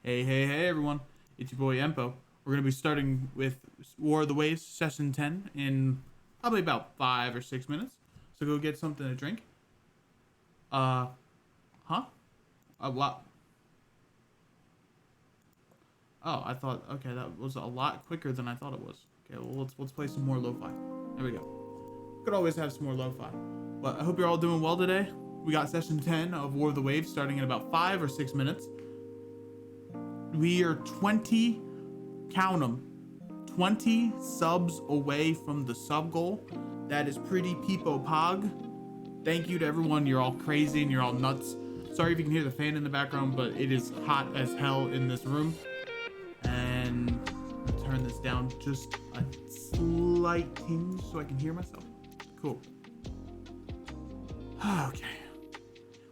Hey everyone, it's your boy Empo. We're going to be starting with War of the Waves Session 10 in probably about 5 or 6 minutes. So go get something to drink. Huh? A lot. Oh, I thought, okay, that was a lot quicker than I thought it was. Okay, well, let's play some more lo-fi. There we go. Could always have some more lo-fi. But I hope you're all doing well today. We got Session 10 of War of the Waves starting in about 5 or 6 minutes. We are 20, count them, 20 subs away from the sub goal. That is pretty peepo pog. Thank you to everyone. You're all crazy and you're all nuts. Sorry if you can hear the fan in the background, but it is hot as hell in this room. And I'll turn this down just a slight tinge so I can hear myself. Cool. Okay.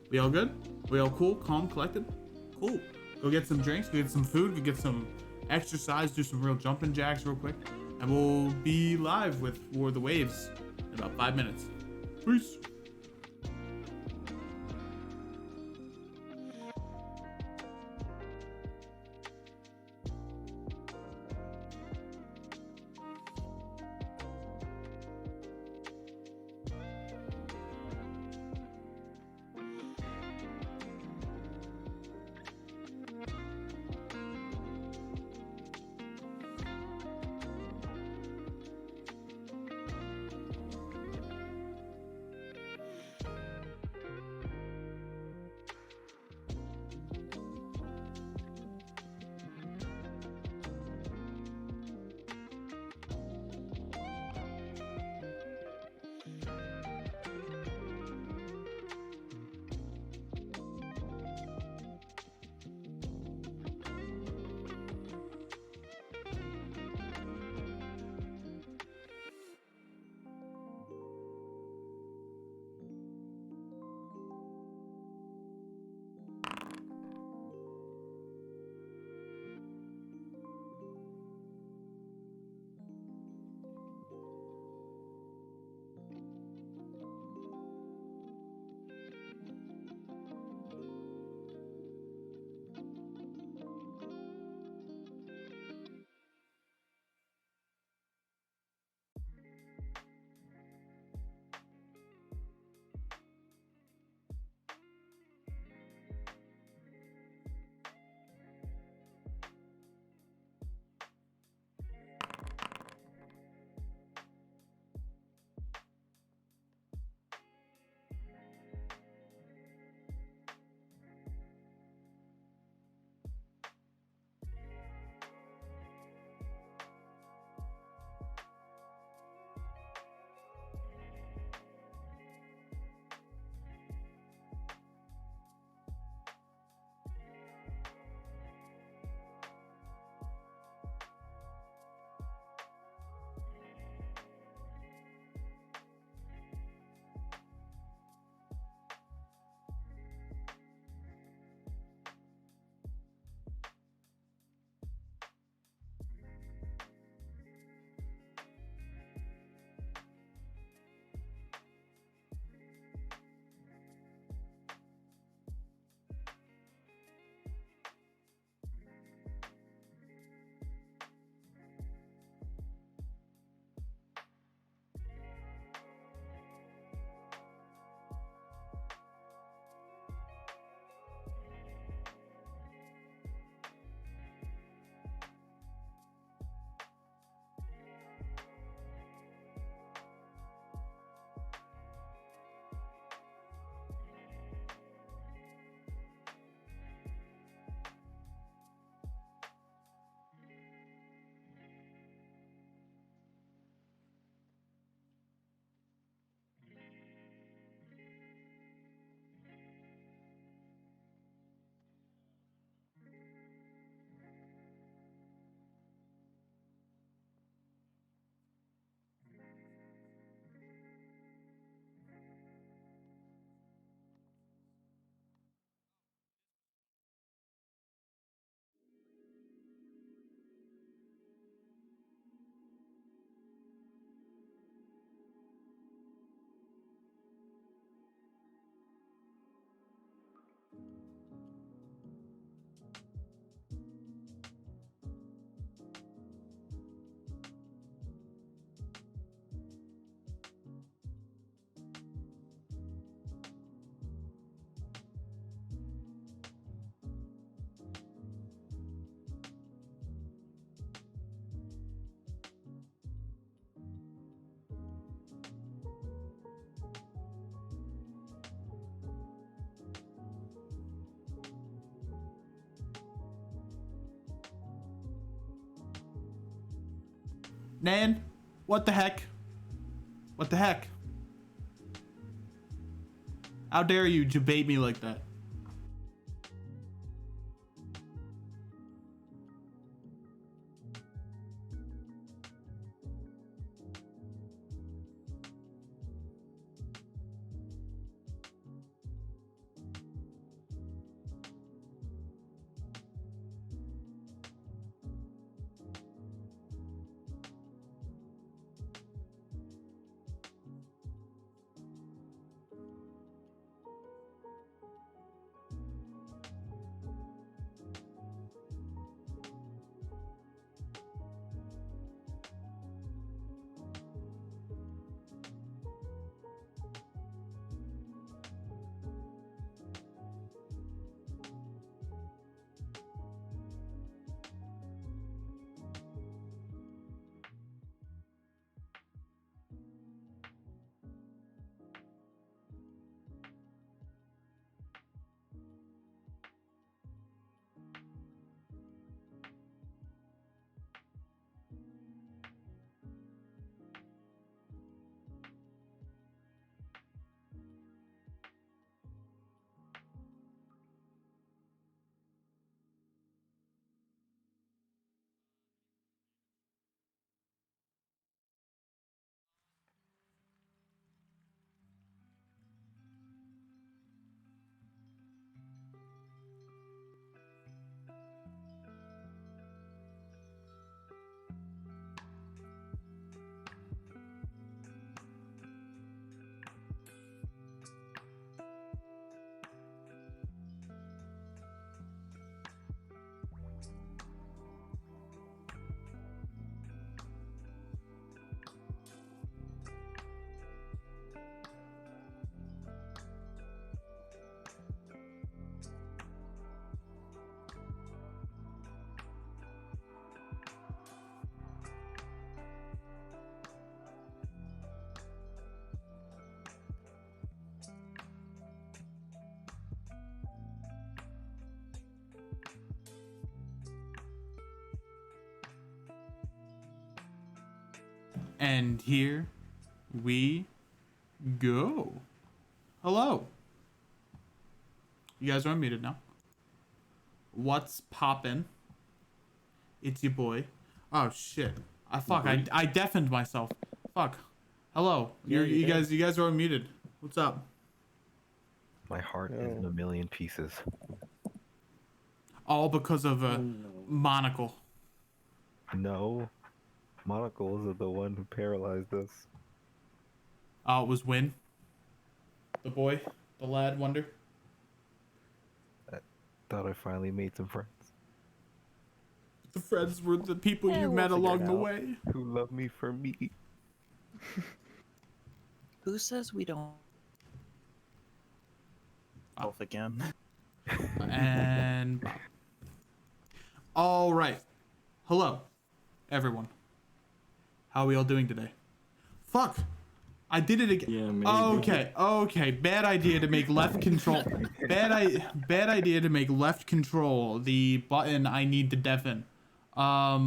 We all good? We all cool, calm, collected? Cool. Go get some drinks, go get some food, go get some exercise, do some real jumping jacks real quick. And we'll be live with War of the Waves in about 5 minutes. Peace. Nan, what the heck? What the heck? How dare you debate me like that? And here we go. Hello. You guys are unmuted now. What's poppin'? It's your boy. Oh shit. I deafened myself. Fuck. Hello. You guys are unmuted. What's up? My heart is in a million pieces. All because of a monocle. No. Monocles are the one who paralyzed us. Oh, it was Win. The boy. The lad wonder. I thought I finally made some friends. The friends were the people you met along the way. Who love me for me. Who says we don't? Off again. And Bob. All right. Hello, everyone. How are we all doing today? Fuck. I did it again. Yeah, maybe. Okay. Bad idea to make left control. Bad idea to make left control the button I need to deafen. Why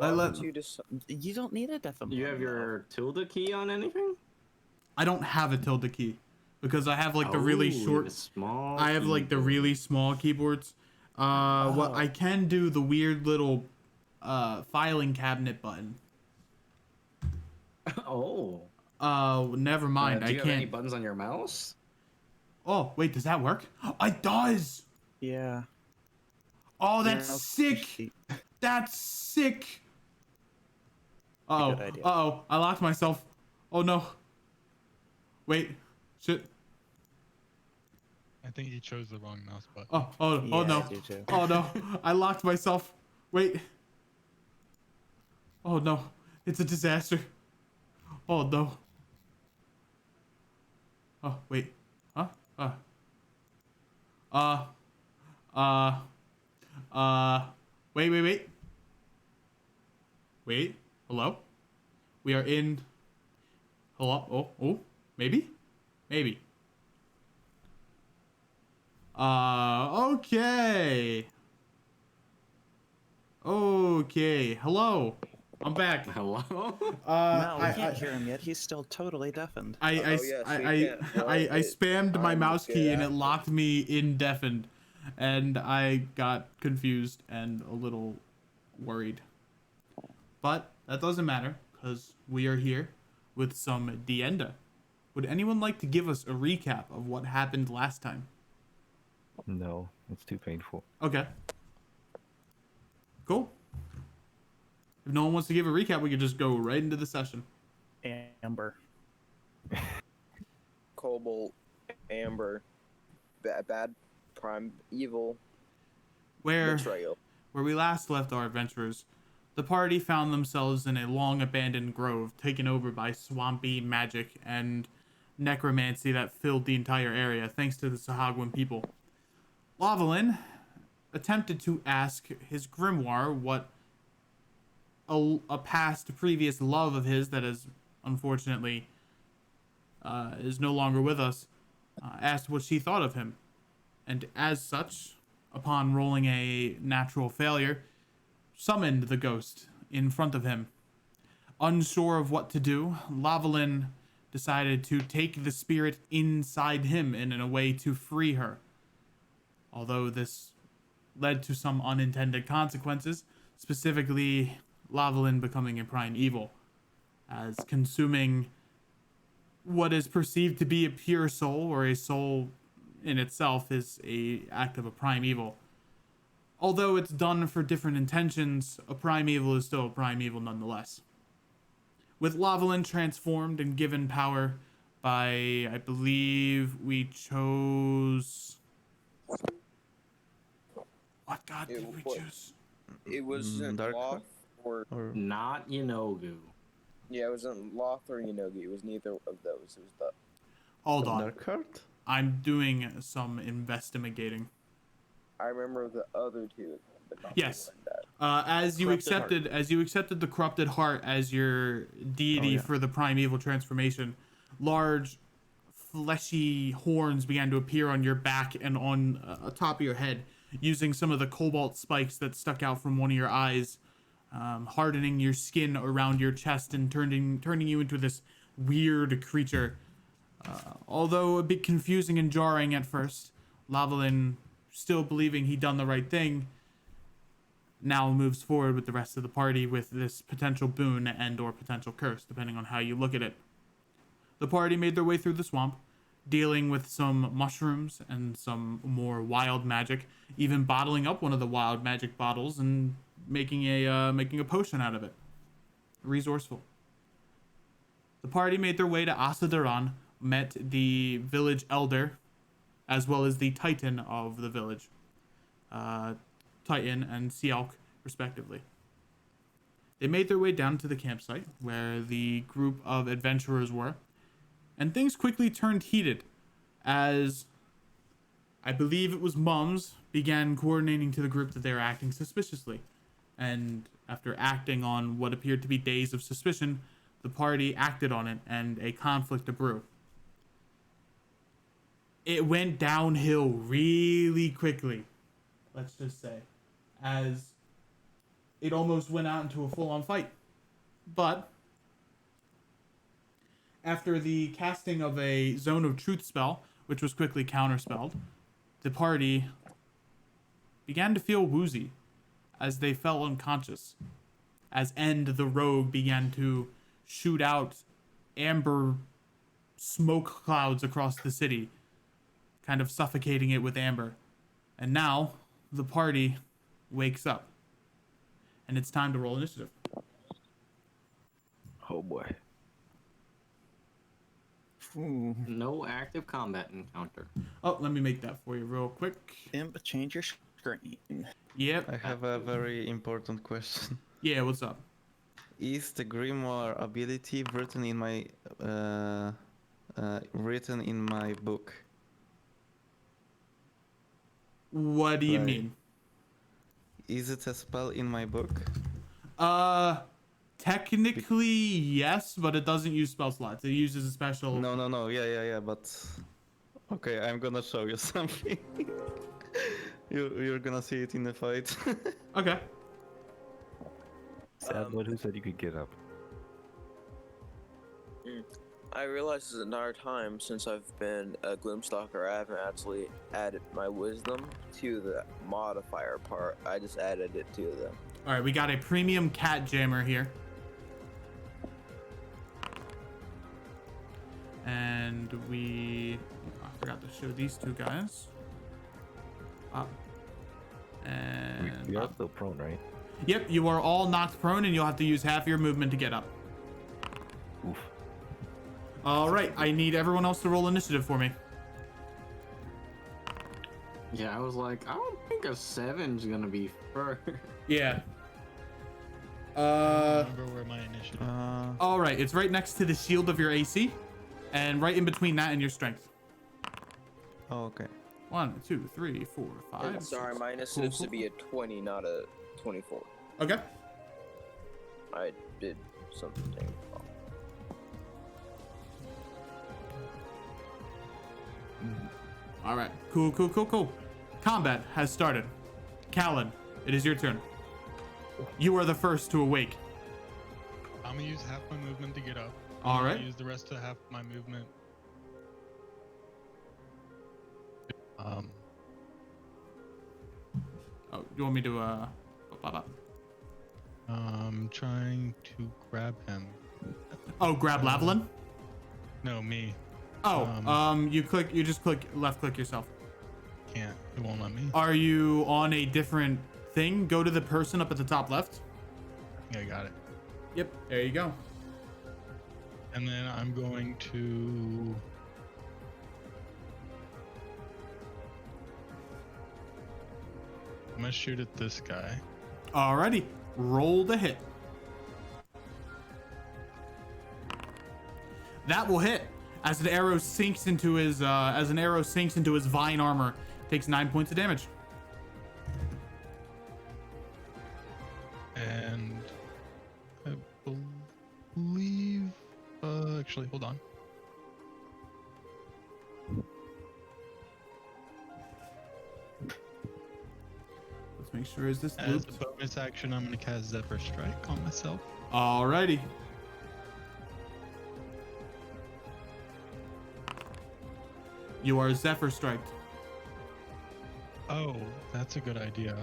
don't you just? You don't need a deafen. You have your tilde key on anything? I don't have a tilde key because I have like the really short. The small. I have like the really small keyboards. What I can do the weird little filing cabinet button. Oh. Never mind. Do you I have any can't. buttons on your mouse? Oh wait, does that work? It does. Yeah. Oh, that's sick. That's sick. Good idea. Uh-oh. I locked myself. Oh no. Wait. Shit. I think he chose the wrong mouse button. Oh Yeah, no. I do too. Oh no. I locked myself. Wait. Oh no. It's a disaster. Oh no. Oh wait. Huh? Wait. Wait. Hello? We are in. Hello? Oh. Maybe? Maybe. Okay. Okay. Hello. I'm back. Hello? No, we I, can't I, hear him yet. He's still totally deafened. I, I, Oh, s- yes, I, we I, can't. Well, I spammed my I'm mouse good key and it at it. locked me in deafened, and I got confused and a little worried. But that doesn't matter because we are here with some Dienda. Would anyone like to give us a recap of what happened last time? No, it's too painful. Okay. Cool. If no one wants to give a recap, we could just go right into the session. Amber. Cobalt, Amber, bad, prime, evil, Where betrayal. we last left our adventurers, the party found themselves in a long abandoned grove taken over by swampy magic and necromancy that filled the entire area thanks to the Sahagwin people. Lavalin attempted to ask his grimoire what a past previous love of his that is unfortunately is no longer with us, asked what she thought of him. And as such, upon rolling a natural failure, summoned the ghost in front of him. Unsure of what to do, Lavalin decided to take the spirit inside him in a way to free her. Although this led to some unintended consequences, specifically Lavalin becoming a prime evil, as consuming what is perceived to be a pure soul or a soul in itself is a act of a prime evil. Although it's done for different intentions, a prime evil is still a prime evil nonetheless. With Lavalin transformed and given power by, I believe we chose... What god did we choose? It wasn't Dark Loth or Or Not Yanogu. yeah, it wasn't Loth or Yanogi. It was neither of those. It was the Hold on. Dark Heart? I'm doing some investigating. I remember the other two, but not Yes. the one that. As you Corrupted accepted the corrupted heart as your deity yeah. for the prime evil transformation, large fleshy horns began to appear on your back and on top of your head, using some of the cobalt spikes that stuck out from one of your eyes, hardening your skin around your chest and turning you into this weird creature. Although a bit confusing and jarring at first, Lavalin, still believing he'd done the right thing, now moves forward with the rest of the party with this potential boon and or potential curse, depending on how you look at it. The party made their way through the swamp, dealing with some mushrooms and some more wild magic, even bottling up one of the wild magic bottles and making a potion out of it. Resourceful. The party made their way to Asadaran, met the village elder, as well as the titan of the village, Titan and Sialk, respectively. They made their way down to the campsite, where the group of adventurers were, and things quickly turned heated, as I believe it was Mums began coordinating to the group that they were acting suspiciously, and after acting on what appeared to be days of suspicion, the party acted on it, and a conflict grew. It went downhill really quickly, let's just say, as it almost went out into a full-on fight. But after the casting of a Zone of Truth spell, which was quickly counterspelled, the party began to feel woozy as they fell unconscious, as End the rogue began to shoot out amber smoke clouds across the city, kind of suffocating it with amber. And now the party wakes up, and it's time to roll initiative. Oh boy. Ooh. No active combat encounter. Oh, let me make that for you real quick. Imp, change your screen. Yep. I have a very important question. Yeah, what's up? Is the grimoire ability written in my book? What do you Right. mean? Is it a spell in my book? Technically yes, but it doesn't use spell slots. It uses a special. No. Yeah. But okay, I'm gonna show you something. You're gonna see it in the fight. Okay. Sadwood, who said you could get up? I realized this entire time since I've been a Gloomstalker, I haven't actually added my wisdom to the modifier part. I just added it to the. All right, we got a premium cat jammer here. And I forgot to show these two guys. Up. And We are up. still prone, right? Yep, you are all knocked prone and you'll have to use half your movement to get up. Oof. All right, I need everyone else to roll initiative for me. Yeah, I was like, I don't think a 7's gonna be first. Yeah. Remember where my initiative. All right, it's right next to the shield of your AC, and right in between that and your strength. Oh, okay. 1, 2, 3, 4, 5. Sorry, 6. my initiative should be a 20, not a 24. Okay. I did something wrong. All right. Cool. Combat has started. Callan, it is your turn. You are the first to awake. I'm gonna use half my movement to get up. All right. Use the rest of half my movement. Oh, you want me to Trying to grab him. Oh, grab Lavalin? No, me. Oh, you just left click yourself. Can't. It won't let me. Are you on a different thing? Go to the person up at the top left. I think I got it. Yep, there you go. And then I'm going to. I'm gonna shoot at this guy. Alrighty, roll the hit. That will hit as an arrow sinks into his vine armor. Takes 9 points of damage. And I believe. Actually, hold on. Let's make sure is this As looped? a bonus action, I'm gonna cast Zephyr Strike on myself. Alrighty. You are Zephyr Striked. Oh, that's a good idea.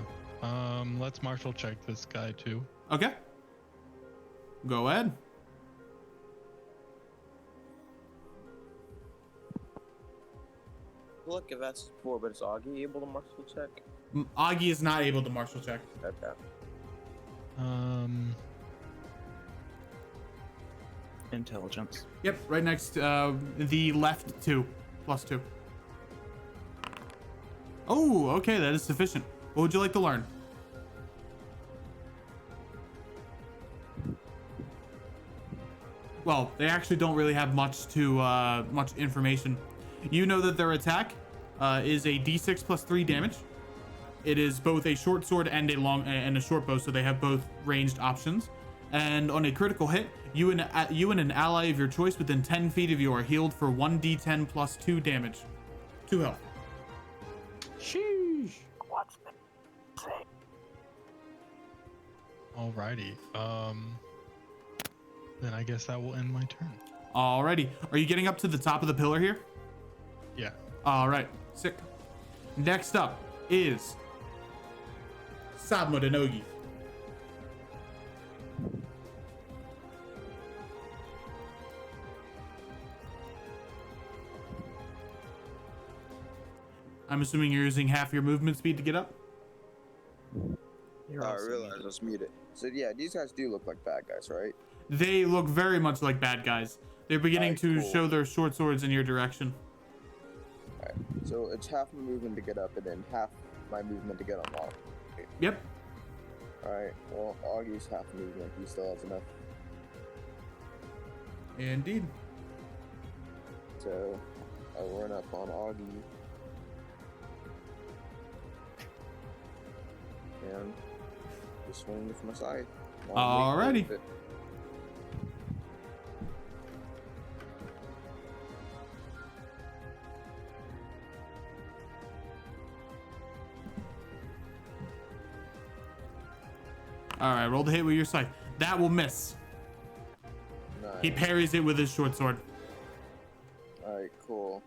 Let's martial check this guy too. Okay. Go ahead. Look, if that's 4, but is Augie able to martial check? Augie is not able to martial check. Okay. Intelligence. Yep, right next the left 2 +2. Oh, okay, that is sufficient. What would you like to learn? Well, they actually don't really have much information. You know that their attack is a d6 +3 damage. It is both a short sword and a short bow, so they have both ranged options. And on a critical hit, you and an ally of your choice within 10 feet of you are healed for 1d10 +2 damage. 2 health. Sheesh. Alrighty. Then I guess that will end my turn. Alrighty. Are you getting up to the top of the pillar here? Yeah. Alright. Sick. Next up is Sadmo Denogi. I'm assuming you're using half your movement speed to get up? I realized I was muted. So yeah, these guys do look like bad guys, right? They look very much like bad guys. They're beginning Alright, to cool. show their short swords in your direction. Alright, so it's half my movement to get up and then half my movement to get unlocked. Yep. Alright, well, Augie's half movement, he still has enough. Indeed. So, I'll run up on Augie. And just swing with my scythe. Alrighty. Alright, roll the hit with your scythe. That will miss. He Nice. parries it with his short sword. Alright, cool.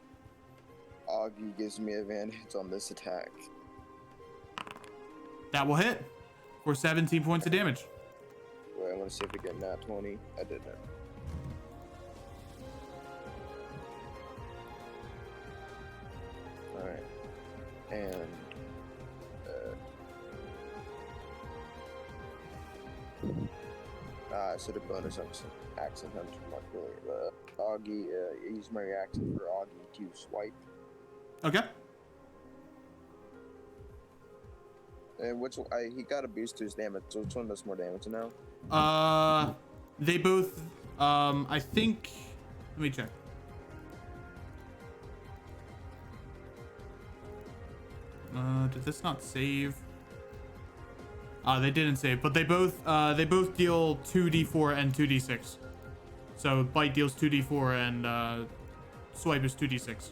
Augie gives me advantage on this attack. That will hit for 17 points of damage. Wait, I want to see if I get nat 20. I didn't. Alright. And... I said a bonus accent hunter mark earlier. Augie, use my reaction for Augie to swipe. Okay. And he got a boost to his damage, so which one does more damage now? They both, I think, let me check. Did this not save? They didn't save, but they both deal 2d4 and 2d6. So bite deals 2d4 and swipe is 2d6.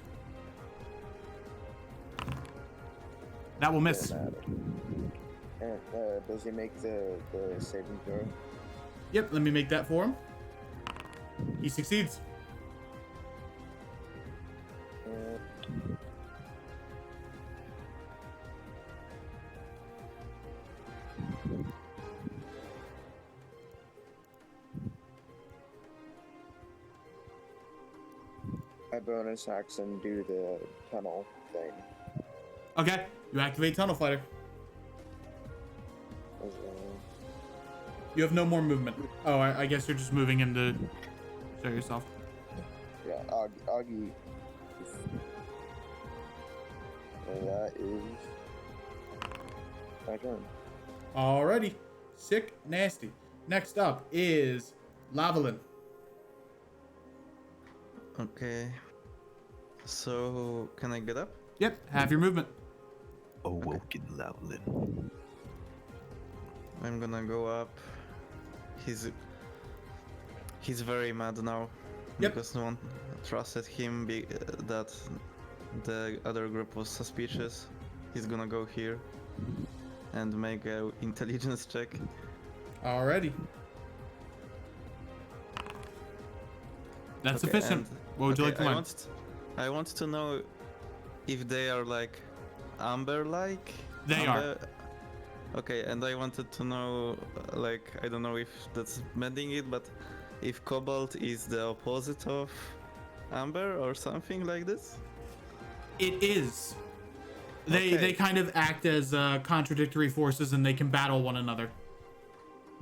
That will miss. And does he make the saving throw? Yep, let me make that for him. He succeeds. I bonus action do the tunnel thing. Okay, you activate Tunnel Fighter. You have no more movement. Oh, I guess you're just moving him to show yourself. Yeah, Augie. That is my turn. Alrighty. Sick, nasty. Next up is Lavalin. Okay. So, can I get up? Yep, have your movement. Awoken Lavalin. I'm gonna go up. He's very mad now. Yep. Because no one trusted him that the other group was suspicious. He's gonna go here and make a intelligence check. Alrighty. That's Okay, sufficient. and- What would you like okay, to learn? I want to know if they are like amber-like. They are. Okay, and I wanted to know, like, I don't know if that's mending it, but if cobalt is the opposite of amber or something like this. It is. They Okay. kind of act as contradictory forces, and they can battle one another.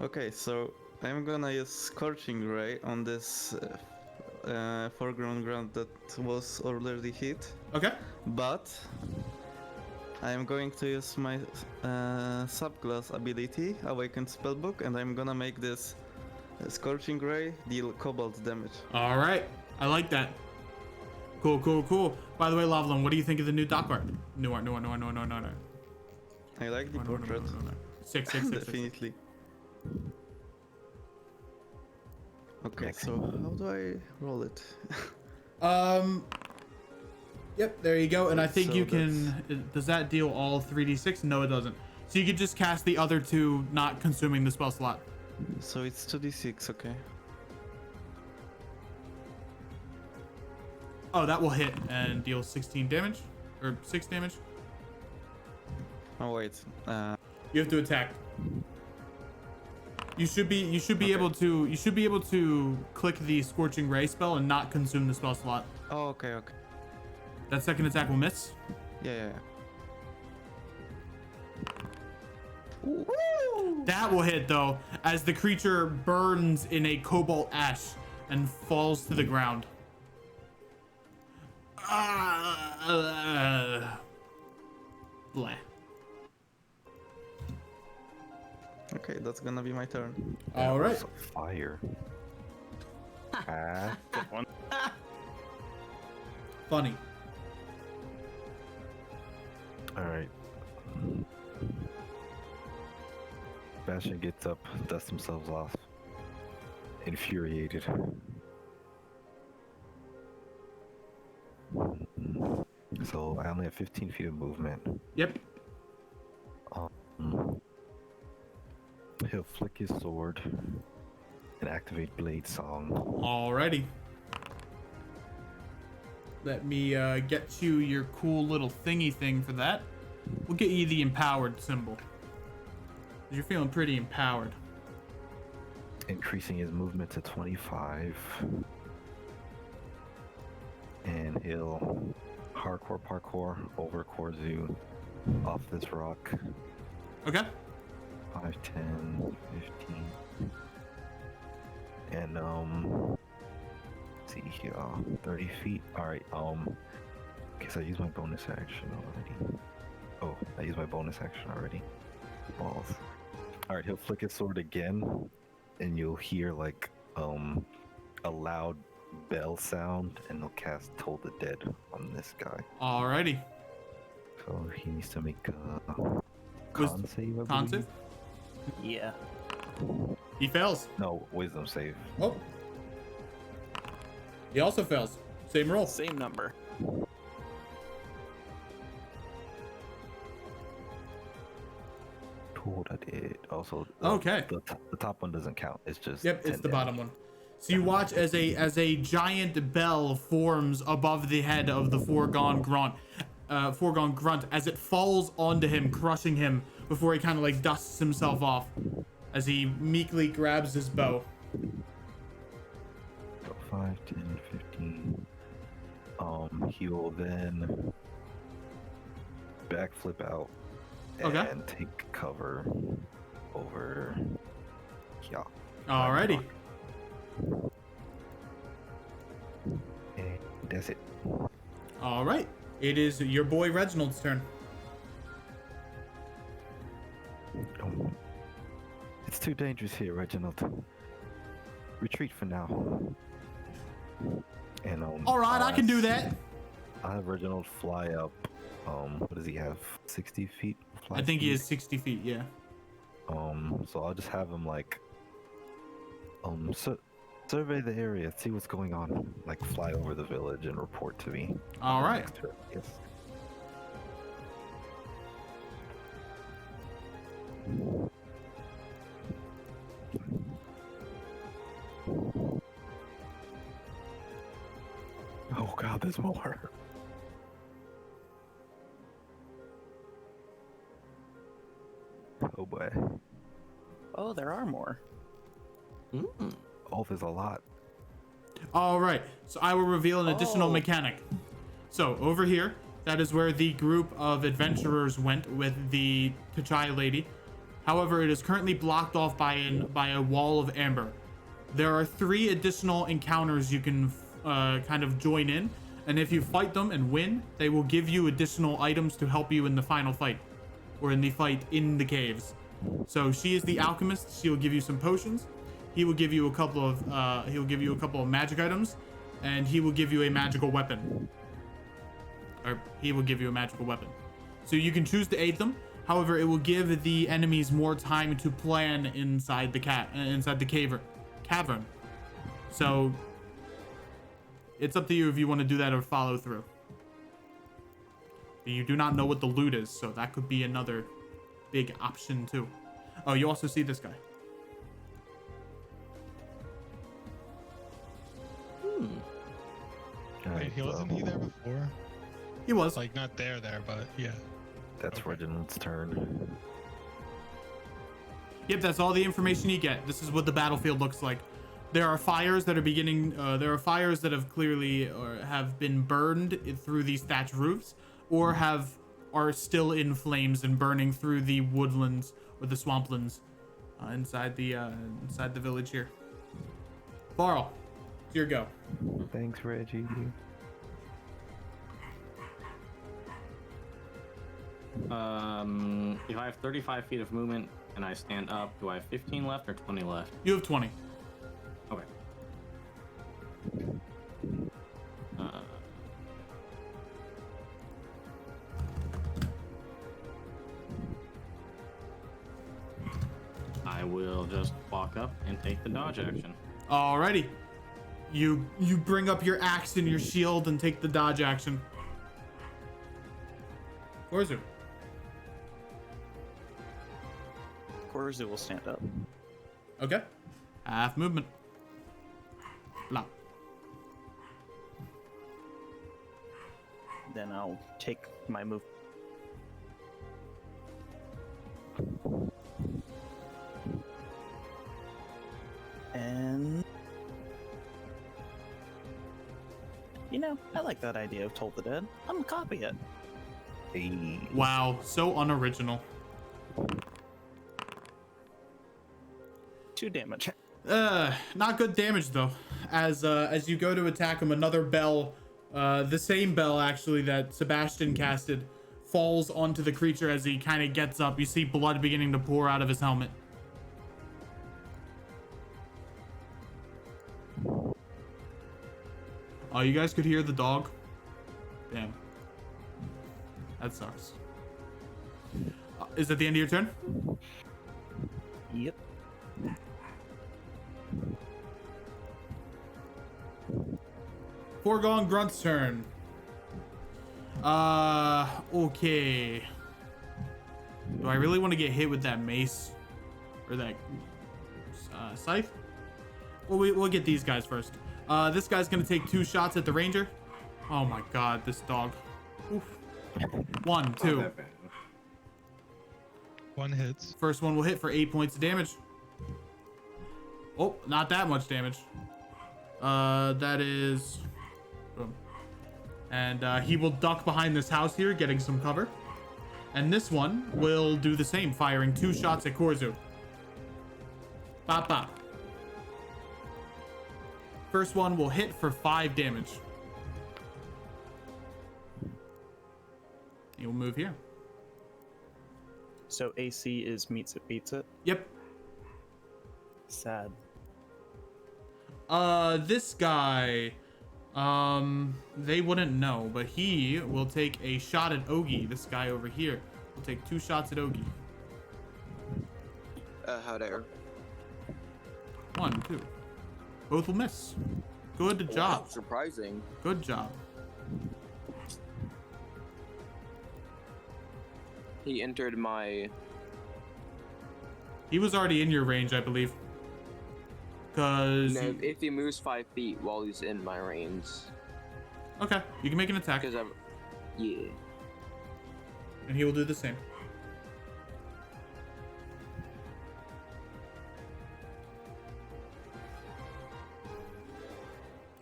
Okay, so I'm gonna use Scorching Ray on this foreground ground that was already hit, Okay. but I'm going to use my subclass ability, Awakened Spellbook, and I'm gonna make this Scorching Ray deal cobalt damage. All right. I like that. Cool, cool, cool. By the way, Lavalin, what do you think of the new dock art? New art. I like the portrait. Six. Definitely. Okay, so how do I roll it? Yep, there you go. And I think So you can. Does that deal all 3d6? No, it doesn't. So you could just cast the other two, not consuming the spell slot. So it's 2d6, okay. Oh, that will hit and deal 16 damage, or 6 damage. Oh wait, You have to attack. You should be Okay. able to click the Scorching Ray spell and not consume the spell slot. oh okay. That second attack will miss. Yeah. That will hit though, as the creature burns in a cobalt ash and falls to the ground. Blah. Okay, that's gonna be my turn. All right. Fire. Ah, Funny. alright. Bastion gets up, dusts themselves off. Infuriated. So I only have 15 feet of movement. Yep. He'll he'll flick his sword and activate Blade Song. Alrighty. Let me get you your cool little thingy thing for that. We'll get you the empowered symbol. You're feeling pretty empowered. Increasing his movement to 25. And he'll hardcore parkour over Korzu off this rock. Okay. 5, 10, 15. And let's see here, 30 feet. Alright, guess I used my bonus action already. Oh, I used my bonus action already. Balls. Alright, he'll flick his sword again, and you'll hear like a loud bell sound, and he'll cast Toll the Dead on this guy. Alrighty. So he needs to make a con save, I Con believe. save? Yeah. He fails. No, wisdom save. Oh. He also fails. Same roll. Same number. Told I did. Also, Okay. The top one doesn't count. It's just Yep, it's 10 the damage. bottom one. So you watch as a giant bell forms above the head of the foregone grunt as it falls onto him, crushing him before he kind of like dusts himself off as he meekly grabs his bow. So 5, 10, 15. He will then backflip out and Okay. take cover over. Yeah. Alrighty. And that's it. All right. It is your boy Reginald's turn. It's too dangerous here, Reginald. Retreat for now. And All right, I can do that. I'll have Reginald fly up. What does he have? 60 feet? Fly I think he speed? is 60 feet. Yeah. So I'll just have him like, survey the area, see what's going on. Like fly over the village and report to me. All right. Next turn, yes. Oh god, there's more. Oh boy. Oh, there are more. Oh, there's a lot. All right. So I will reveal an additional Oh. mechanic. So over here, that is where the group of adventurers went with the Kachai lady. However, it is currently blocked off by a wall of amber. There are 3 additional encounters you can kind of join in, and if you fight them and win, they will give you additional items to help you in the final fight, or in the fight in the caves. So she is the alchemist. She will give you some potions. He will give you a couple of magic items, and he will give you a magical weapon. Or he will give you a magical weapon. So you can choose to aid them. However, it will give the enemies more time to plan inside the cavern. So it's up to you if you want to do that or follow through. You do not know what the loot is, so that could be another big option too. Oh, you also see this guy. Wait, he wasn't he there before? He was. Like not there, but yeah. That's Okay. Reginald's turn. Yep, that's all the information you get. This is what the battlefield looks like. There are fires that are beginning. There are fires that have clearly or have been burned through these thatched roofs, or are still in flames and burning through the woodlands or the swamplands inside the village here. Barl, it's your go. Thanks, Reggie. If I have 35 feet of movement and I stand up, do I have 15 left or 20 left? You have 20. Okay. I will just walk up and take the dodge action. Alrighty. You bring up your axe and your shield and take the dodge action. Korzu. Korzu will stand up. Okay. Half movement. Blah. Then I'll take my move. And you know, I like that idea of Toll the Dead. I'm gonna copy it. Hey. Wow, so unoriginal. 2 damage. Not good damage though. As you go to attack him, another bell, the same bell actually that Sebastian casted, falls onto the creature as he kind of gets up. You see blood beginning to pour out of his helmet. Oh, you guys could hear the dog? Damn. That sucks. Is that the end of your turn? Yep. Foregone Grunt's turn. Okay. Do I really want to get hit with that mace? Or that scythe? Well, we'll get these guys first. This guy's gonna take 2 shots at the ranger. Oh my god, this dog. Oof. 1, 2. Not that bad. 1 hits. First one will hit for 8 points of damage. Oh, not that much damage. That is... Boom. And he will duck behind this house here, getting some cover. And this one will do the same, firing 2 shots at Korzu. Bop, bop. First one will hit for 5 damage. He will move here. So AC is meets it, beats it. Yep. Sad. This guy, they wouldn't know, but he will take a shot at Ogie. This guy over here will take 2 shots at Ogie. How dare. 1, 2. Both will miss. Good job. Wow, surprising. Good job. He entered my... He was already in your range, I believe. Cause... No, if he moves 5 feet while he's in my range. Okay, you can make an attack. Because I've... Yeah. And he will do the same.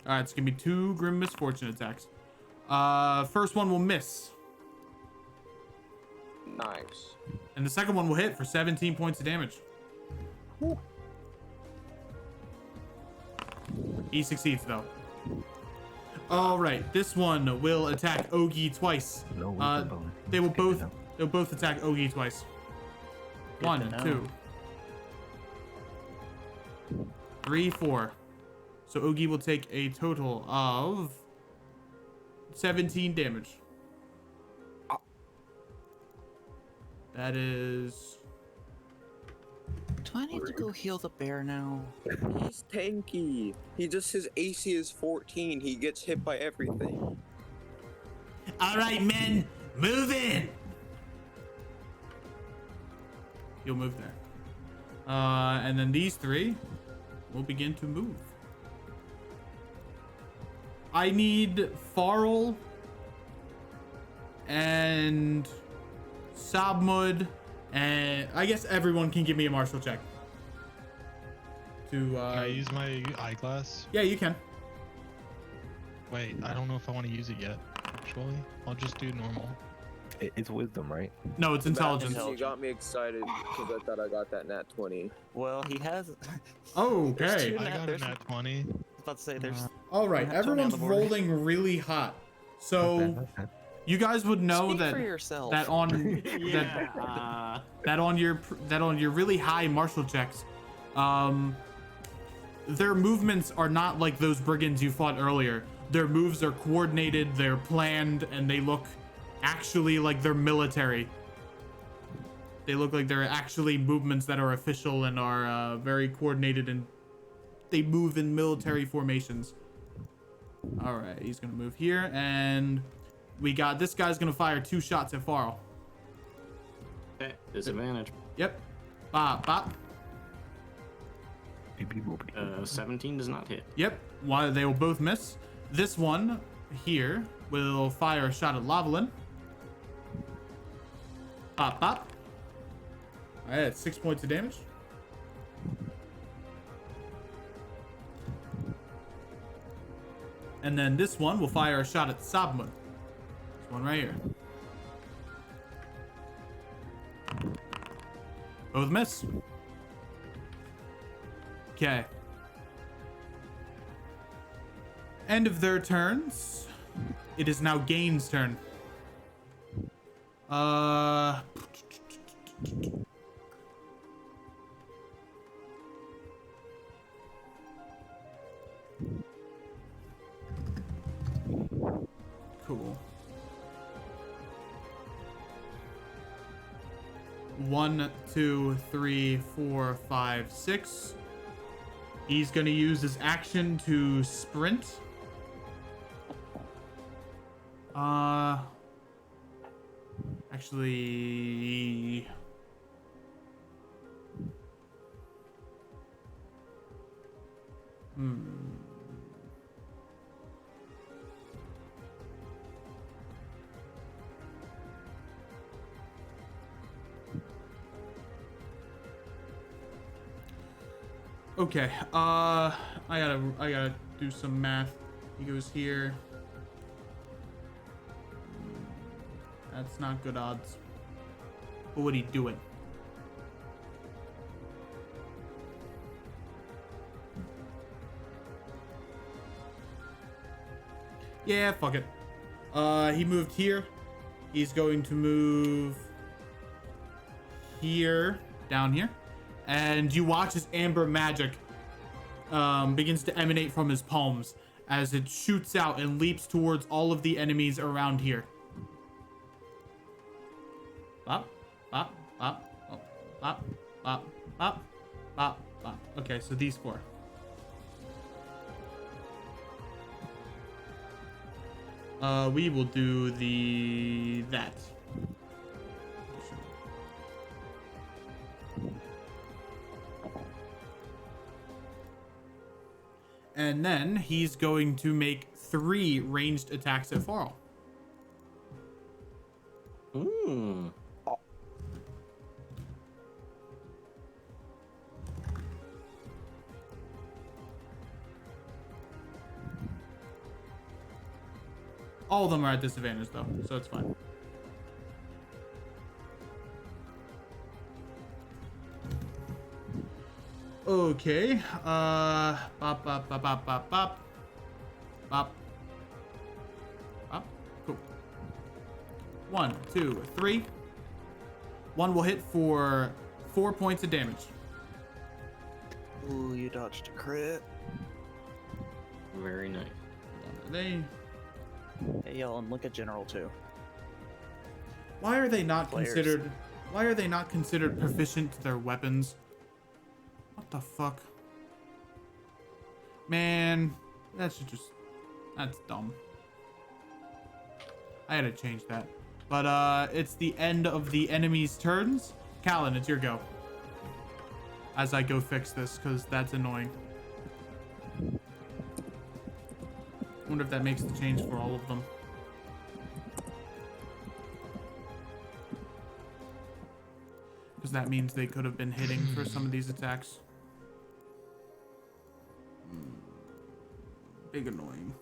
Alright, it's gonna be 2 Grim Misfortune attacks. First one will miss. Nice. And the second one will hit for 17 points of damage. Whew. He succeeds though. Alright, this one will attack Ogie twice. No wisdom bonus. They will Good to know. they'll both attack Ogie twice. Good 1, to know. 2, 3, 4. So Ogie will take a total of 17 damage. That is... Do I need to go heal the bear now? He's tanky. His AC is 14. He gets hit by everything. Alright, men, move in! You'll move there. And then these 3 will begin to move. I need Farrell and Sabmud, and I guess everyone can give me a martial check. Can I use my eyeglass? Yeah, you can. Wait, I don't know if I want to use it yet. Actually, I'll just do normal. It's wisdom, right? No, it's intelligence. You got me excited because I thought I got that nat 20. Well, he has. Oh, There's okay. two- I got a there's- nat 20. I was about to say there's. All right, Nat 20 on everyone's the board. rolling really hot. So you guys would know Speak that for yourself. that on Yeah. that on your really high martial checks, their movements are not like those brigands you fought earlier. Their moves are coordinated, they're planned, and they look actually like they're military. They look like they're actually movements that are official and are very coordinated, and they move in military formations. All right, he's gonna move here, and we got this guy's gonna fire 2 shots at Farrell. Okay, disadvantage. Yep. Bop, bop. 17 does not hit. Yep. Why they will both miss. This one here will fire a shot at Lavalin. Bop, bop. All right, 6 points of damage. And then this one will fire a shot at Sabmund. This one right here. Both miss. Okay. End of their turns. It is now Gain's turn. Cool. 1, 2, 3, 4, 5, 6. He's gonna use his action to sprint. Actually, okay. I gotta do some math. He goes here. That's not good odds. What would he do it? Yeah, fuck it. He moved here. He's going to move here, down here. And you watch as amber magic begins to emanate from his palms as it shoots out and leaps towards all of the enemies around here. Bop, bop, bop, oh, bop, bop, bop, bop, bop. Okay, so these 4. We will do that. And then he's going to make 3 ranged attacks at Farl. Ooh. All of them are at disadvantage though, so it's fine. Okay. Bop, bop, bop, bop, bop, bop. Bop. Bop. Cool. 1, 2, 3. One will hit for 4 points of damage. Ooh, you dodged a crit. Very nice. They. Hey, y'all, and look at General too. Why are they not Players. considered? Why are they not considered proficient to their weapons? What the fuck? Man, that's dumb. I had to change that. But it's the end of the enemy's turns. Callan, it's your go. As I go fix this, because that's annoying. Wonder if that makes the change for all of them. Because that means they could have been hitting for some of these attacks. Big annoying.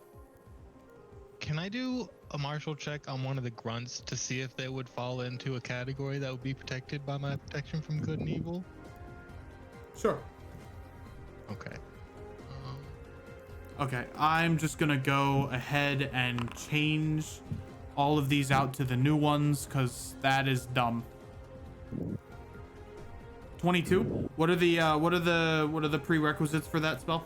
Can I do a martial check on one of the grunts to see if they would fall into a category that would be protected by my protection from good and evil? Sure. Okay. Okay, I'm just gonna go ahead and change all of these out to the new ones because that is dumb. 22. What are the prerequisites for that spell?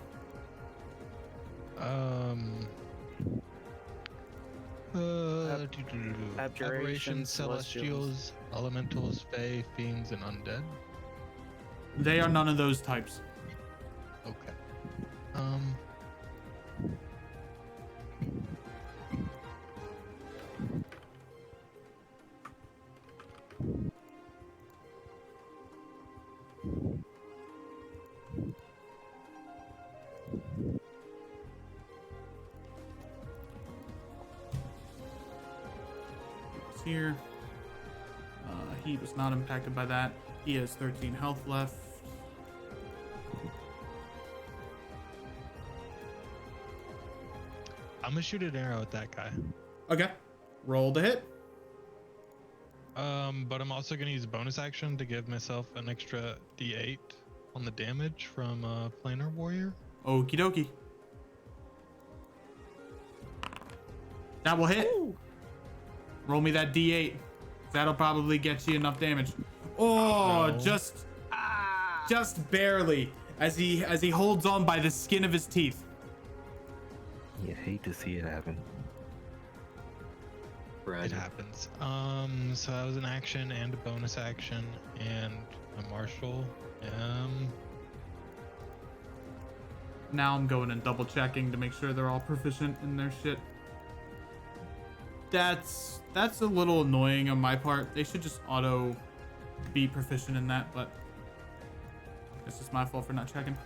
Abjuration, Celestials, Elementals, Fae, Fiends, and Undead. They are none of those types. Okay. here. He was not impacted by that. He has 13 health left. I'm gonna shoot an arrow at that guy. Okay. Roll to hit. But I'm also gonna use a bonus action to give myself an extra D8 on the damage from Planar Warrior. Okie dokie. That will hit. Roll me that D8. That'll probably get you enough damage. Oh, No. just barely, as he holds on by the skin of his teeth. You hate to see it happen. It happens. So that was an action and a bonus action and a martial. Now I'm going and double checking to make sure they're all proficient in their shit. That's a little annoying on my part. They should just auto be proficient in that, but it's just my fault for not checking.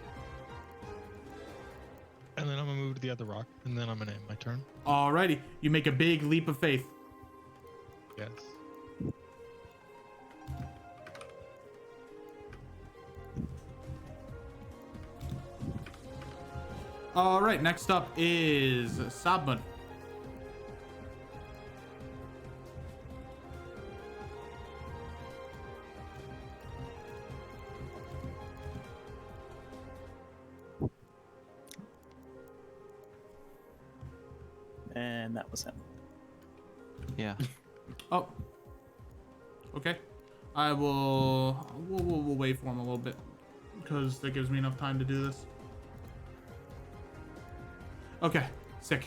And then I'm gonna move to the other rock, and then I'm gonna end my turn. Alrighty, you make a big leap of faith. Yes. All right, next up is Sabman. And that was him. Yeah. Oh. Okay. We'll wait for him a little bit because that gives me enough time to do this. Okay, sick.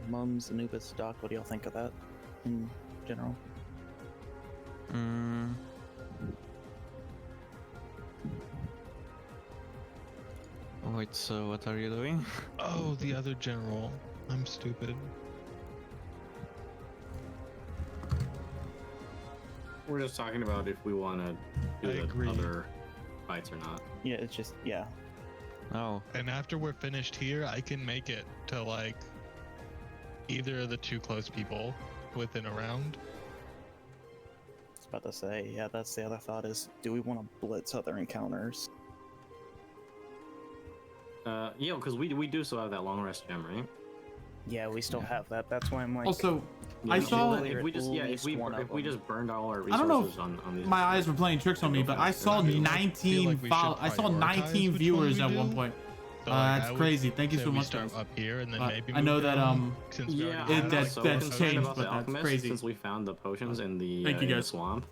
Mums, Anubis, Doc, what do y'all think of that in general? Wait, so what are you doing? Oh, the other general. I'm stupid. We're just talking about if we want to I do agree. the other fights or not. Yeah, it's just, yeah. Oh, And after we're finished here, I can make it to like either of the two close people within a round. I was about to say, yeah, that's the other thought is, do we want to blitz other encounters? Yeah, because we do still have that long rest gem, right? Yeah, we still have that. That's why I'm like, Also, Yeah, I if saw. we- if we just if we just burned all our I don't know resources on these. My eyes were playing tricks on me, but I saw I feel like 19 we should I saw prioritize 19 which viewers one at we one do. point. So, like, I That's would crazy. Thank you say so we much, start guys. up here and then But maybe I know move that, down, since we Yeah, already it- have that's- so that's much concerned changed, about but the that's alchemist crazy. since we found the potions in the, Thank you, in the guys. swamp.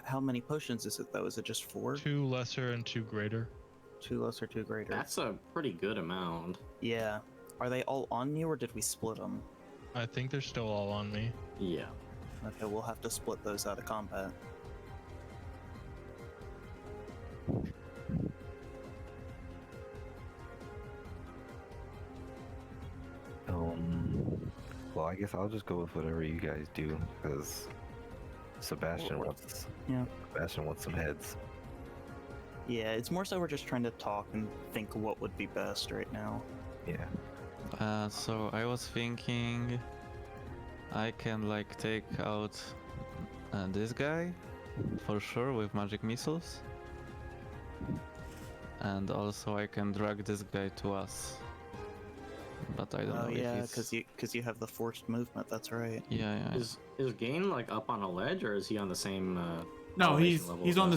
how many potions is it though? Is it just 4? 2 lesser and 2 greater. 2 lesser, 2 greater. That's a pretty good amount. Yeah. Are they all on you or did we split them? I think they're still all on me. Yeah. Okay, we'll have to split those out of combat. Well, I guess I'll just go with whatever you guys do, because Sebastian wants some heads. Yeah, it's more so we're just trying to talk and think what would be best right now. Yeah. so I was thinking I can like take out this guy for sure with magic missiles, and also I can drag this guy to us. But I don't Oh know yeah, if he's... because you have the forced movement. That's right. Yeah. Is Gain like up on a ledge or is he on the same? No, elevation level he's as on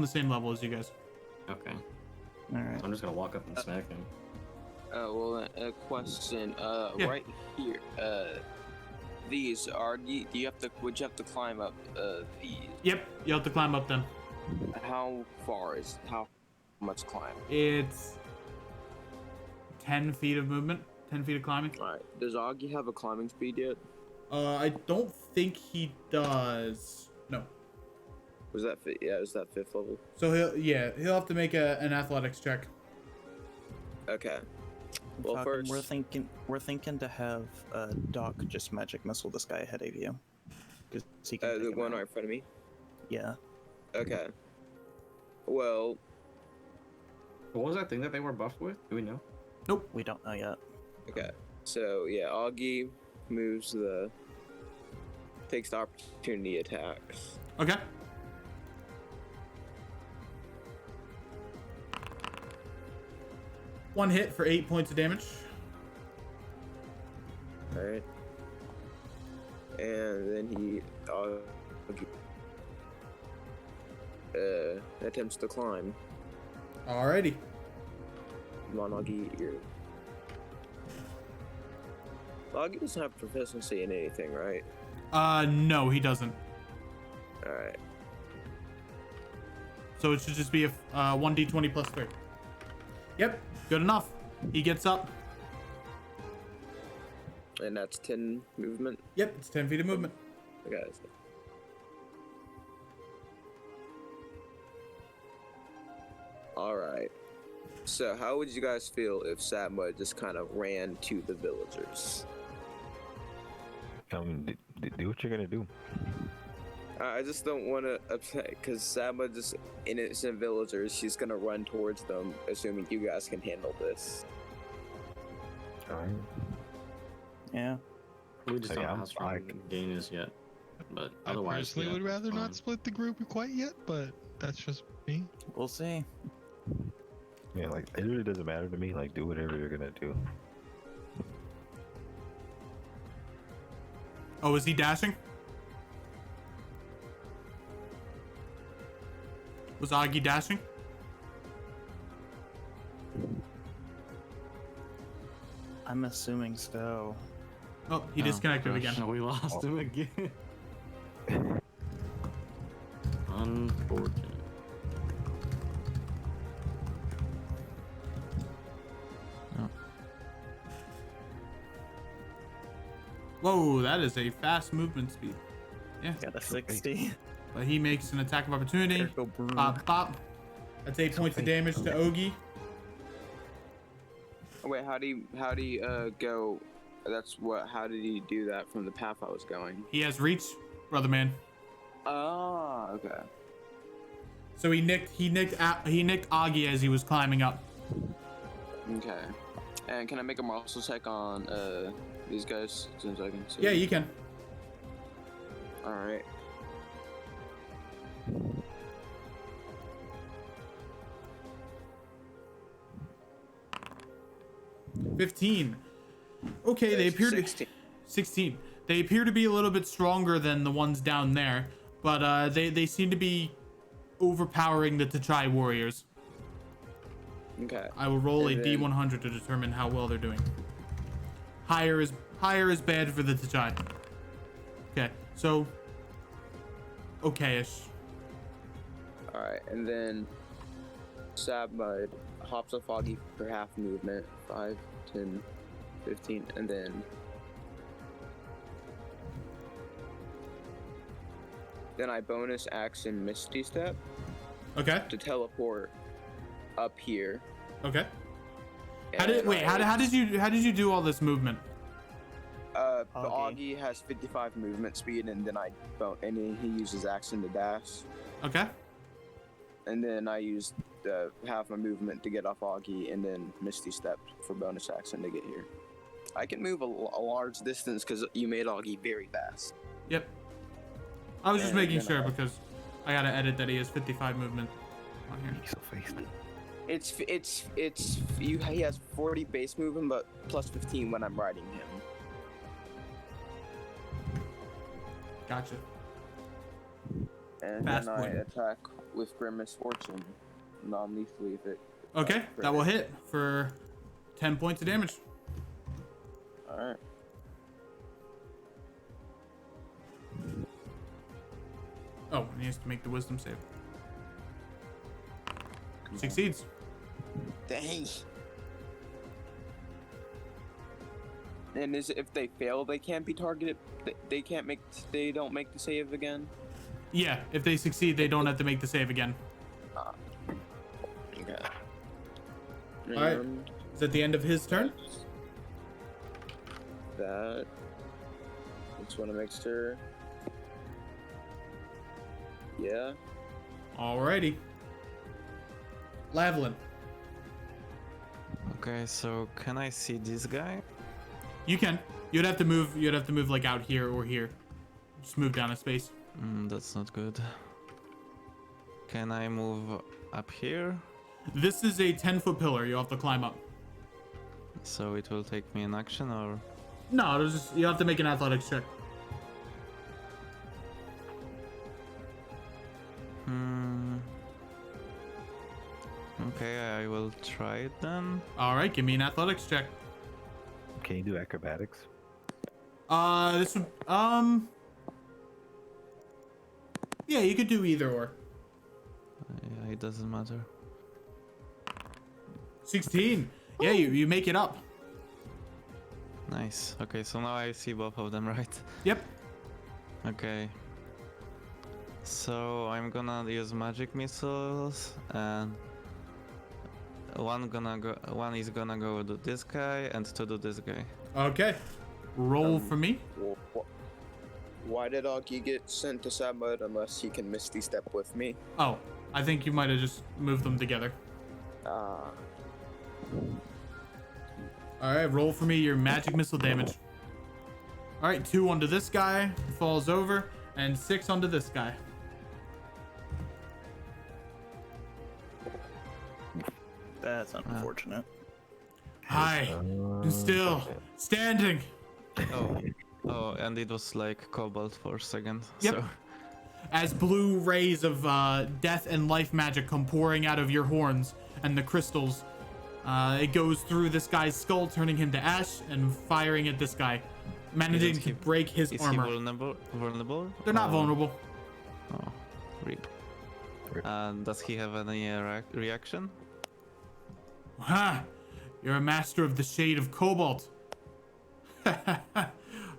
the us? same level as you guys. Okay. All right. I'm just gonna walk up and smack him. Well, a question. Yeah. Right here. These are. Would you have to climb up? These. Yep, you have to climb up them. How much climb? It's 10 feet of movement, 10 feet of climbing. All right. Does Augie have a climbing speed yet? I don't think he does. No. Was that fit? Yeah, it was that 5th level. So he'll have to make an athletics check. Okay. Well, Falcon, first we're thinking to have Doc just magic missile this guy ahead of you. Because he can take the him one out. right in front of me. Yeah. Okay. Well, What was that thing that they were buffed with? Do we know? We don't know yet. okay. So yeah, Augie takes the opportunity attacks. Okay. One hit for 8 points of damage. Alright. And then he attempts to climb. Alrighty. Come on, Augie, Augie doesn't have proficiency in anything, right? No, he doesn't. Alright. So it should just be a 1d20 plus 3. Yep, good enough. He gets up. And that's 10 movement. Yep, it's 10 feet of movement. Okay. Alright. So how would you guys feel if Satma just kind of ran to the villagers? Do what you're gonna do. I just don't want to upset, because Satma just innocent villagers, she's gonna run towards them, assuming you guys can handle this. Alright. Yeah. We just don't know I'm how strong fine. the game is yet. But I otherwise, personally yeah, would rather fine. not split the group quite yet, but that's just me. We'll see. Yeah, like it really doesn't matter to me. Like, do whatever you're gonna do. Oh, is he dashing? Was Augie dashing? I'm assuming so. Oh, he disconnected gosh, again. We lost him again. Unfortunate. Whoa, that is a fast movement speed. Yeah, Got a 60. but he makes an attack of opportunity. There go Brood. Pop, pop. That's 8 points of damage to Ogie. Wait, how do you go? How did he do that from the path I was going? He has reach, brother man. Oh, okay. So he nicked Augie as he was climbing up. Okay. And can I make a muscle check on these guys since I can see? Yeah, you can. All right. $15. Okay, they appear to 16. 16. They appear to be a little bit stronger than the ones down there, but they seem to be overpowering the T'Chai warriors. Okay. I will roll a And then- D100 to determine how well they're doing. Higher is bad for the T'Chai. Okay, so okay-ish. All right, and then Sabmud hops off Augie for half movement, 5, 10, 15, and then I bonus action Misty Step Okay, to teleport up here. okay. And How did you do all this movement? Augie has 55 movement speed, and then he uses action to dash, Okay, and then I used half my movement to get off Augie, and then Misty Step for bonus action to get here. I can move a large distance because you made Augie very fast. yep. I was just And making then sure because I gotta edit that he has 55 movement on here. He's so feisty. He has 40 base movement, but plus 15 when I'm riding him. Gotcha. And Fast then I point. attack with Grimace Fortune, non-lethally if it. Okay, that will hit for 10 points of damage. All right. Oh, and he has to make the wisdom save. Succeeds. Dang. And if they fail, they can't be targeted. They don't make the save again. Yeah, if they succeed, they don't have to make the save again. Okay. All right. Is that the end of his turn? That. Just want to make sure. Yeah. Alrighty. Lavalin. Okay, so can I see this guy? You can. You'd have to move. You'd have to move like out here or here. Just move down a space. That's not good. Can I move up here? This is a 10-foot pillar. You have to climb up. So it will take me an action, or? No, there's just, you have to make an athletics check. Okay, I will try it then. All right, give me an athletics check. Can you do acrobatics? This would yeah, you could do either or. Yeah, it doesn't matter. 16. Yeah, you make it up. Nice. Okay, so now I see both of them, right? Yep. Okay. So I'm gonna use magic missiles, and one is gonna go to this guy and two to this guy. Okay. Roll for me. Why did Augie get sent to sab mode unless he can Misty Step with me? Oh, I think you might have just moved them together. Ah. All right, roll for me your magic missile damage. All right, 2 onto this guy, falls over, and 6 onto this guy. That's unfortunate. Hi, still standing. Oh, and it was like cobalt for a second. Yep. So As blue rays of death and life magic come pouring out of your horns and the crystals, it goes through this guy's skull, turning him to ash and firing at this guy, managing to break his is armor. he vulnerable? They're not vulnerable. Oh, rip. Does he have any reaction? Ha! You're a master of the shade of cobalt.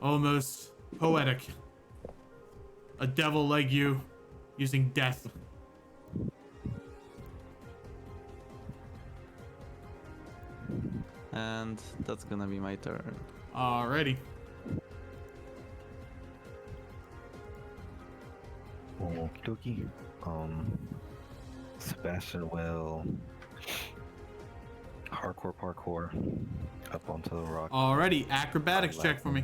Almost poetic. A devil like you, using death. And that's gonna be my turn. Alrighty. Okie dokie. Sebastian will hardcore parkour up onto the rock. Alrighty, acrobatics check for me.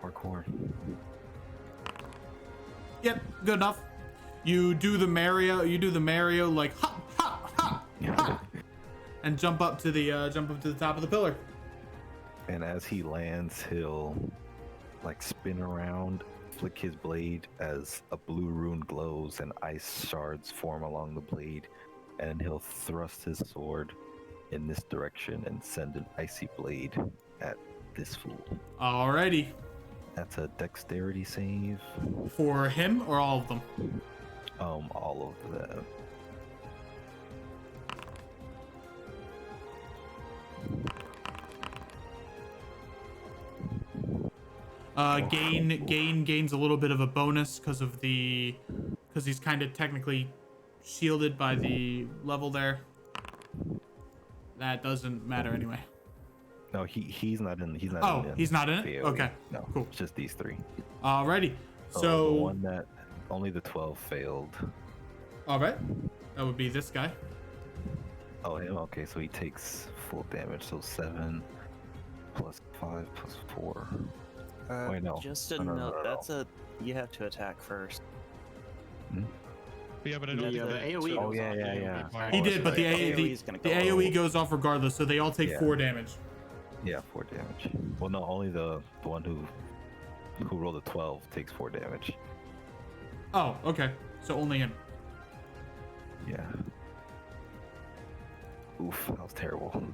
Parkour. Yep, good enough. You do the Mario like hop, hop, hop, hop, and jump up to the top of the pillar. And as he lands, he'll like spin around, flick his blade as a blue rune glows and ice shards form along the blade, and he'll thrust his sword in this direction and send an icy blade at this fool. Alrighty. That's a dexterity save. For him or all of them? All of them. Gains a little bit of a bonus because he's kind of technically shielded by the level there. That doesn't matter anyway. No, he's not in. He's not. Oh, in he's not in it? VOD. Okay, No, cool. It's just these three. Alrighty. The So, one that only the 12 failed. all right, that would be this guy. Oh, him. Okay, so he takes full damage. So 7 plus 5 plus 4. Wait, no. Just a No, no, note. no, no. That's a. You have to attack first. Yeah, but I don't Yeah, the think AoE. Oh, goes yeah, off, yeah, the yeah. AoE part. He did, but the AoE is gonna go AoE goes off regardless, so they all take Yeah. 4 damage. Yeah, 4 damage. Well, no, only the one who rolled a 12 takes 4 damage. Oh, okay. So only him. Yeah. Oof, that was terrible.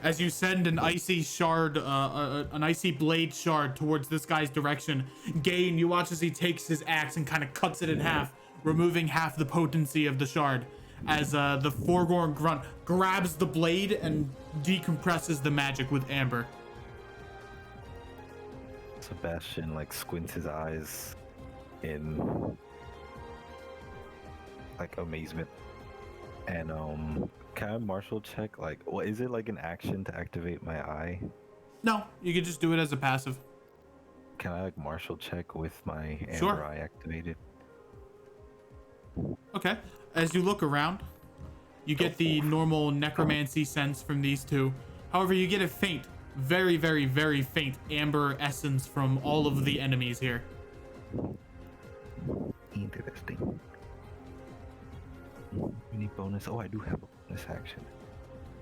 As you send an icy shard, an icy blade shard towards this guy's direction, Gain, you watch as he takes his axe and kind of cuts it in half, removing half the potency of the shard. As the Forgorn grunt grabs the blade and decompresses the magic with amber. Sebastian like squints his eyes in like amazement, and can I martial check? Like, what is it, like an action to activate my eye? No, you could just do it as a passive. Can I like martial check with my amber Sure. eye activated? Okay. As you look around, You get the normal necromancy sense from these two. However, you get a faint, very, very, very faint amber essence from all of the enemies here. Interesting. We need bonus. Oh, I do have a bonus action.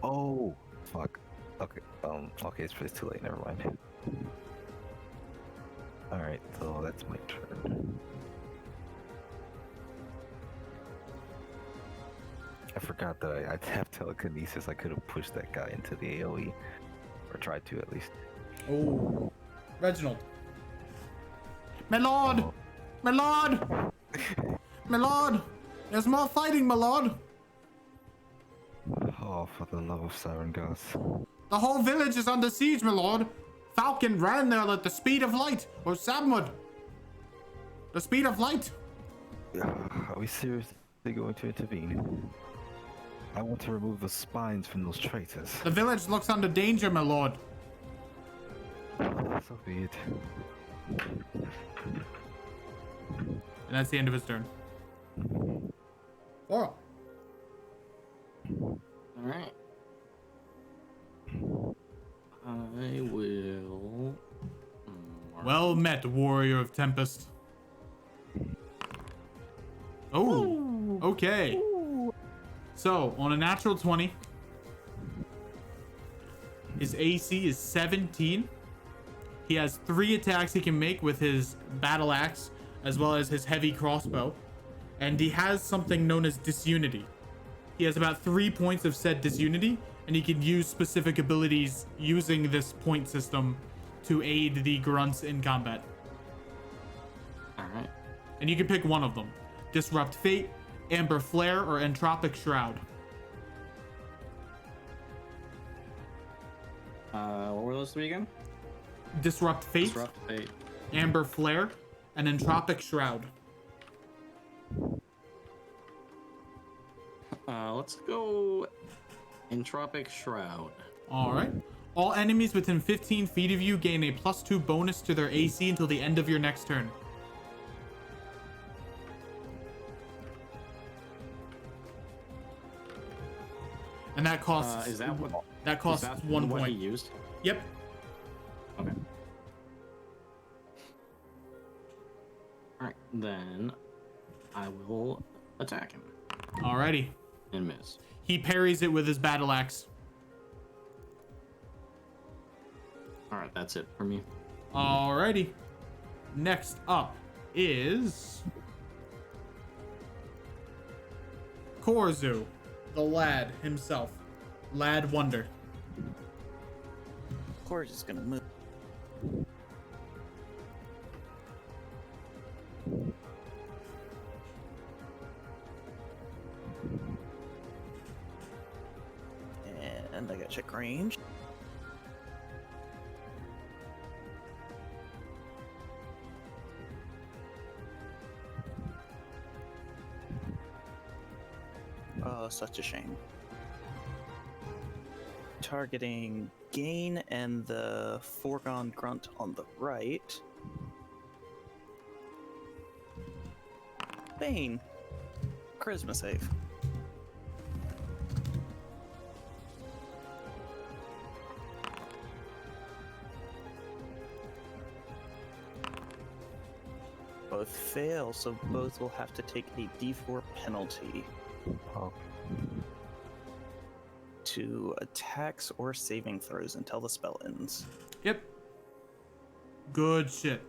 Oh, fuck. Okay. Okay, it's too late. Never mind. All right, so that's my turn. I forgot that I have telekinesis. I could have pushed that guy into the AoE, or tried to at least. Oh, Reginald. My lord! Oh. My lord! My lord! There's more fighting, my lord! Oh, for the love of Siren Gods. The whole village is under siege, my lord. Falcon ran there at the speed of light, or Sabmud. The speed of light. Are we seriously going to intervene? I want to remove the spines from those traitors. The village looks under danger, my lord. So be it. And that's the end of his turn. Laura. All right. I will. Well met, warrior of Tempest. Oh, okay. So, on a natural 20, his AC is 17. He has 3 attacks he can make with his battle axe, as well as his heavy crossbow. And he has something known as disunity. He has about 3 points of said disunity, and he can use specific abilities using this point system to aid the grunts in combat. All right. And you can pick one of them. Disrupt Fate, Amber Flare, or Entropic Shroud. What were those 3 again? Disrupt Fate, Disrupt Fate. Amber Flare, and Entropic Shroud. Let's go Entropic Shroud. Alright. All enemies within 15 feet of you gain a +2 bonus to their AC until the end of your next turn. And that costs Is that what? that costs is that 1 what point. he used? Yep. Okay. All right, then I will attack him Alrighty. and miss. He parries it with his battle axe. All right, that's it for me. Alrighty. Next up is Korzu, the lad himself. Lad Wonder. Core's just gonna move. And I gotta check range. Oh, such a shame. Targeting Gain and the Foregone Grunt on the right. Bane. Charisma save. Both fail, so both will have to take a d4 penalty Oh, to attacks or saving throws until the spell ends. Yep. Good shit.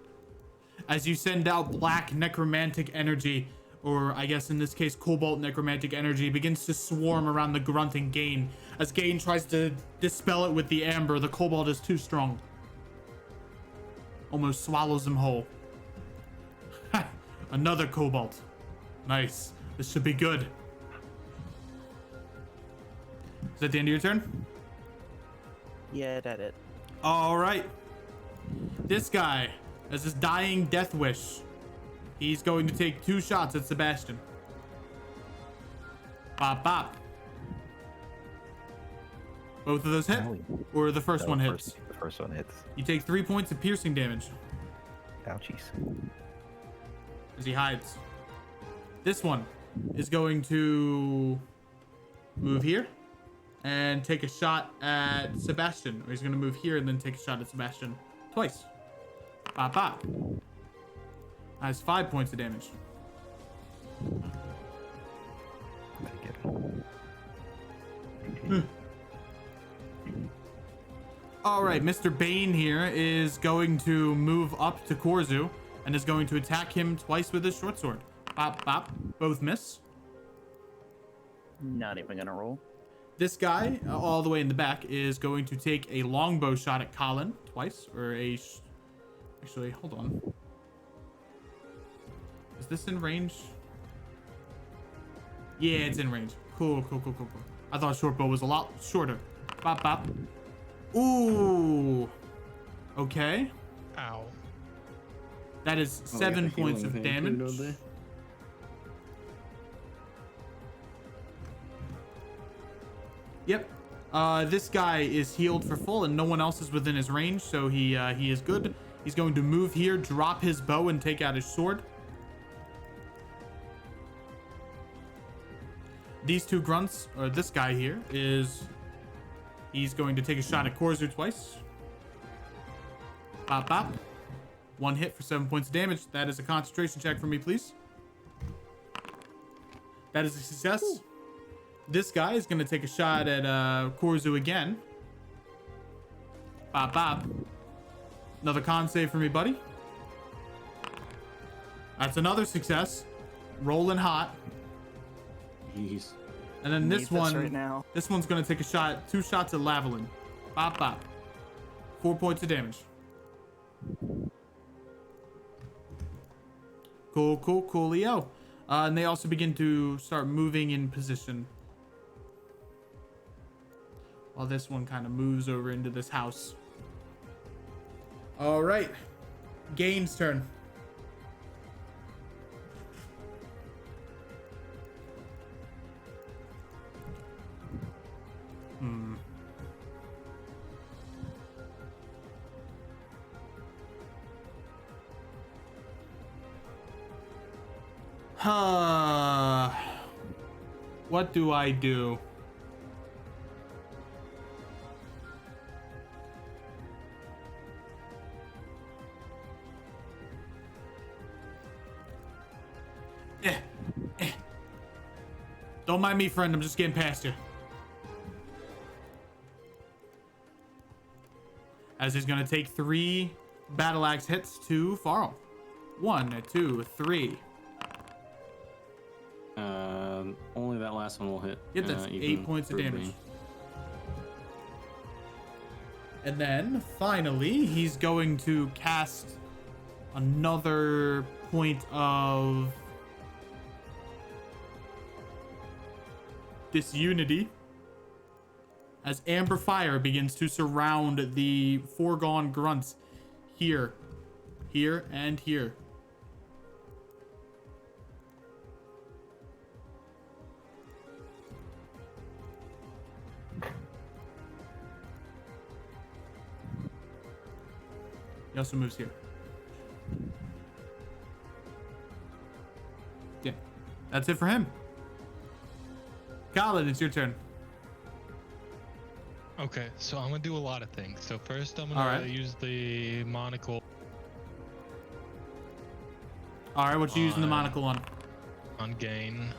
As you send out black necromantic energy, or I guess in this case cobalt necromantic energy, begins to swarm around the grunting Gain. As Gain tries to dispel it with the amber, the cobalt is too strong. Almost swallows him whole. Ha! Another cobalt. Nice. This should be good. Is that the end of your turn? Yeah, that it. All right. This guy has his dying death wish. He's going to take 2 shots at Sebastian. Bop, bop. Both of those hit? Or the first one hits? The first one hits. You take 3 points of piercing damage Ouchies. as he hides. This one is going to move here, and take a shot at Sebastian. Or he's gonna move here and then take a shot at Sebastian twice. Bop bop. That's 5 points of damage. Take it. All right, Mr. Bane here is going to move up to Korzu and is going to attack him twice with his short sword. Bop bop. Both miss. Not even gonna roll. This guy, all the way in the back, is going to take a longbow shot at Colin twice, or a. Actually, hold on. Is this in range? Yeah, it's in range. Cool. I thought short bow was a lot shorter. Bop bop. Ooh. Okay. Ow. That is Oh, 7 points of damage. Yep. This guy is healed for full, and no one else is within his range, so he is good. He's going to move here, drop his bow, and take out his sword. These two grunts, or this guy here, he's going to take a shot at Korzu twice. Bop bop. One hit for 7 points of damage. That is a concentration check for me, please. That is a success. Ooh. This guy is going to take a shot at Korzu again. Bop bop. Another con save for me, buddy. That's another success. Rolling hot. Jeez. And then this one, right now. This one's going to take a shot, 2 shots at Lavalin. Bop bop. 4 points of damage. Coolio. And they also begin to start moving in position. While this one kind of moves over into this house. All right. Gain's turn. What do I do? Don't mind me, friend. I'm just getting past you. As he's going to take 3 battle axe hits to Farrell. 1, 2, 3. Only that last one will hit. Yep, that's 8 points of damage. And then, finally, he's going to cast another point of disunity as Amber Fire begins to surround the foregone grunts here, and here. He also moves here. Yeah, that's it for him. Colin, it's your turn. Okay, so I'm gonna do a lot of things. So first, I'm gonna use the monocle. All right, what you using the monocle on? On gain.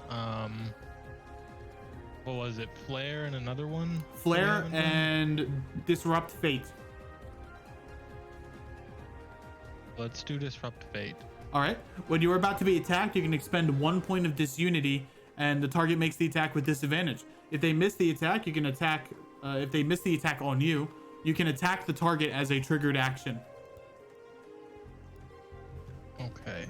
What was it? Flare and another one. Flare and disrupt fate. Let's do disrupt fate. All right. When you are about to be attacked, you can expend 1 point of disunity, and the target makes the attack with disadvantage. If they miss the attack, you can attack. If they miss the attack on you, you can attack the target as a triggered action. Okay.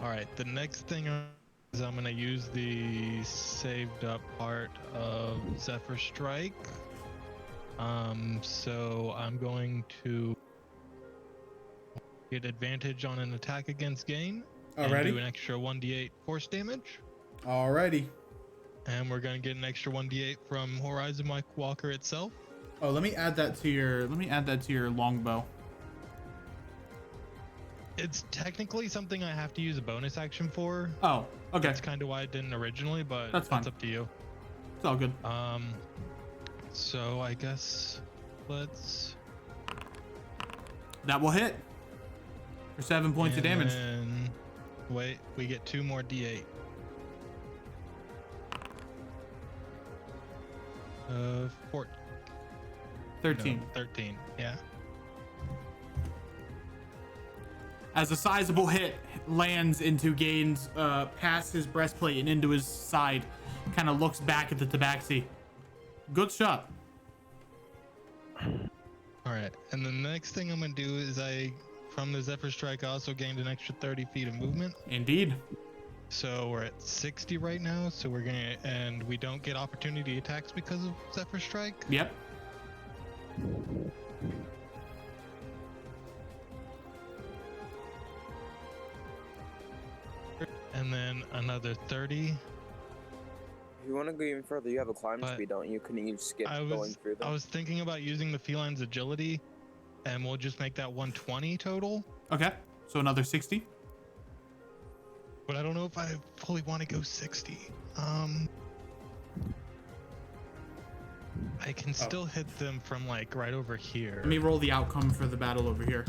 All right. The next thing is I'm gonna use the saved up part of Zephyr Strike. So I'm going to get advantage on an attack against gain. And do an extra 1d8 force damage. Alrighty. And we're gonna get an extra 1d8 from Horizon Walker itself. Oh, let me add that to your longbow. It's technically something I have to use a bonus action for. Oh, okay. That's kind of why I didn't originally, but That's fine. up to you. It's all good. So I guess let's. That will hit for 7 points of damage. And wait, we get 2 more D8. 13. 13. Yeah. As a sizable hit lands into Gaines, past his breastplate and into his side, kind of looks back at the tabaxi. Good shot. All right, and the next thing I'm gonna do is from the Zephyr Strike, I also gained an extra 30 feet of movement. Indeed. So we're at 60 right now. So and we don't get opportunity attacks because of Zephyr Strike. Yep. And then another 30. If you want to go even further, you have a climb But speed, don't you? Couldn't you skip going through them? I was thinking about using the feline's agility, and we'll just make that 120 total. Okay. So another 60. But I don't know if I fully want to go 60. I can still hit them from like right over here. Let me roll the outcome for the battle over here.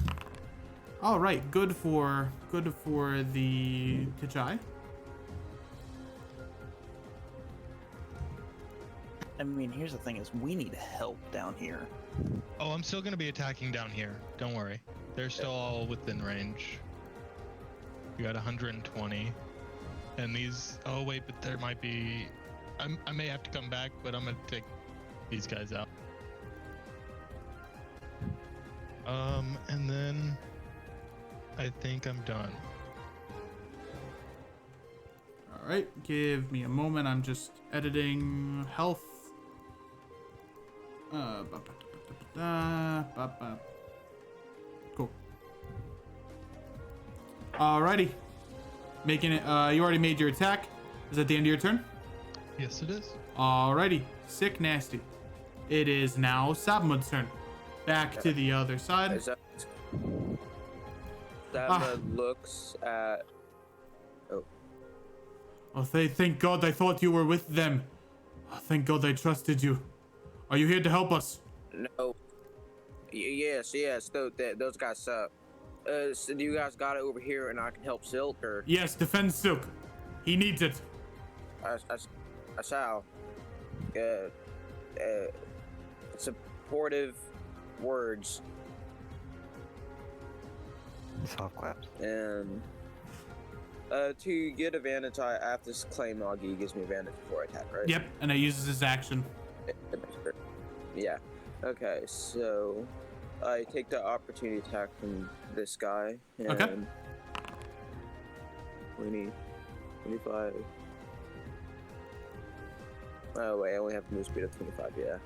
All right. Good for the Tichai. I mean, here's the thing: is we need help down here. Oh, I'm still gonna be attacking down here. Don't worry. They're still all within range. You got 120. And these... Oh, wait, but there might be... I may have to come back, but I'm gonna take these guys out. And then... I think I'm done. All right. Give me a moment. I'm just editing health. Cool. Alrighty. Making it. You already made your attack. Is that the end of your turn? Yes, it is. Alrighty. Sick nasty. It is now Sabmud's turn. Back to the other side. That looks at. Oh, thank God I thought you were with them. Oh, thank God I trusted you. Are you here to help us? No. Yes. Those guys suck. So do you guys got it over here, and I can help Silk, or? Yes, defend Silk. He needs it. I shall. Supportive words. Soft claps. And to get advantage, I have to claim Augie gives me advantage before I attack, right? Yep, and it uses his action. Yeah. Okay, so I take the opportunity attack from this guy. And Okay. 20, 25. Oh wait, I only have a move speed of 25. Yeah.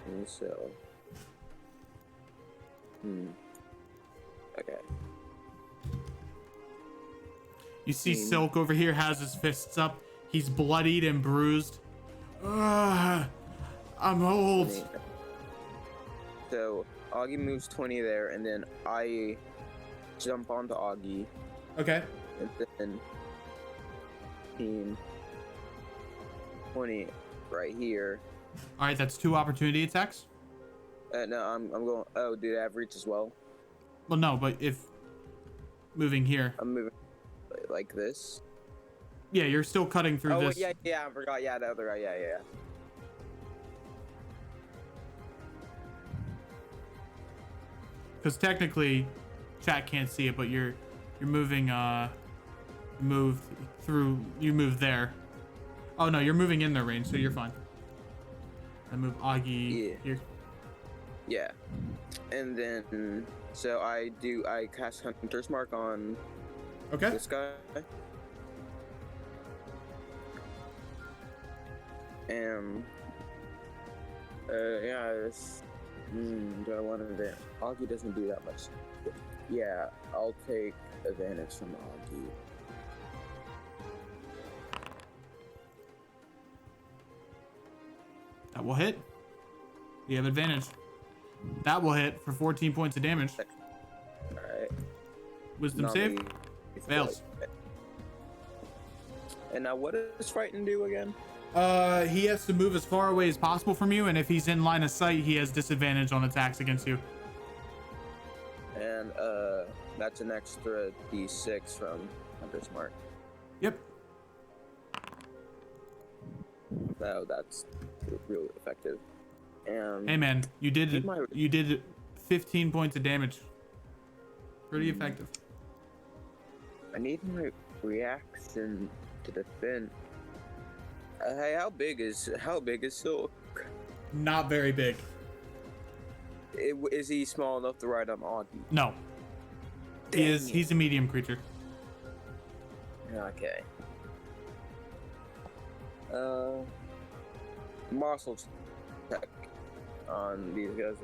And so. Okay. You see Silk over here has his fists up. He's bloodied and bruised. I'm old. So Augie moves 20 there, and then I jump onto Augie, Okay. and then 15, 20 right here. All right, that's 2 opportunity attacks. No, I'm going. Oh, dude, I have reach as well. Well, no, but if moving here. I'm moving like this. Yeah, you're still cutting through Oh, this. yeah, I forgot. Yeah, the other guy. Yeah. Because technically, chat can't see it, but you're moving. Moved through. You moved there. Oh no, you're moving in their range, so you're fine. I move Augie here. Yeah, and then so I cast Hunter's Mark on Okay. this guy. And yeah, this. Do I want to? Augie doesn't do that much. Yeah, I'll take advantage from Augie. That will hit. You have advantage. That will hit for 14 points of damage. Alright. Wisdom save. Fails. And now what does Frighten do again? He has to move as far away as possible from you, and if he's in line of sight, he has disadvantage on attacks against you. And that's an extra d6 from Hunter's Mark. Yep. So that's really effective. And Hey man, you did Keep my- 15 points of damage. Pretty effective. I need my reaction to defend. Hey, how big is Silk? Not very big. Is he small enough to ride on Augie? No. Dang it. He's a medium creature. Okay. Muscle check on these guys.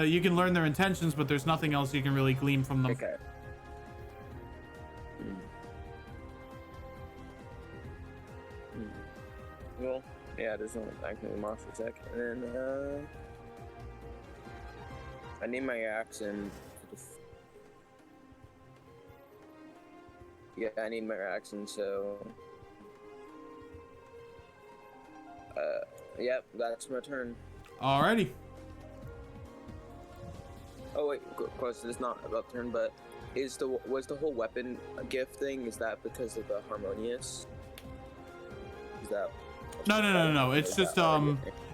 You can learn their intentions, but there's nothing else you can really glean from them. Okay. Well, yeah, there's no actually muscle check, and then I need my action. Yeah, I need my action, so yep, that's my turn. Alrighty. Oh wait, of course it's not about turn, but was the whole weapon gift thing? Is that because of the harmonious? Is that? No. It's just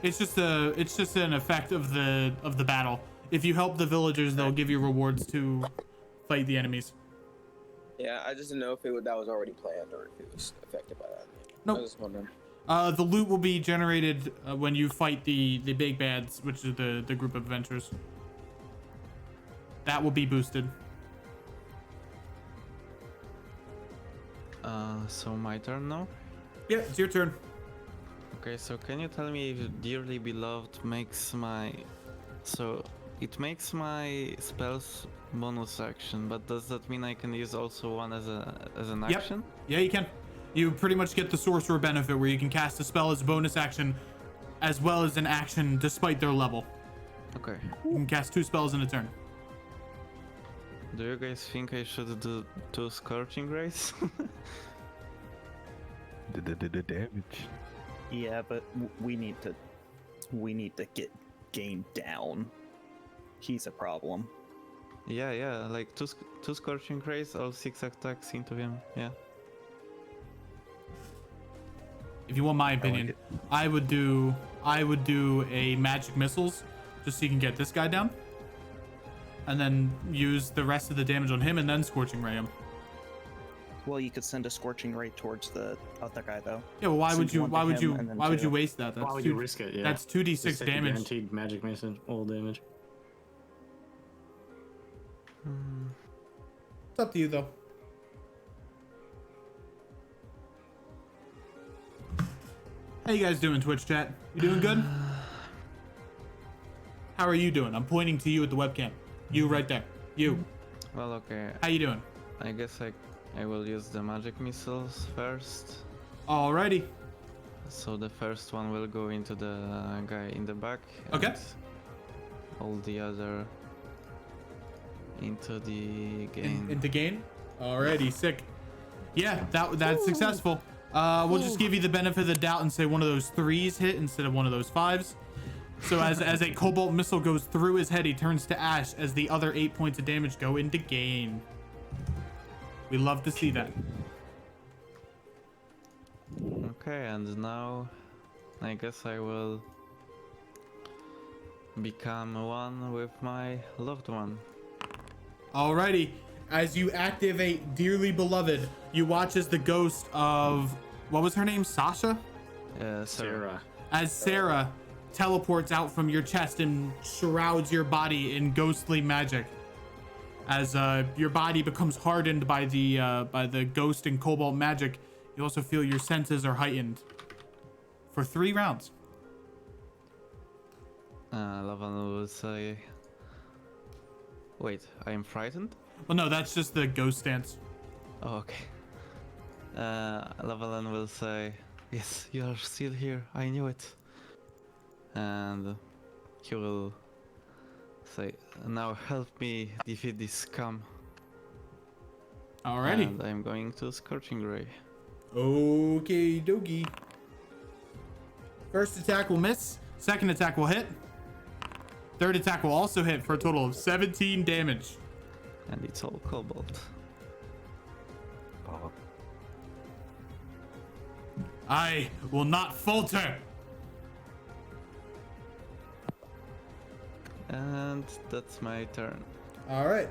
it's just an effect of the battle. If you help the villagers, they'll give you rewards to fight the enemies. Yeah, I just didn't know if that was already planned or if it was affected by that. Nope. I was just wondering. The loot will be generated when you fight the big bads, which is the group of adventurers. That will be boosted. So my turn now? Yeah, it's your turn. Okay, so can you tell me if Dearly Beloved makes my... So, it makes my spells bonus action, but does that mean I can use also one as an Yep. action? Yeah, you can. You pretty much get the sorcerer benefit where you can cast a spell as a bonus action as well as an action despite their level. Okay. You can cast 2 spells in a turn. Do you guys think I should do 2 Scorching Rays? The damage. Yeah, but we need to get Game down. He's a problem. yeah, like two Scorching Rays, all 6 attacks into him, yeah. If you want my opinion, I would do a magic missiles just so you can get this guy down. And then use the rest of the damage on him and then scorching ray him. Well, you could send a Scorching Ray towards the other guy, though. Yeah, well, why Send would you one to him and then why would 2. you waste that? Why would two, you risk it? Yeah. That's 2d6 Just take the damage. Guaranteed magic missile, all damage. It's up to you though. How you guys doing, Twitch chat? You doing good? How are you doing? I'm pointing to you at the webcam. You right there. You. Well, okay, How you doing? I guess I will use the magic missiles first. Alrighty. So the first one will go into the guy in the back. Okay. And all the other into the game. Into gain. Alrighty, sick. Yeah, that's successful. We'll just give you the benefit of the doubt and say one of those 3s hit instead of one of those 5s. So as a cobalt missile goes through his head, he turns to ash as the other 8 points of damage go into gain. We love to see that. Okay, and now I guess I will become one with my loved one. Alrighty, as you activate Dearly Beloved, you watch as the ghost of, what was her name, Sasha? Sarah. As Sarah teleports out from your chest and shrouds your body in ghostly magic. As your body becomes hardened by the ghost and cobalt magic, you also feel your senses are heightened for 3 rounds. Lavan will say, wait, I am frightened? Well, no, that's just the ghost stance. Oh, okay. Lavalan will say, yes, you are still here, I knew it. And he will say, "Now help me defeat this scum." Alrighty. And I'm going to Scorching Ray. Okay, dokie. First attack will miss. Second attack will hit. Third attack will also hit for a total of 17 damage. And it's all Cobalt. Oh, I will not falter. And that's my turn. All right.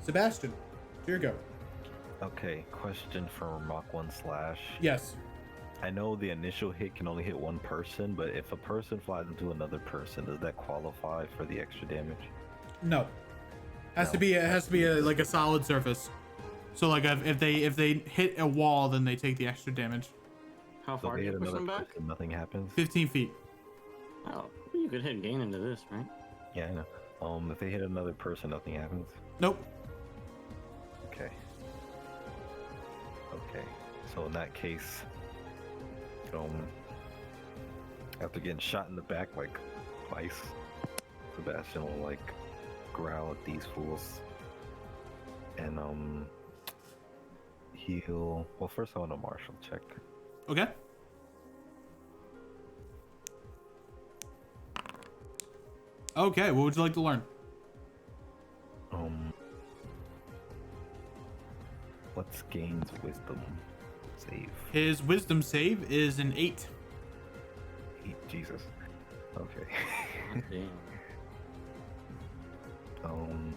Sebastian, here you go. okay, question for Mach 1 Slash. Yes. I know the initial hit can only hit one person, but if a person flies into another person, does that qualify for the extra damage? No. Has to No. be. It has to be like a solid surface. So like if they hit a wall, then they take the extra damage. How So far if do they you hit push another them back? person, nothing happens? 15 feet. Oh, you could hit gain into this, right? Yeah, I know. If they hit another person, nothing happens? Nope. Okay. Okay. So in that case, after getting shot in the back like twice, Sebastian will like growl at these fools. And he'll first I want a martial check. Okay. Okay. What would you like to learn? What's Gain's wisdom save? His wisdom save is an 8. Jesus. Okay. God damn.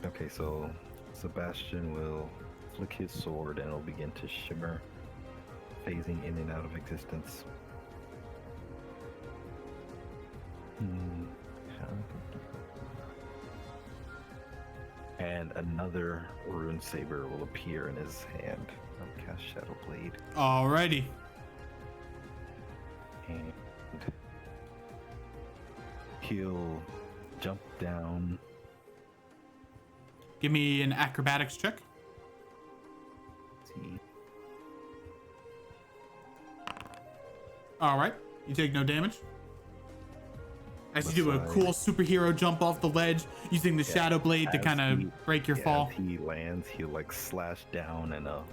Okay, so Sebastian will flick his sword and it'll begin to shimmer, phasing in and out of existence. And another rune saber will appear in his hand. I'll cast Shadow Blade. Alrighty. And he'll jump down. Give me an acrobatics check. See. All right. You take no damage. As you do a Aside. cool superhero jump off the ledge using the shadow blade to As kind he- of break your yeah, fall. As he lands, he'll like slash down and a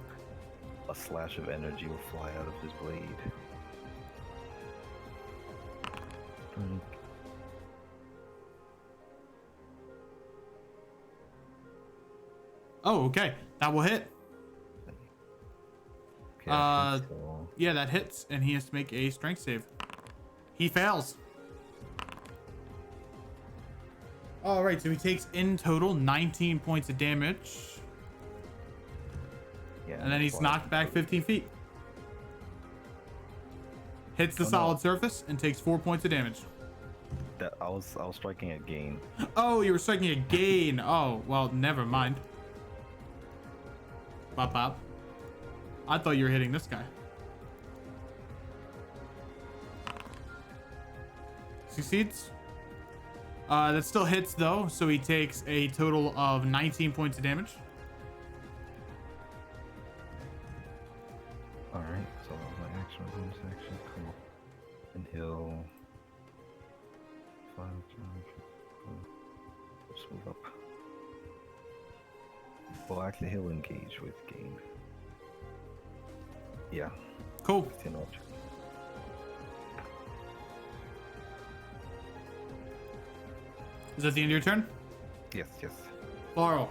slash of energy will fly out of his blade. Blink. Oh, okay. That will hit. Okay, I think Uh, so. Yeah, that hits, and he has to make a strength save. He fails. All right, so he takes in total 19 points of damage, Yeah, and then that's he's why- knocked back 15 feet. Hits the Oh, no. solid surface and takes 4 points of damage. That I was striking at gain. Oh, you were striking a gain. Oh, well, never mind. Bop bop. I thought you were hitting this guy. Succeeds. That still hits though, so he takes a total of 19 points of damage. All right, so my action, bonus action, cool. And he'll just move up. Well, actually, he'll engage with gain. Yeah, Cool. 10 ultra. Is that the end of your turn? Yes, yes. Laurel.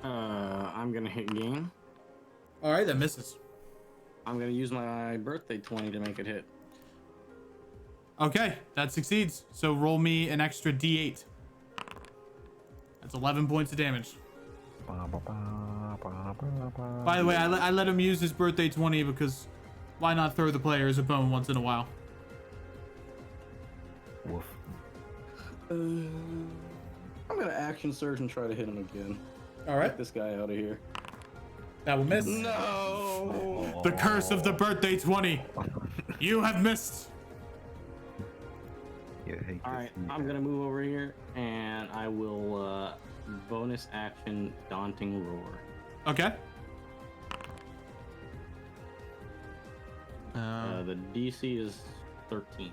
I'm gonna hit gain. All right, that misses. I'm gonna use my birthday 20 to make it hit. Okay, that succeeds. So roll me an extra D8. That's 11 points of damage. By the way, I let him use his birthday 20 because why not throw the players a bone once in a while? Woof. I'm gonna action surge and try to hit him again. All right, Get this guy out of here. that will miss. No. The curse of the birthday 20. You have missed. Yeah, hate All to right, see I'm that. gonna move over here and I will bonus action daunting roar. Okay. The DC is 13.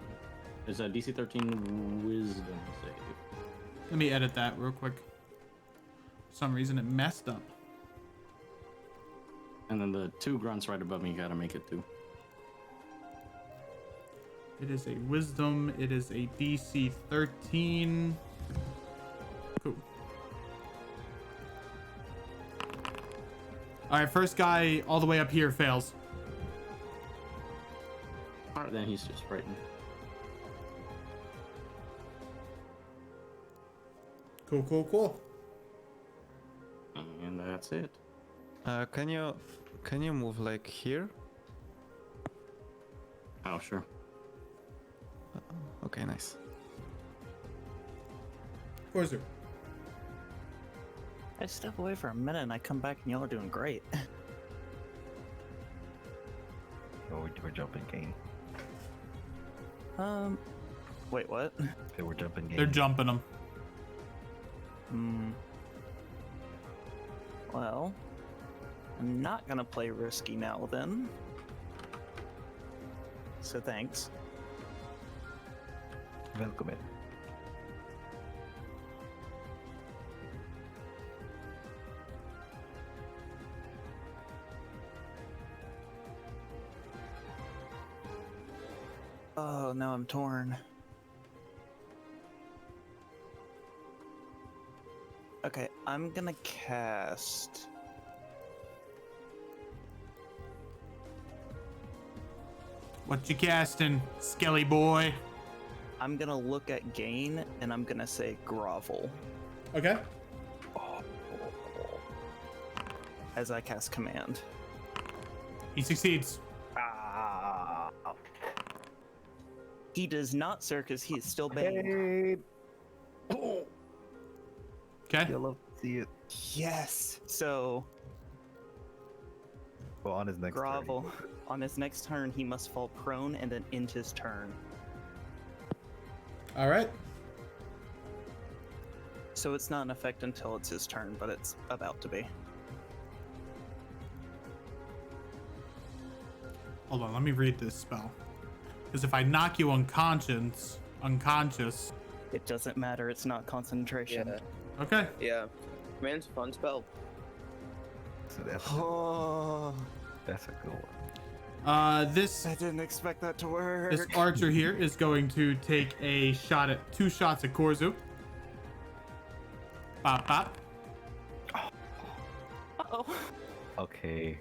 It's a DC 13 Wisdom save. Let me edit that real quick. For some reason it messed up. And then the 2 grunts right above me, you gotta make it 2. It is a wisdom. It is a DC 13. Cool. All right, first guy all the way up here fails. Alright, then he's just frightened. Cool, cool, cool. And that's it. Can you move like here? Oh, sure. Okay, nice. Corzu. I step away for a minute and I come back and y'all are doing great. Oh, we're jumping game. Wait, what? Okay, we're jumping game. They're jumping them. Well, I'm not gonna play risky now then. So thanks. Welcome in. Oh, now I'm torn. Okay, I'm gonna cast. What you casting, Skelly boy? I'm gonna look at gain and I'm gonna say grovel Okay. as I cast command. He succeeds. Ah. He does not, sir, because he is still banned. Hey, Okay. you'll love to see it. Yes. So Well, on his next turn. grovel. On his next turn, he must fall prone and then end his turn. All right. So it's not in effect until it's his turn, but it's about to be. Hold on. Let me read this spell. Because if I knock you unconscious. It doesn't matter. It's not concentration. Yeah. Okay. Yeah. Command's a fun spell. So Oh, that's a good one. This I didn't expect that to work. this archer here is going to take a shot at 2 shots at Korzu. Bop bop. Uh-oh. Okay.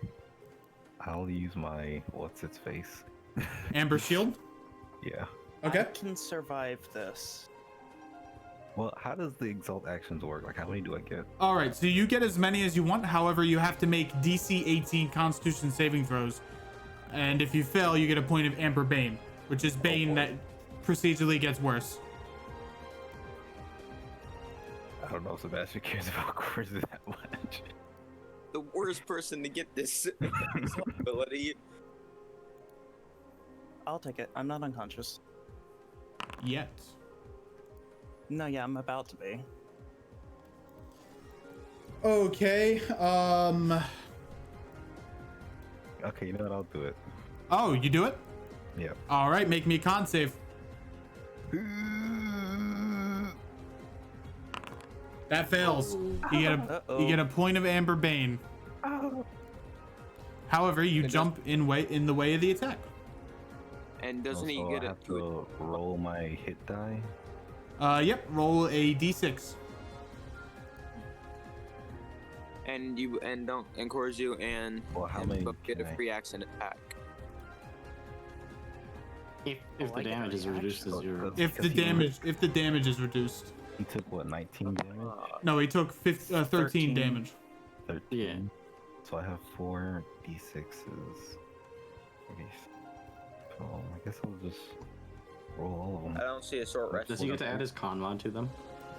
I'll use my what's its face. Amber shield. Yeah. Okay. I can survive this. Well, how does the exalt actions work? Like, how many do I get? All right. So you get as many as you want. However, you have to make DC 18 Constitution saving throws, and if you fail, you get a point of Amber Bane, which is Bane that procedurally gets worse. I don't know if Sebastian cares about Corzu that much. The worst person to get this ability. I'll take it. I'm not unconscious. Yet. No, yeah, I'm about to be. Okay. Okay, you know what? I'll do it. Oh, you do it? Yeah. All right. Make me a con save. That fails. You get a point of Amber Bane. However, you jump in the way of the attack. And doesn't he Also, get I it? have to roll my hit die. Yep. Roll a d6. And you and don't encourage you and Well, how and many both get a can I- free action attack. If I the get damage is reduced as your... If the damage is reduced. He took what, 19 damage? No, he took 13 13. damage. 13. Yeah. So I have 4 d6s. Oh, I guess I'll just roll all of them. I don't see a short rest. Does he get to add his con mod to them?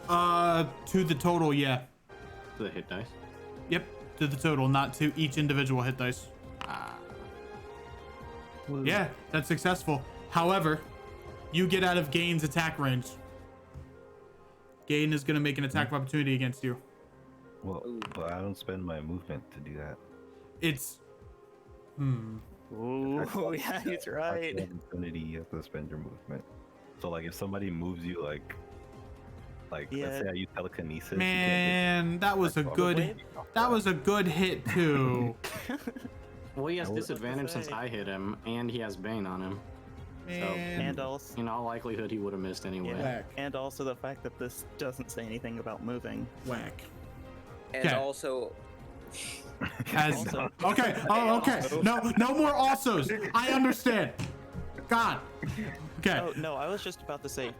To the total, yeah. To the hit dice? Yep, to the total, not to each individual hit dice. Ah. Yeah, that's successful. However, you get out of Gain's attack range. Gain is going to make an attack of opportunity against you. Well, but I don't spend my movement to do that. It's... Ooh, yeah, he's That's right. an opportunity. You have to spend your movement. So like if somebody moves you like Yeah. let's say I use telekinesis. Man, that was a Like, good. wave? That was a good hit too. Well, he has No, disadvantage since say. I hit him, and he has Bane on him. Man, And also, In all likelihood, he would have missed anyway. yeah, Whack. and also the fact that this doesn't say anything about moving. whack. And Okay. also, As Also- okay, oh okay. No more alsos. I understand. God. Okay. Oh no, I was just about to say,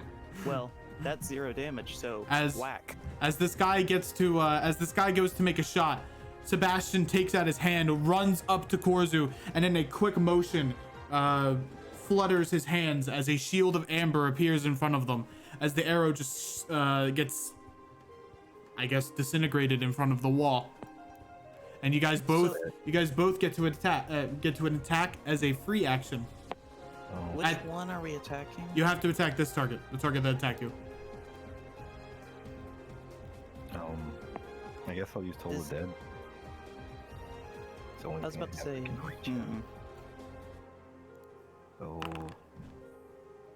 well, that's 0 damage, so As- whack. As this guy gets to, as this guy goes to make a shot, Sebastian takes out his hand, runs up to Korzu, and in a quick motion, flutters his hands as a shield of amber appears in front of them. As the arrow just gets, I guess, disintegrated in front of the wall. And you guys both get to attack as a free action. Which At- one are we attacking? You have to attack this target, the target that attacked you. I guess I'll use Toll Is- the Dead. It's the only I was thing about to have say, that can reach him. So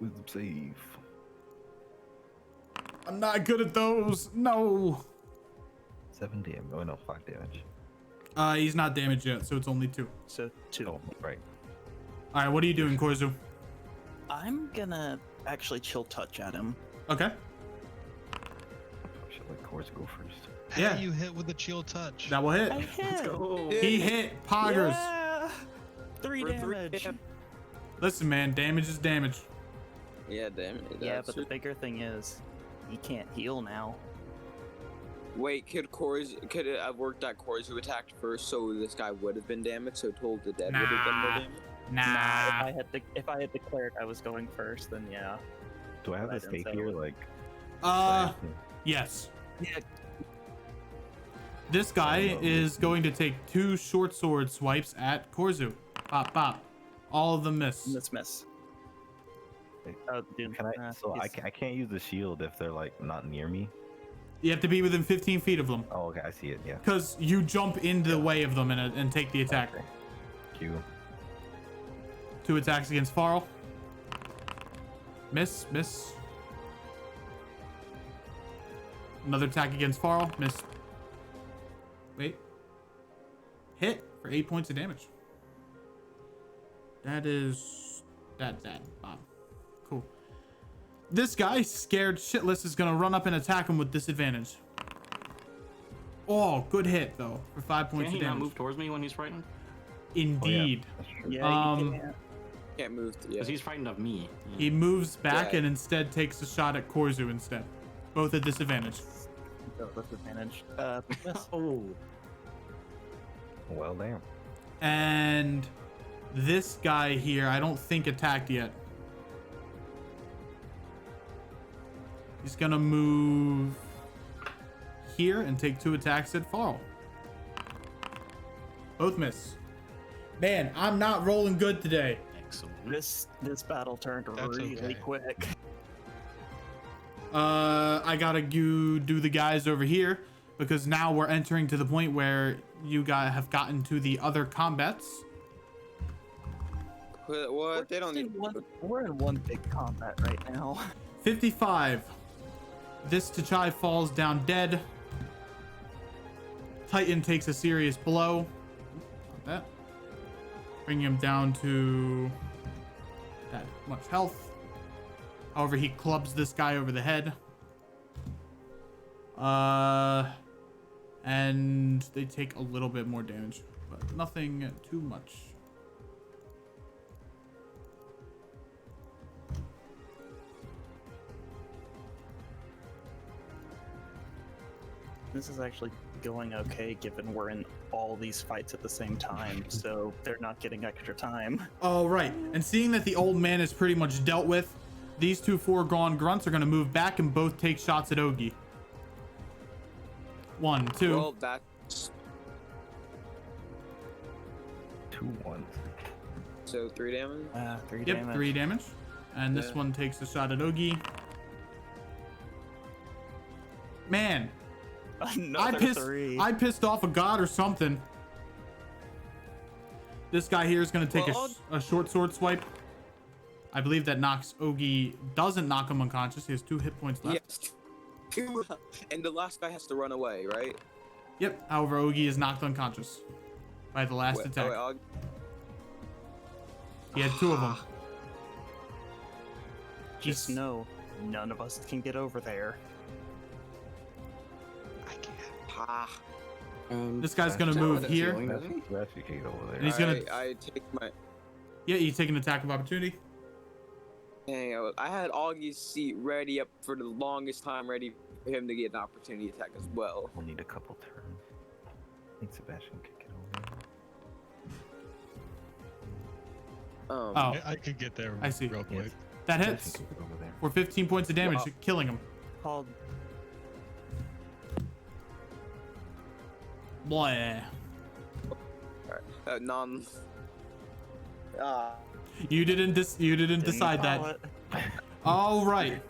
wisdom save. I'm not good at those. No. 7 damage. Oh no, 5 damage. He's not damaged yet, so it's only 2. So 2. Oh, right. All right, what are you doing, Korzu? I'm gonna actually chill touch at him. Okay. I should let Course go first. Hey, Yeah. you hit with the chill touch. That will hit. I hit. Go. He hit Poggers. Yeah! 3 For three damage. dam- Listen, man, damage is damage. yeah, damn it. Yeah, that's but the it. bigger thing is, he can't heal now. Wait, could it have worked that Cores who attacked first, so this guy would have been damaged, so Toll the Dead would have been more Nah. damage? Nah. If I had declared I was going first, then yeah. Do I have I to didn't stay say here? it. Like, Yes. Yeah. This guy is going to take 2 short sword swipes at Korzu. Pop, pop. All of them miss. Miss. Wait, Oh, dude. can I? So I can't use the shield if they're like not near me. You have to be within 15 feet of them. Oh, okay, I see it. Yeah. Because you jump into the way of them and take the attack. Okay. Q. 2 attacks against Farl. Miss, miss. Another attack against Farl. Miss. Wait. Hit for 8 points of damage. That is... That. Bob. Cool. This guy, scared shitless, is going to run up and attack him with disadvantage. Oh, good hit, though, for 5 points Can he of not damage. move towards me when he's frightened? Indeed. That's true. Yeah, you Um, can't. Can't move. Yeah. Because he's frightened of me. He moves back Yeah. and instead takes a shot at Korzu instead. Both at disadvantage. Oh, that's advantage. Miss. Oh. Well, damn. And this guy here, I don't think attacked yet. He's gonna move here and take 2 attacks at Farl. Both miss. Man, I'm not rolling good today. Excellent. This battle turned That's really okay. quick. I gotta do the guys over here because now we're entering to the point where you guys have gotten to the other combats. What? They don't need. We're in one big combat right now. 55. This T'Chai falls down dead. Titan takes a serious blow. Not that. Bringing him down to that much health. However, he clubs this guy over the head. And they take a little bit more damage, but nothing too much. This is actually going okay given we're in all these fights at the same time, so they're not getting extra time. Oh, right. And seeing that the old man is pretty much dealt with, these 2 foregone grunts are going to move back and both take shots at Ogi. 1, 2. Well, that's 2 1s. so 3 damage. 3 Yep, damage. 3 damage. And this Yeah. one takes a shot at Ogi. Man, Another 3. I pissed off a god or something. This guy here is going to take Well, a short sword swipe. I believe that knocks Ogie, doesn't knock him unconscious. He has 2 hit points left. Yes. Two, and the last guy has to run away, right? Yep. However, Ogie is knocked unconscious by the last attack. He had 2 of them. Just know, none of us can get over there. Ah. This guy's going to move here. That's you can get over there. And he's gonna. I take my. Yeah, he's taking an attack of opportunity. Dang, I had Augie's seat ready up for the longest time, ready for him to get an opportunity attack as well. We'll need a couple turns. I think Sebastian could get over there. Oh, I could get there I see. real quick. Yes. that Sebastian hits could get over there. for 15 points of damage, Wow. killing him. Called Blah. Non. Ah. You didn't decide that. All right.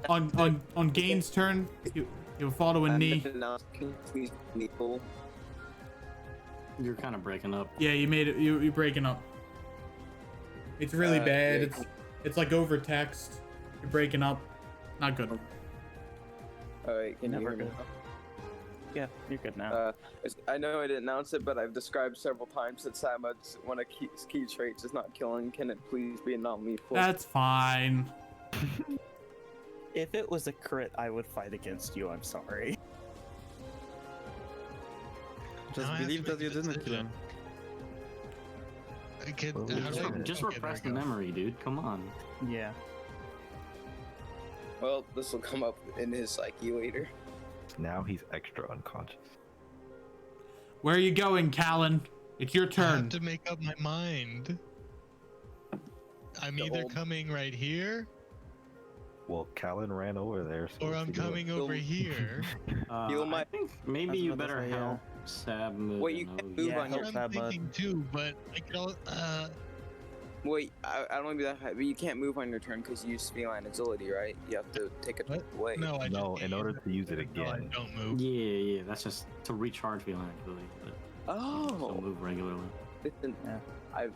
On Gain's turn, he'll fall to a knee. You're kind of breaking up. Yeah, you made it. You're breaking up. It's really bad. yeah. It's like over text. You're breaking up. Not good. Alright, can you Never hear me? good. Yeah, you're good now. I know I didn't announce it, but I've described several times that Samad's one of key traits is not killing. Can it please be non-lethal? That's fine. If it was a crit, I would fight against you. I'm sorry. Just Now I have believe to that you make a didn't kill him. Well, How do I- Just okay, repress there the we go. memory, dude. Come on. Yeah. Well, this will come up in his psyche later. Now he's extra unconscious. Where are you going, Callan? It's your I turn. have to make up my mind. I'm The either old- coming right here Well, Callan ran over there, so or what's I'm he doing? coming over here. Heal I my- think I maybe was you about to better say, help Sab move. Wait, you and can't Ogie. move Yeah, on help your. that I'm thinking too, but I could Wait, I don't want to be that high, but you can't move on your turn because you use feline agility, right? You have to take it What? away. no, I No, just in order to use it no, I again. don't move. Yeah, that's just to recharge feeling ability. But still Oh, move regularly. listen, Yeah. I've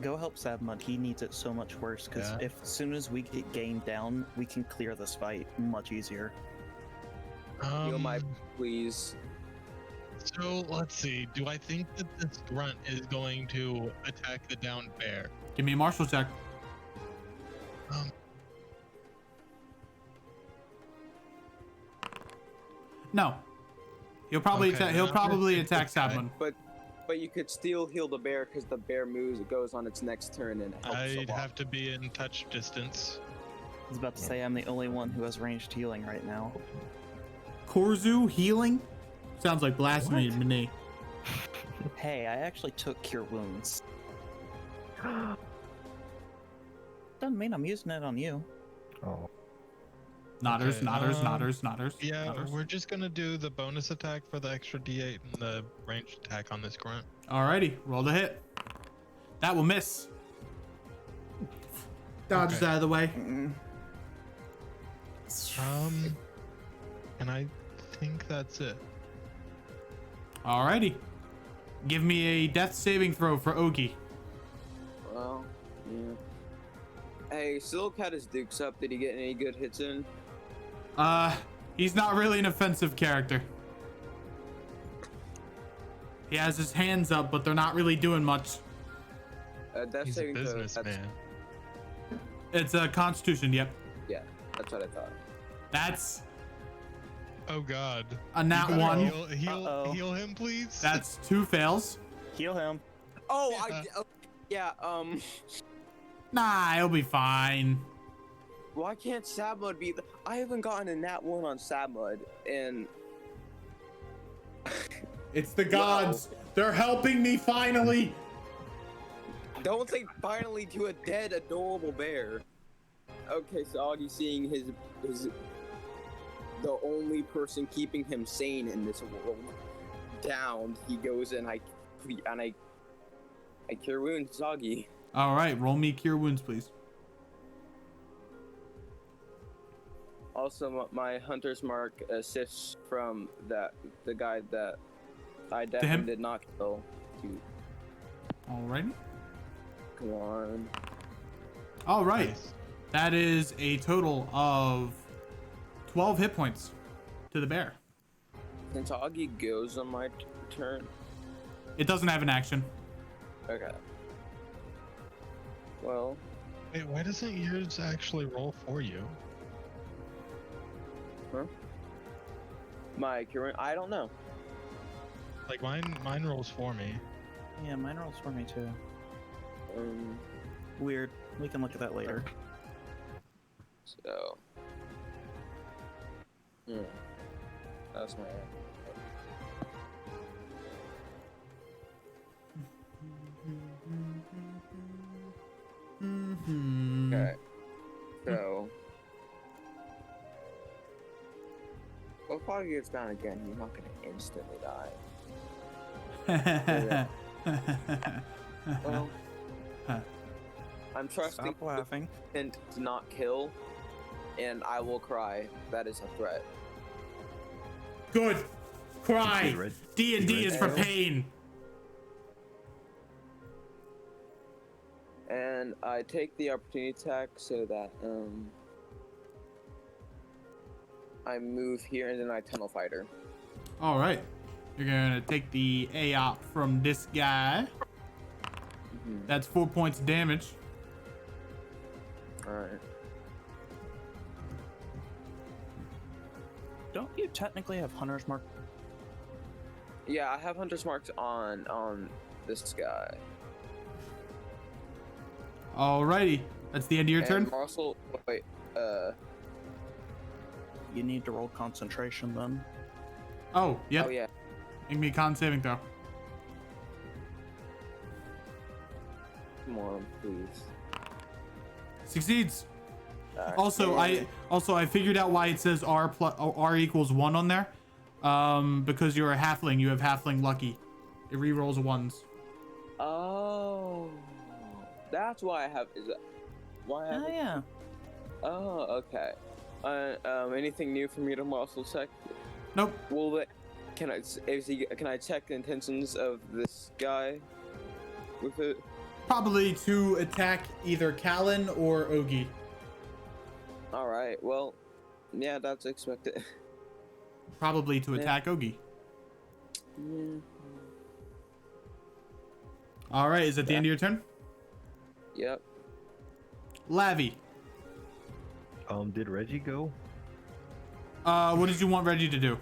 Go help Sabmud. He needs it so much worse. Because Yeah. if as soon as we get Gain down, we can clear this fight much easier. heal my please. So let's see. Do I think that this grunt is going to attack the downed bear? Give me a martial check. Um, No. He'll probably Okay, attack. He'll then probably I'm attack gonna- Sabman. But you could still heal the bear because the bear moves, it goes on its next turn and it helps a I'd lot. have to be in touch distance. I was about to say I'm the only one who has ranged healing right now. Korzu healing? Sounds like blasphemy to me. Hey, I actually took Cure Wounds. Doesn't mean I'm using it on you. Oh, Nodders, Okay, nodders, um, nodders, nodders. Yeah, nodders. we're just gonna do the bonus attack for the extra D8 and the ranged attack on this grunt. Alrighty, roll the hit. That will miss. Dodges Okay. out of the way. And I think that's it. Alrighty. Give me a death saving throw for Ogie. Well, yeah. Hey, Silk had his dukes up. Did he get any good hits in? He's not really an offensive character. He has his hands up, but they're not really doing much. Death He's a saving throw. businessman. It's a Constitution, yep. Yeah, that's what I thought. That's Oh God. a nat You better one. Uh-oh. Heal him, please. That's 2 fails. Heal him. Oh, Yeah. Nah, he'll be fine. Why can't Sabmud be? I haven't gotten a nat one on Sabmud, and It's the gods. They're helping me finally. don't say finally to a dead, adorable bear. Okay, so Augie's seeing his the only person keeping him sane in this world down. He goes and I cure wounds Augie. All right, roll me cure wounds, please. Also, my hunter's mark assists from the guy that I him? definitely did not kill. Dude, Alrighty. come on. All right. Nice. That is a total of 12 hit points to the bear. Since Augie goes on my turn. It doesn't have an action. Okay. Well, Wait, why doesn't yours actually roll for you? my current. I don't know. Like mine rolls for me. Yeah, mine rolls for me too. Um. Weird. We can look at that later. So. That's my. Mm-hmm. Okay. So. Well, if Augie gets down again, he's not gonna instantly die. Well, I'm trusting Stop laughing. and to not kill, and I will cry. That is a threat. Good. Cry. Dude, Red- D&D dude, is Red- for pain. And I take the opportunity attack so that I move here and then I tunnel fighter. All right. You're going to take the AOP from this guy. That's 4 points of damage. All right. Don't you technically have Hunter's Mark? Yeah, I have hunter's marks on this guy. Alrighty. That's the end of your turn. And Marcel, wait, You need to roll concentration then. Oh, yep. oh yeah. Make me a con saving throw. Come on, please. Succeeds. Alright. Also, I figured out why it says R equals 1 on there. Because you're a halfling, you have halfling lucky. It re-rolls ones. Oh, that's why I have. Is that why I have? Oh yeah. Oh, okay. Anything new for me to muscle check? Nope. Will that? Can I check the intentions of this guy with it? Probably to attack either Callan or Ogi. All right. Well, yeah, that's expected. Probably to attack Ogi. Yeah. All right. Is it the end of your turn? Yep. Lavi. Did Reggie go? What did you want Reggie to do?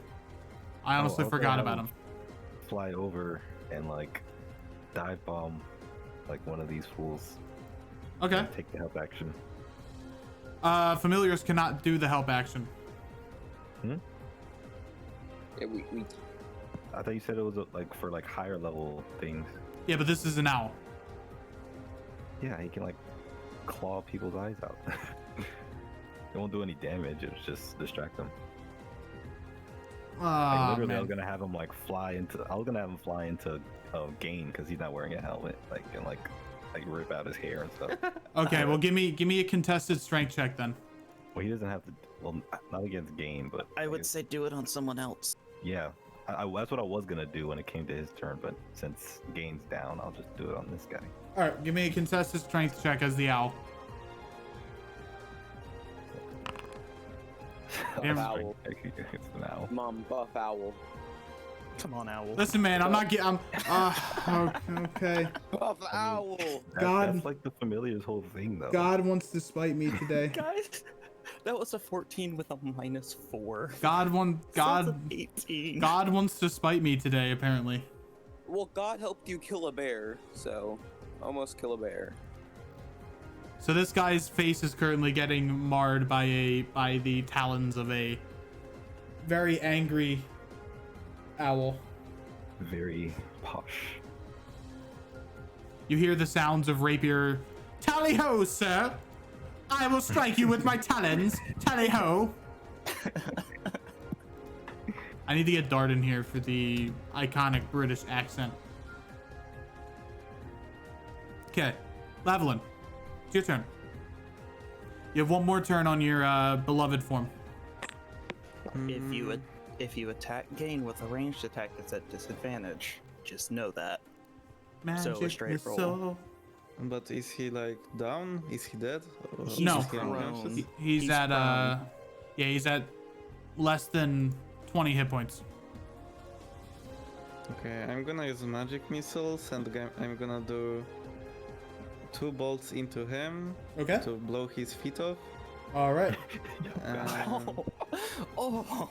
I honestly I'll forgot have about him. Fly over and like dive bomb like one of these fools. Okay. And take the help action. Familiars cannot do the help action. Yeah, we I thought you said it was like for like higher level things. Yeah, but this is an owl. Yeah, he can like claw people's eyes out. It won't do any damage. It's just distract them. Like Ah, literally, I man. was gonna have him like fly into. I was gonna have him fly into Gain because he's not wearing a helmet. Like and like rip out his hair and stuff. Okay, well, give me a contested strength check then. Well, he doesn't have to. Well, not against Gain, but I would guess- say do it on someone else. Yeah, that's what I was gonna do when it came to his turn. But since Gain's down, I'll just do it on this guy. All right, give me a contested strength check as the owl. Damn. Owl. It's an owl. Mom buff owl. Come on, Owl. Listen, man, I'm not getting. Okay. Buff owl. God. That's like the familiar's whole thing, though. God wants to spite me today. Guys, that was a 14 with a -4. God Sounds like 18. God wants to spite me today. Apparently. Well, God helped you kill a bear, so almost kill a bear. So this guy's face is currently getting marred by the talons of a very angry owl. Very posh. You hear the sounds of rapier. Tally ho, sir! I will strike you with my talons. Tally ho! I need to get Dart in here for the iconic British accent. Okay, Lavalin, it's your turn. You have one more turn on your beloved form. If you If you attack Gain with a ranged attack, it's at disadvantage. Just know that. Magic straight roll. missile. But is he like down? Is he dead? Or He's No. is he prone. unconscious? He's He's at prone. yeah, he's at less than 20 hit points. Okay, I'm gonna use magic missiles and I'm gonna do 2 bolts into him Okay. to blow his feet off. All right. And... Oh,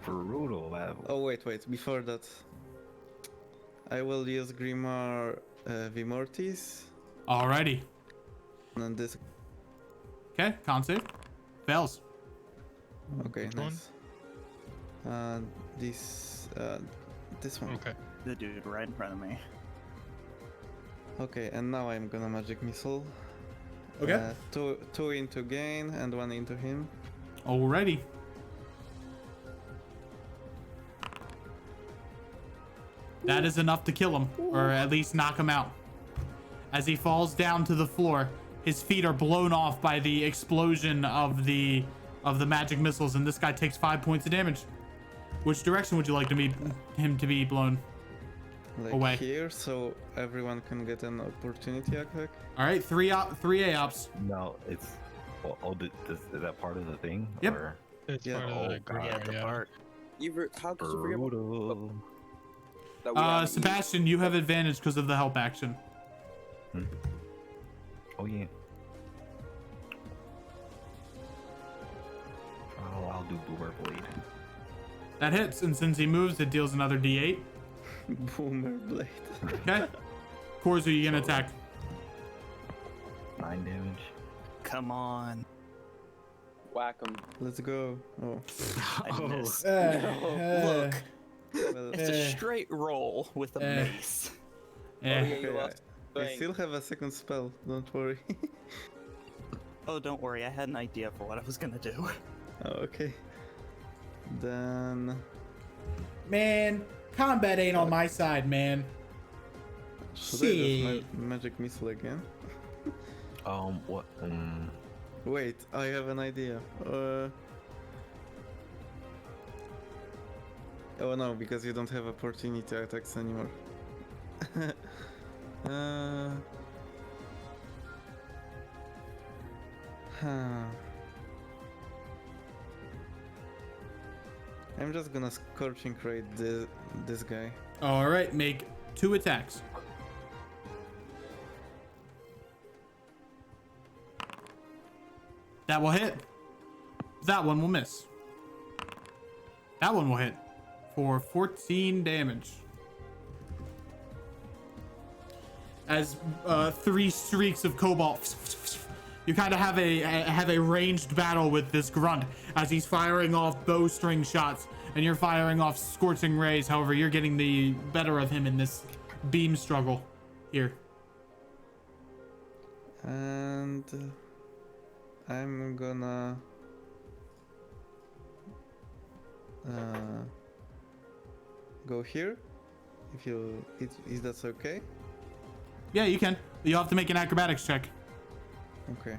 Brutal that. Oh wait, before that, I will use Grimoire Vimortis, Alrighty. and this. Okay. Con save. Fails. Okay, Which one? nice. This one. Okay. the dude right in front of me. Okay, and now I'm gonna magic missile. Okay. Two into Gain and 1 into him. Alrighty. That is enough to kill him, or at least knock him out. As he falls down to the floor, his feet are blown off by the explosion of the magic missiles, and this guy takes 5 points of damage. Which direction would you like him to be blown? Like Away. here, so everyone can get an opportunity attack. All right, three AOPs. No, it's. Is that part of the thing? Yep. Or? It's Yeah. part of Oh, the God. Grimoire, yeah. How could you forget about Brutal. that? We haven't Sebastian, you have advantage because of the help action. Oh yeah. Oh, I'll do Boomer Blade. That hits, and since he moves, it deals another D8. Boomer blade. Okay. Cores, who you gonna attack? 9 damage. Come on. Whack him. Let's go. Oh, I missed. Uh, Look, well, it's a straight roll with a mace. Yeah. you okay, lost the I thing. still have a second spell. Don't worry. Oh, don't worry. I had an idea for what I was gonna do. Oh, okay. Then Man, combat ain't on my side, man. should I use my magic missile again? What? Wait, I have an idea. Oh no, because you don't have opportunity attacks anymore. Huh. I'm just gonna scorching ray this guy. All right, make 2 attacks. That will hit. That one will miss. That one will hit for 14 damage. As 3 streaks of cobalt. You kind of have a ranged battle with this grunt as he's firing off bowstring shots, and you're firing off scorching rays. However, you're getting the better of him in this beam struggle here. And I'm gonna go here. Is that okay? Yeah, you can. You have to make an acrobatics check. Okay.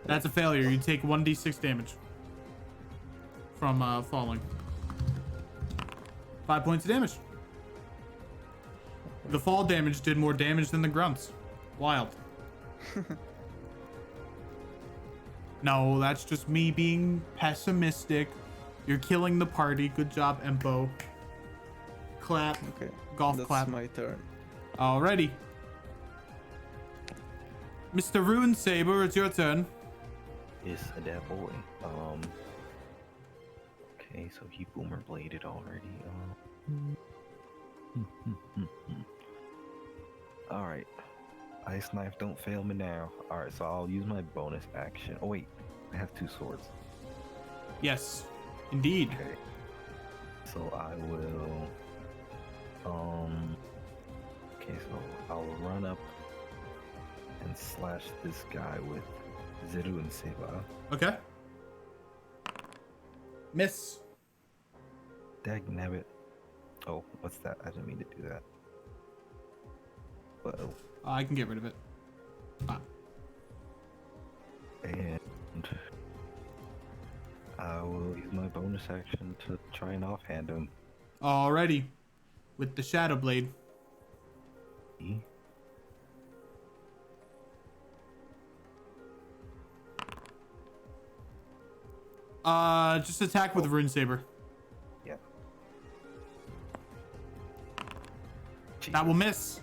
That's a failure. You take 1d6 damage from falling. 5 points of damage. The fall damage did more damage than the grunts. Wild. No, that's just me being pessimistic. You're killing the party. Good job, Empo. Clap. Okay. Golf That's clap. my turn. Alrighty. Mr. Rune Saber, it's your turn. Is that boy? Okay, so he Boomer Bladed already. Alright. Ice Knife, don't fail me now. Alright, so I'll use my bonus action. Oh wait, I have 2 swords. Yes, indeed. Okay. So I will okay, so I'll run up and slash this guy with Zeru and Seba. Okay. Miss. Dagnabbit. Oh, what's that? I didn't mean to do that. Uh-oh. I can get rid of it. Ah. And use my bonus action to try and offhand him. Alrighty. With the Shadow Blade. E? Just attack with Rune Saber. Yeah. That will miss.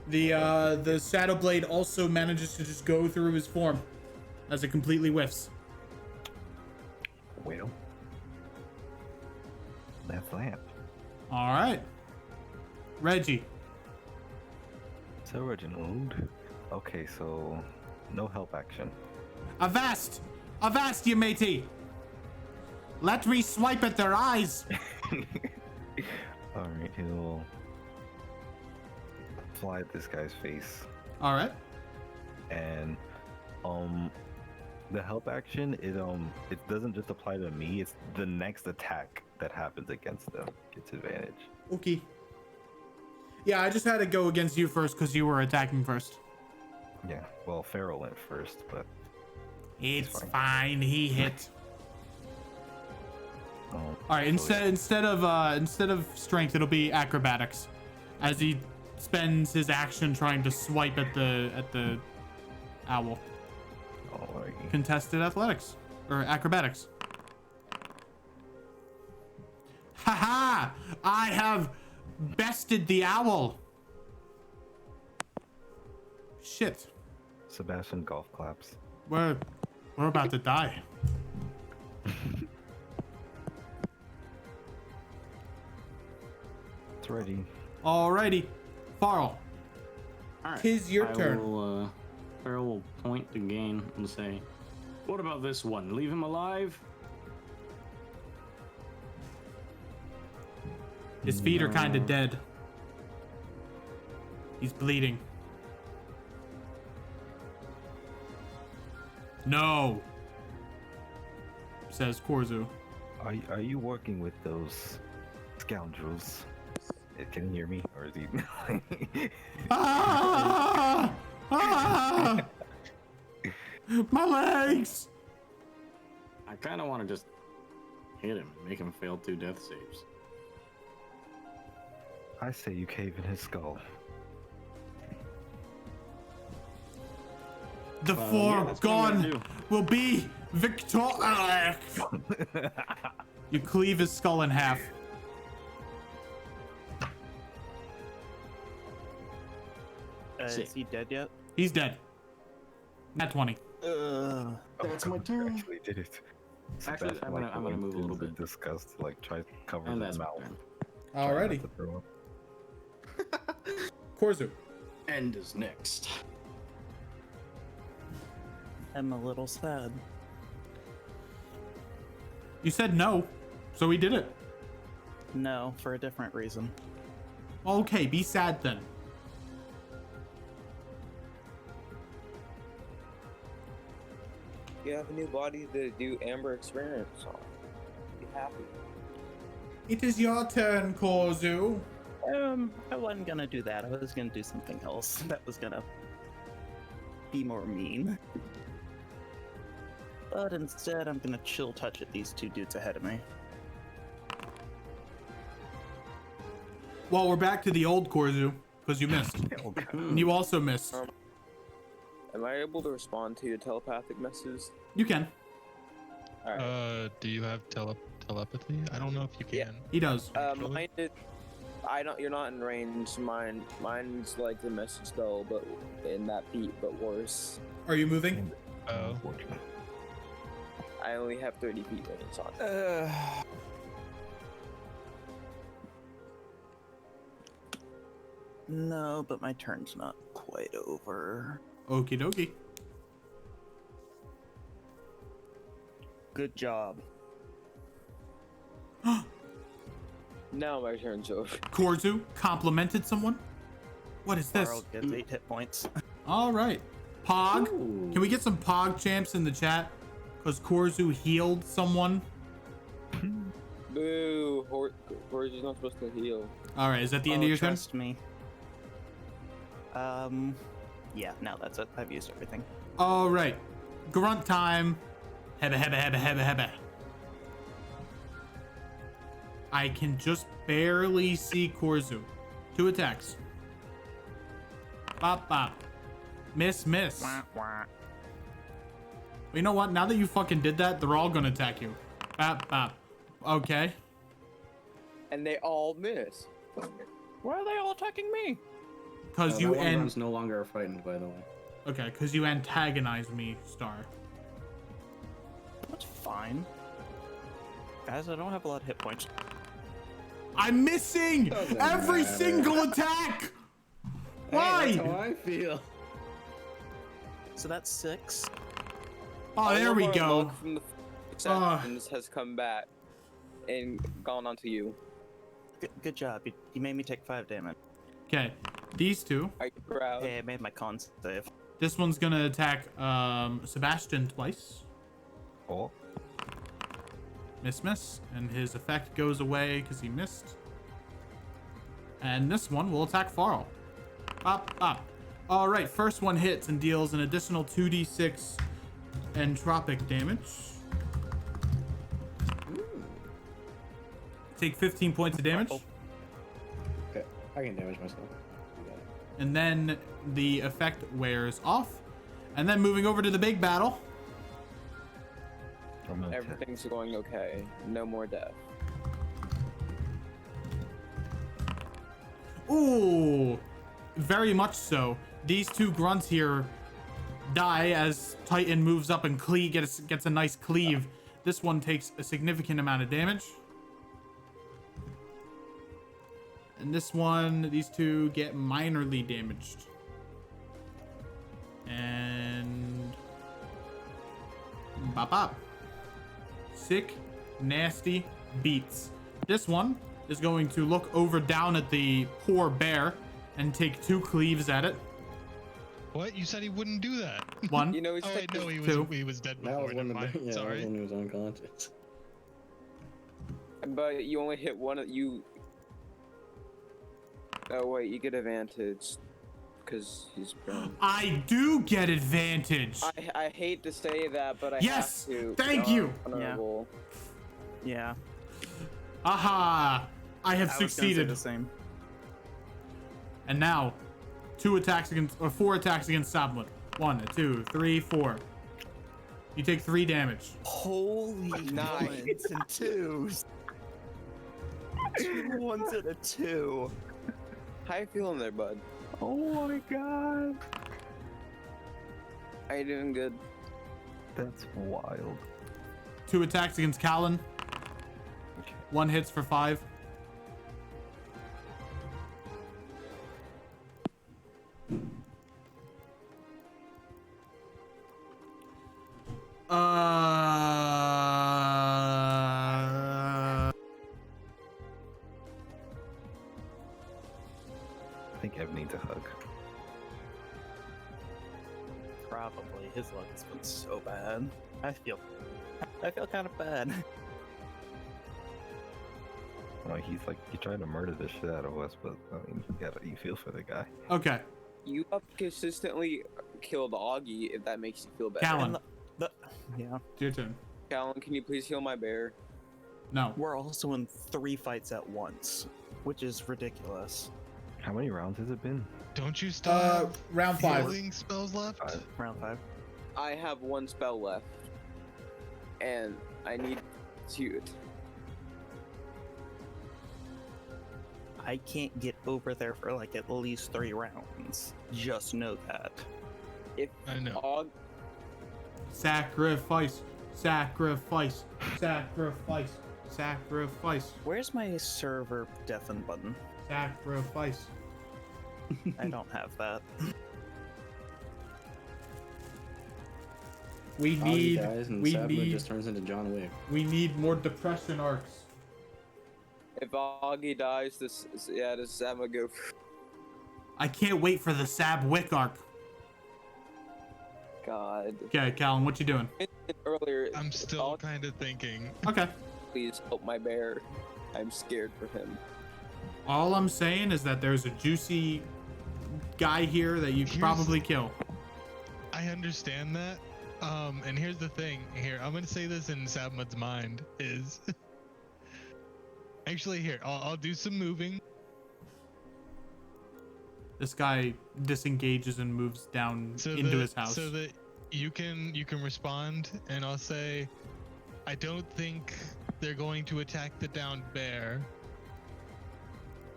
The Shadow Blade also manages to just go through his form as it completely whiffs. Well. That's that. All right. Reggie. So Reginald. Okay, so no help action. Avast! Avast, you matey! Let me swipe at their eyes! Alright, he'll fly at this guy's face. Alright. And the help action it doesn't just apply to me, it's the next attack that happens against them gets advantage. Okay. Yeah, I just had to go against you first because you were attacking first. Yeah, well, Pharaoh went first, but It's fine. fine. He hit. all All right. Instead of strength, it'll be acrobatics, as he spends his action trying to swipe at the owl. Alrighty. Contested athletics or acrobatics. Haha! I have bested the owl. Shit. Sebastian golf claps. We're about to die. It's ready. Alrighty. Farrell. All right. 'Tis your turn. Farrell will point to Gain and say, "What about this one? Leave him alive?" His feet are kind of dead. He's bleeding. No, says Korzu. Are you working with those scoundrels? Can you hear me? Or is he Ah! Ah! My legs! I kind of want to just hit him, make him fail 2 death saves. I say you cave in his skull. The yeah, that's what I'm gonna foregone will be victorious. You cleave his skull in half. Is he dead yet? He's dead. Nat 20. That's my turn. Actually did it. Actually, I'm gonna move a little bit. Disgust, like try to cover And his that's my mouth. turn. Try not Alrighty. to throw up. Korzu. End is next. I'm a little sad. You said no, so we did it. No, for a different reason. Okay, be sad then. You have a new body to do Amber Experience on. Be happy. It is your turn, Korzu. I wasn't gonna do that. I was gonna do something else that was gonna be more mean. But instead, I'm gonna chill touch at these 2 dudes ahead of me. Well, we're back to the old Korzu, because you missed. Oh, God. And you also missed. Am I able to respond to your telepathic messages? You can. Alright. Do you have telepathy? I don't know if you can. Yeah. He does. Actually? Mine did. I don't. You're not in range. Mine's like the message spell, but in that beat, but worse. Are you moving? Oh. Unfortunately. I only have 30 feet range on. No, but my turn's not quite over. Okie dokie. Good job. Now my turn's over. Korzu complimented someone? What is this? Carl gets 8 hit points. All right. Pog. Ooh. Can we get some Pog champs in the chat? Because Korzu healed someone. Boo! Horse not supposed to heal. All right. Is that the end of your turn? Trust me. Yeah, no, that's it. I've used everything. All right. Grunt time. Hebe, hebe, hebe, hebe, hebe. I can just barely see Korzu. 2 attacks. Bop, bop. Miss, miss. Well, you know what? Now that you fucking did that, they're all gonna attack you. Bop, bop. Okay. And they all miss. Why are they all attacking me? Because you you one's no longer frightened, by the way. Okay, because you antagonize me, Star. That's fine. Guys, I don't have a lot of hit points. I'm missing Doesn't every matter. single attack! Hey, Why? that's how I feel. So that's 6. Oh, there we All of our go. luck from the sessions has come back and gone onto you. Good job. You made me take 5 damage. Okay, these two. Are you proud? Hey, I made my con save. This one's gonna attack Sebastian twice. Oh, Miss, miss. And his effect goes away because he missed. And this one will attack Farl. Bop, bop. All right, first one hits and deals an additional 2d6 entropic damage. Take 15 points of damage. Okay, I can damage myself. And then the effect wears off. And then moving over to the big battle. I'm gonna Everything's going okay. No more death. Ooh, very much so. These 2 grunts here die as Titan moves up and gets a nice cleave. This one takes a significant amount of damage. And this one, these 2 get minorly damaged. And bop bop. Sick, nasty beats. This one is going to look over down at the poor bear and take 2 cleaves at it. What? You said he wouldn't do that. 1. You know, he's Oh wait, no, Two. he was dead That before. was Never when mind. the, yeah, that was Sorry. when he was unconscious. but you only hit one of you. Oh wait, you get advantage because he's burned. I do get advantage. I hate to say that, but I Yes! have to. Thank you! Honorable. Yeah. Aha! I have I was gonna say succeeded. the same. And now, 4 attacks against Sablet. 1, 2, 3, 4. You take 3 damage. Holy Nice. 1s and 2s. 2 1s and a 2. How you feeling there, bud? Oh my god. Are you doing good? That's wild. 2 attacks against Callan. 1 hits for 5. I think Ev needs a hug. Probably. His luck has been so bad. I feel kind of bad. Oh, he's trying to murder the shit out of us, but I mean, you feel for the guy. Okay, You have consistently killed Augie, if that makes you feel better. Callan, Yeah. it's your turn. Callan, can you please heal my bear? No. We're also in 3 fights at once, which is ridiculous. How many rounds has it been? Don't you still have Round 5. healing spells left? 5. Round 5. I have 1 spell left, and I need to. I can't get over there for like at least 3 rounds. Just know that. If I know. Aug, Sacrifice. Sacrifice. Sacrifice. Sacrifice. Where's my server deafen button? Sacrifice. I don't have that. We Augie need. dies and We Sabla need. just turns into John Wick. We need more depression arcs. if Augie dies, this Sam will go. I can't wait for the Sab Wick arc. God. Okay, Callan, what you doing? Earlier, I'm still kind of thinking. Okay. please help my bear. I'm scared for him. All I'm saying is that there's a juicy guy here that you could Here's- probably kill. I understand that. And here's the thing. Here, I'm gonna say this in Sabmud's mind is, Actually, here, I'll do some moving. This guy disengages and moves down into his house. So that you can respond, and I'll say, I don't think they're going to attack the downed bear.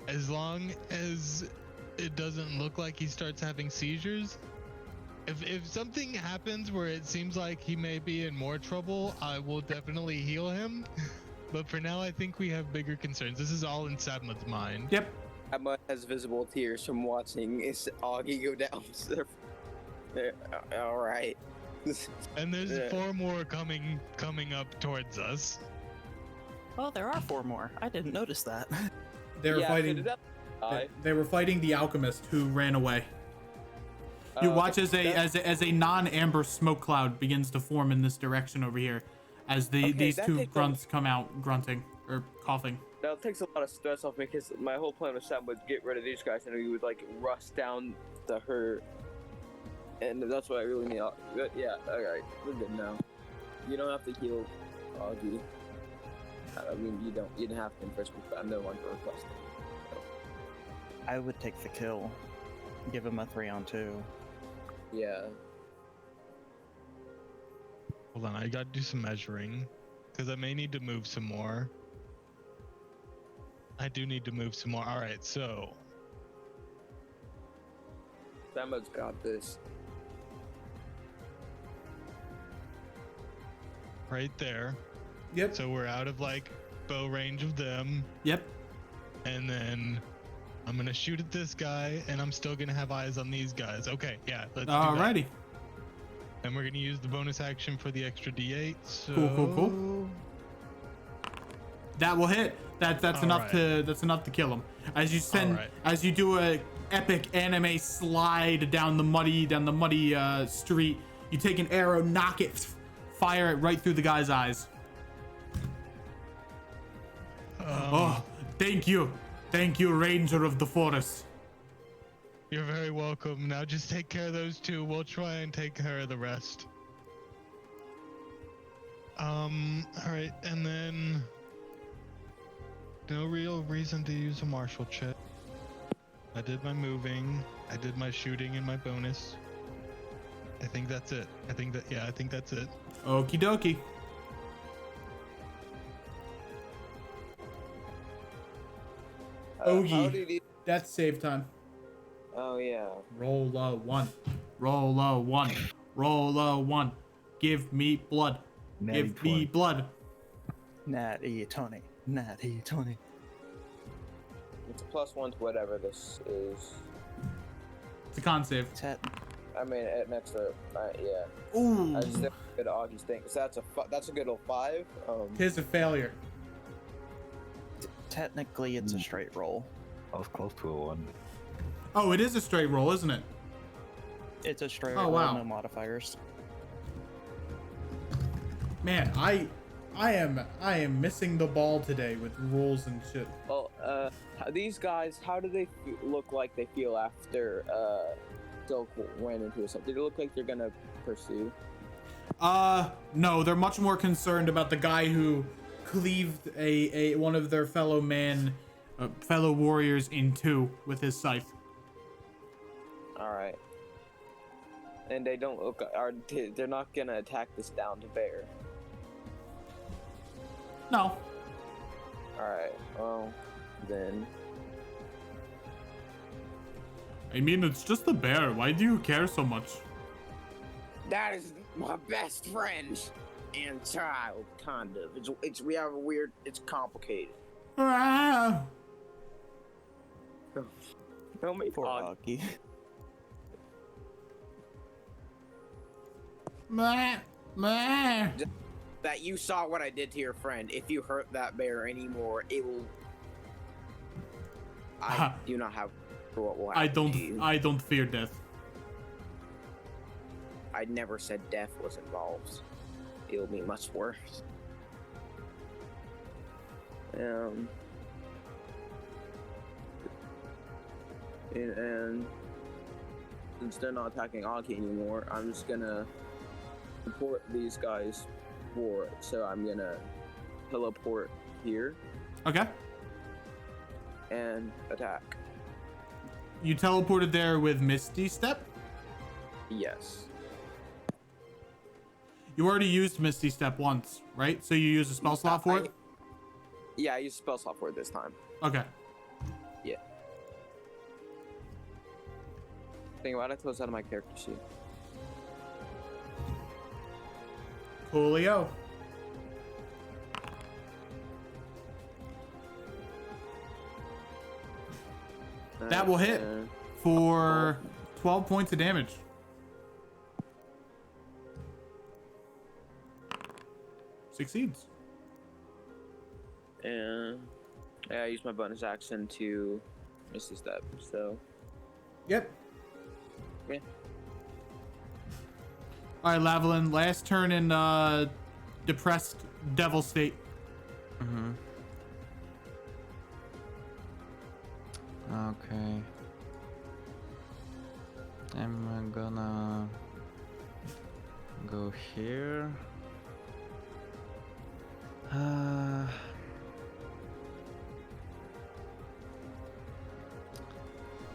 As long as it doesn't look like he starts having seizures. If something happens where it seems like he may be in more trouble, I will definitely heal him. But for now, I think we have bigger concerns. This is all in Sadma's mind. Yep. Emma has visible tears from watching his Augie go down. All right. And there's 4 more coming up towards us. Oh, there are 4 more. I didn't notice that. They were fighting. They were fighting the alchemist who ran away. You watch as a non-amber smoke cloud begins to form in this direction over here, as these 2 grunts come out grunting or coughing. That takes a lot of stress off me because my whole plan was Sam would get rid of these guys and we would like rush down to her, and that's what I really need. But yeah, all right, we're good now. You don't have to heal Augie. I mean, you didn't have to in first week, but I'm no longer requesting. So. I would take the kill. Give him a 3-on-2. Yeah. Hold on, I gotta do some measuring, because I may need to move some more. I do need to move some more. All right, so. Sam's got this. Right there. Yep. So we're out of like bow range of them. Yep. And then I'm gonna shoot at this guy, and I'm still gonna have eyes on these guys. Okay, yeah, let's do that. Alrighty. And we're gonna use the bonus action for the extra D8. So... Cool. That will hit. That's enough to kill him. As you do a epic anime slide down the muddy street, you take an arrow, knock it, fire it right through the guy's eyes. Thank you, Ranger of the Forest. You're very welcome. Now just take care of those 2. We'll try and take care of the rest. All right, and then no real reason to use a martial check. I did my moving, I did my shooting and my bonus. I think that's it. I think that's it. Okie dokie. Ogie. That's save time. Oh yeah. Roll a 1. Roll a 1. Roll a 1. Give me blood. Give me blood. Natty 20. Natty 20. It's a +1 to whatever this is. It's a con save. I mean, next to yeah. Ooh. I just think good Augie's thing. So that's a good old 5. Tis a failure. Technically, it's a straight roll. I was close to a 1. Oh, it is a straight roll, isn't it? It's a straight roll, wow. no modifiers. Man, I am missing the ball today with rules and shit. Well, these guys, how do they look like they feel after Silk ran into something? Do they look like they're gonna pursue? No, they're much more concerned about the guy who cleaved a one of their fellow warriors in 2 with his scythe. All right. And they don't look. They're not gonna attack this downed bear. No. All right. Well, then. I mean, it's just a bear. Why do you care so much? That is my best friend and child, kind of. We have a weird. It's complicated. Ah. Don't make Poor Augie. That you saw what I did to your friend. If you hurt that bear anymore, it will. I do not have what will happen to you. I don't fear death. I never said death was involved. It'll be much worse. And since they're not attacking Augie anymore, I'm just gonna support these guys for it. So I'm gonna teleport here. Okay. and attack. You teleported there with Misty Step? Yes. You already used Misty Step once, right? So you used a spell slot for it? Yeah, I used spell slot for it this time. Okay. Yeah. Think about it, close out of my character sheet. Coolio. That will hit for 12 points of damage. Succeeds. And yeah, I used my bonus action to Misty Step, so Yep. yeah. All right, Lavalin, last turn in depressed devil state. Mm-hmm. Okay. I'm gonna go here.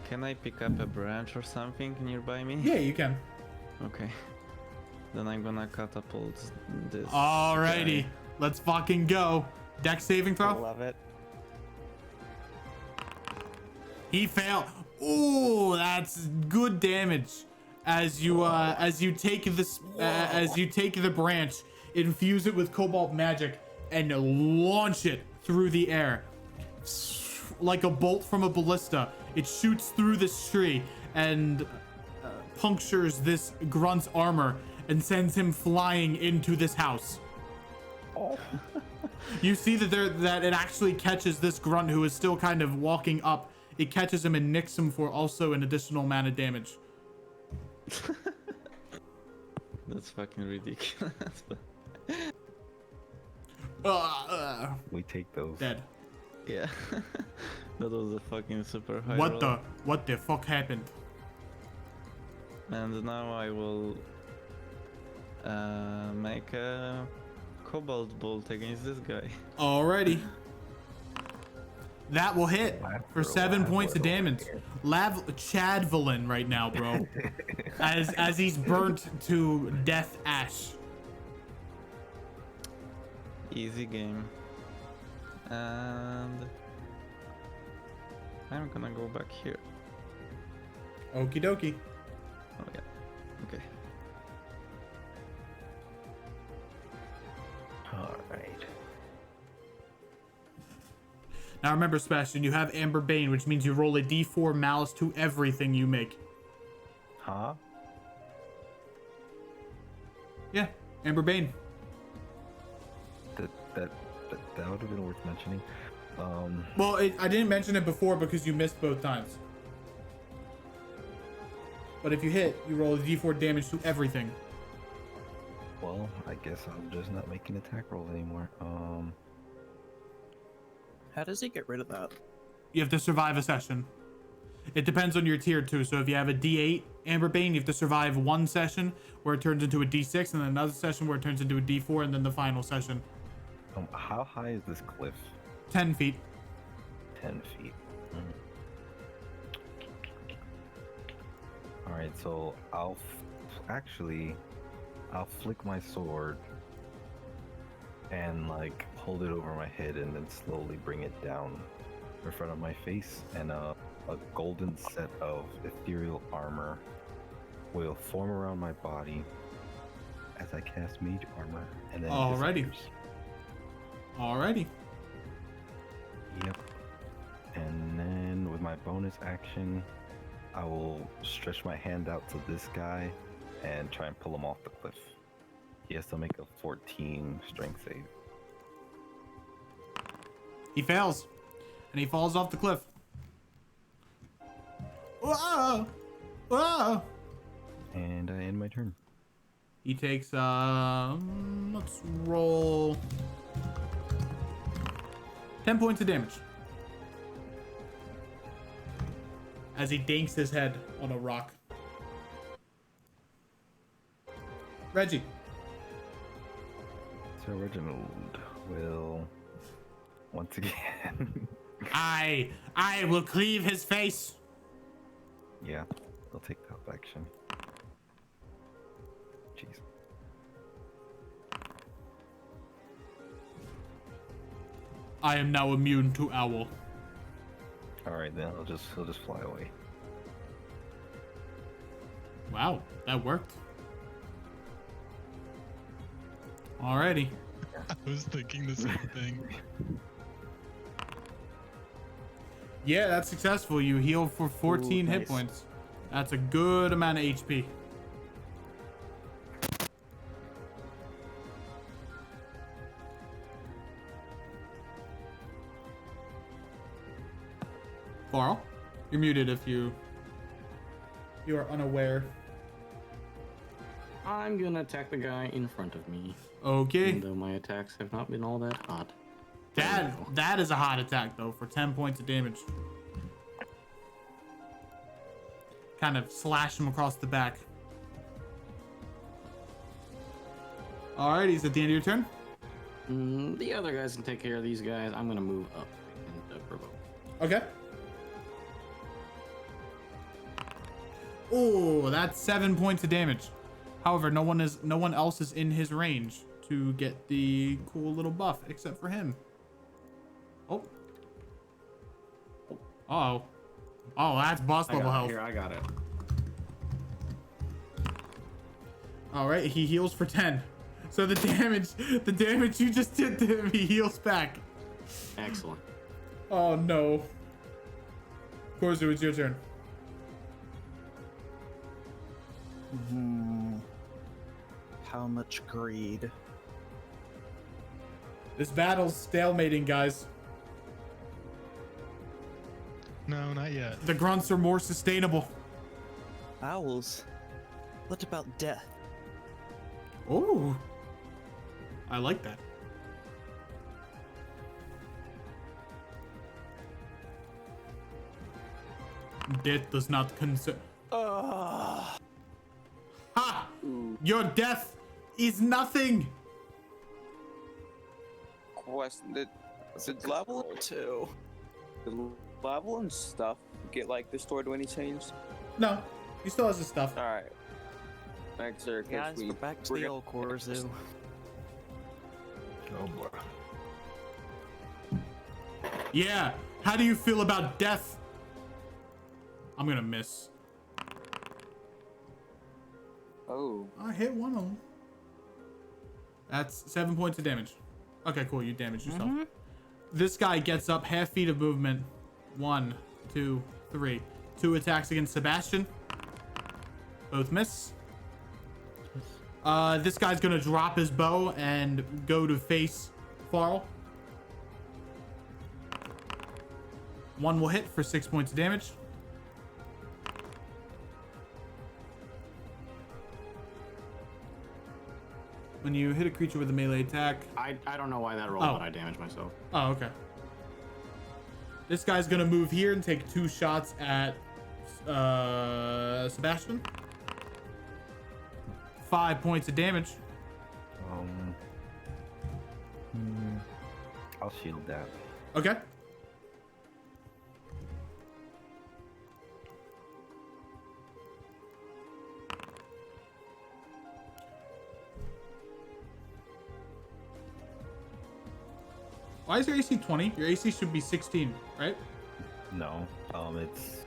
Can I pick up a branch or something nearby me? Yeah, you can. Okay. Then I'm gonna catapult this. Alrighty, guy. let's fucking go. Dex saving I throw. love it. He failed. Ooh, that's good damage. As you take this as you take the branch, infuse it with cobalt magic, and launch it through the air like a bolt from a ballista. It shoots through this tree and punctures this grunt's armor and sends him flying into this house. You see that it actually catches this grunt who is still kind of walking up. It catches him and nicks him for also an additional amount of damage. That's fucking ridiculous. We take those. Dead. Yeah. That was a fucking super high What roll. the fuck happened? And now I will make a cobalt bolt against this guy. Alrighty. That will hit for 7 points of damage. Chadvalin right now, bro. as he's burnt to death ash. Easy game. And I'm gonna go back here. Okie dokie. Oh yeah. Okay. All right. Now remember, Sebastian, you have Amber Bane, which means you roll a d4 malice to everything you make. Huh? Yeah, Amber Bane. That would have been worth mentioning. Well, I didn't mention it before because you missed both times. But if you hit, you roll a d4 damage to everything. Well, I guess I'm just not making attack rolls anymore. How does he get rid of that? You have to survive a session. It depends on your tier too. So if you have a D8 Amber Bane, you have to survive one session where it turns into a D6, and then another session where it turns into a D4, and then the final session. How high is this cliff? 10 feet. 10 feet. All right, so I'll flick my sword and like hold it over my head and then slowly bring it down in front of my face, and a golden set of ethereal armor will form around my body as I cast mage armor, and then it Alrighty. disappears. Alrighty. Yep. And then with my bonus action, I will stretch my hand out to this guy and try and pull him off the cliff. He has to make a 14 strength save. He fails. And he falls off the cliff. Whoa! Whoa! And I end my turn. He takes, let's roll 10 points of damage. As he dinks his head on a rock. Reggie. So Reginald will once again I will cleave his face. Yeah, I'll take that action. Jeez. I am now immune to owl. All right, then he'll just fly away. Wow, that worked. Alrighty. I was thinking the same thing. Yeah, that's successful. You heal for 14 Ooh, hit nice. points. That's a good amount of HP. Carl, you're muted if you are unaware. I'm gonna attack the guy in front of me. Okay. Even though my attacks have not been all that hot. That is a hot attack though for 10 points of damage. Kind of slash him across the back. Alright, he's at the end of your turn. The other guys can take care of these guys. I'm gonna move up and provoke. Okay. Oh, that's 7 points of damage. However, no one else is in his range to get the cool little buff except for him. Oh. Uh-oh. Oh, that's boss level health. Here, I got it. All right, he heals for 10. So the damage you just did to him, he heals back. Excellent. Oh no. Korzu, it's your turn. How much greed? This battle's stalemating, guys. No, not yet. The grunts are more sustainable. Owls? What about death? Oh. I like that. Death does not concern. Ha! Your death is nothing. Question: the level, Two. the level and stuff get like destroyed when he changed? No, he still has his stuff. All right. Thanks, sir. 'cause Guys, we we're back to the old Korzu. Oh boy. Yeah. How do you feel about death? I'm gonna miss. Oh. I hit one of them. That's 7 points of damage. Okay, cool. You damaged yourself. This guy gets up, half feet of movement. 1, 2, 3. 2 attacks against Sebastian. Both miss. This guy's gonna drop his bow and go to face Farl. 1 will hit for 6 points of damage. When you hit a creature with a melee attack. I don't know why that rolled, Oh. but I damaged myself. Oh, okay. This guy's gonna move here and take 2 shots at Sebastian. 5 points of damage. I'll shield that. Okay. Why is your AC 20? Your AC should be 16, right? No, it's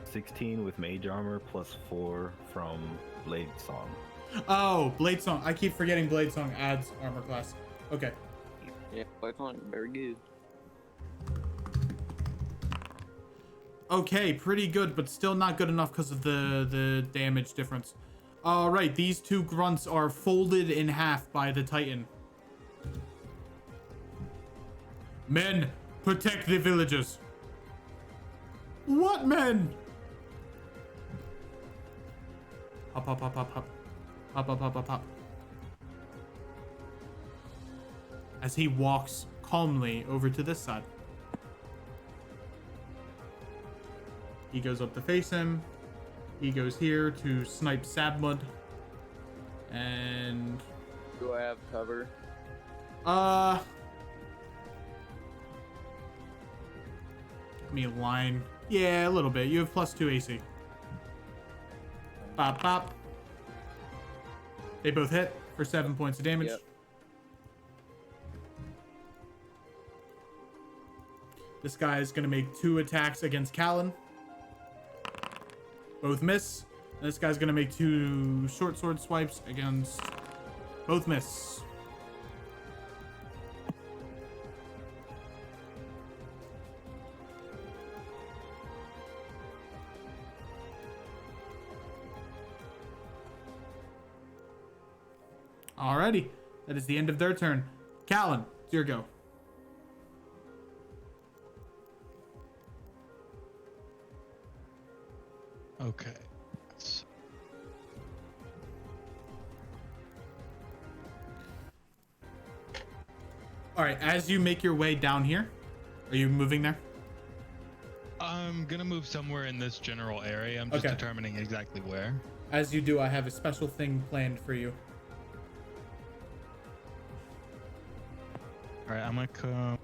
16 with mage armor plus 4 from blade song. Oh, Blade Song. I keep forgetting Blade Song adds armor class. Okay. Yeah, very good. Okay, pretty good, but still not good enough because of the damage difference. All right, these 2 grunts are folded in half by the Titan. Men, protect the villagers. What men? Hop, hop, hop, hop, hop. Hop, hop, hop, hop, hop. As he walks calmly over to this side. He goes up to face him. He goes here to snipe Sabmud. And... Do I have cover? Let me align. Yeah, a little bit. You have +2 AC. Bop, bop. They both hit for 7 points of damage. Yep. This guy is going to make 2 attacks against Callan. Both miss. And this guy's going to make 2 short sword swipes against... Both miss. Alrighty. That is the end of their turn. Callan, it's your go. Okay. Alright, as you make your way down here, are you moving there? I'm gonna move somewhere in this general area. I'm just Okay. determining exactly where. As you do, I have a special thing planned for you. All right, I'm gonna come.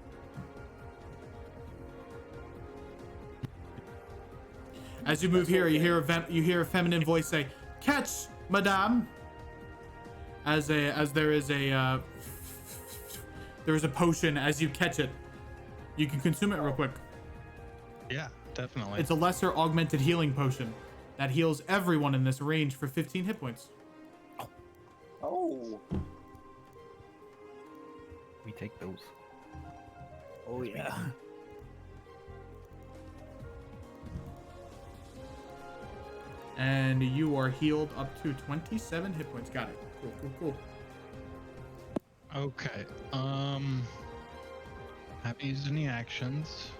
As you move here, you hear a feminine voice say, "Catch, madame." As there is a potion. As you catch it, you can consume it real quick. Yeah, definitely. It's a lesser augmented healing potion that heals everyone in this range for 15 hit points. Oh. We take those. Oh yeah. And you are healed up to 27 hit points. Got it. Cool, cool, cool. Okay. Haven't used any actions.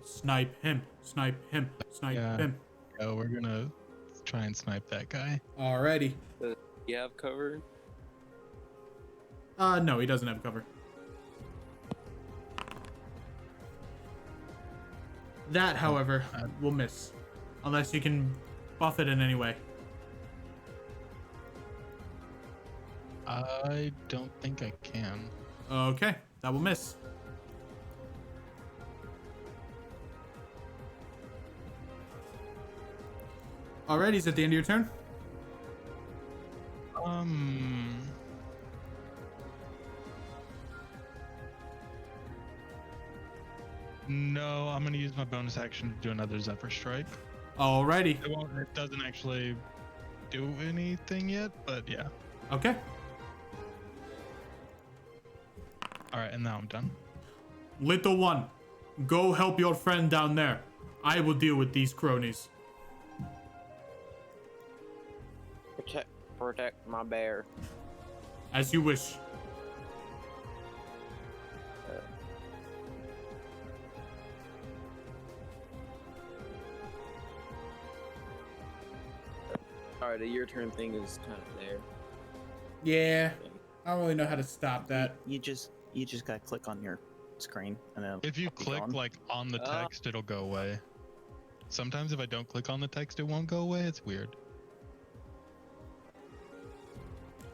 Snipe him. Snipe him. Snipe Yeah. him. Oh, we're gonna try and snipe that guy. Alrighty. You have cover? No, he doesn't have cover. That, however, will miss. Unless you can buff it in any way. I don't think I can. Okay, that will miss. Alrighty, is it the end of your turn? No, I'm gonna use my bonus action to do another Zephyr Strike. Alrighty. It doesn't actually do anything yet, but yeah. Okay. All right, and now I'm done. Little one, go help your friend down there. I will deal with these cronies. Protect my bear. As you wish. Alright, the your turn thing is kind of there. Yeah, I don't really know how to stop that. You just gotta click on your screen and then If you it'll be click gone. like on the text, it'll go away. Sometimes if I don't click on the text, it won't go away. It's weird.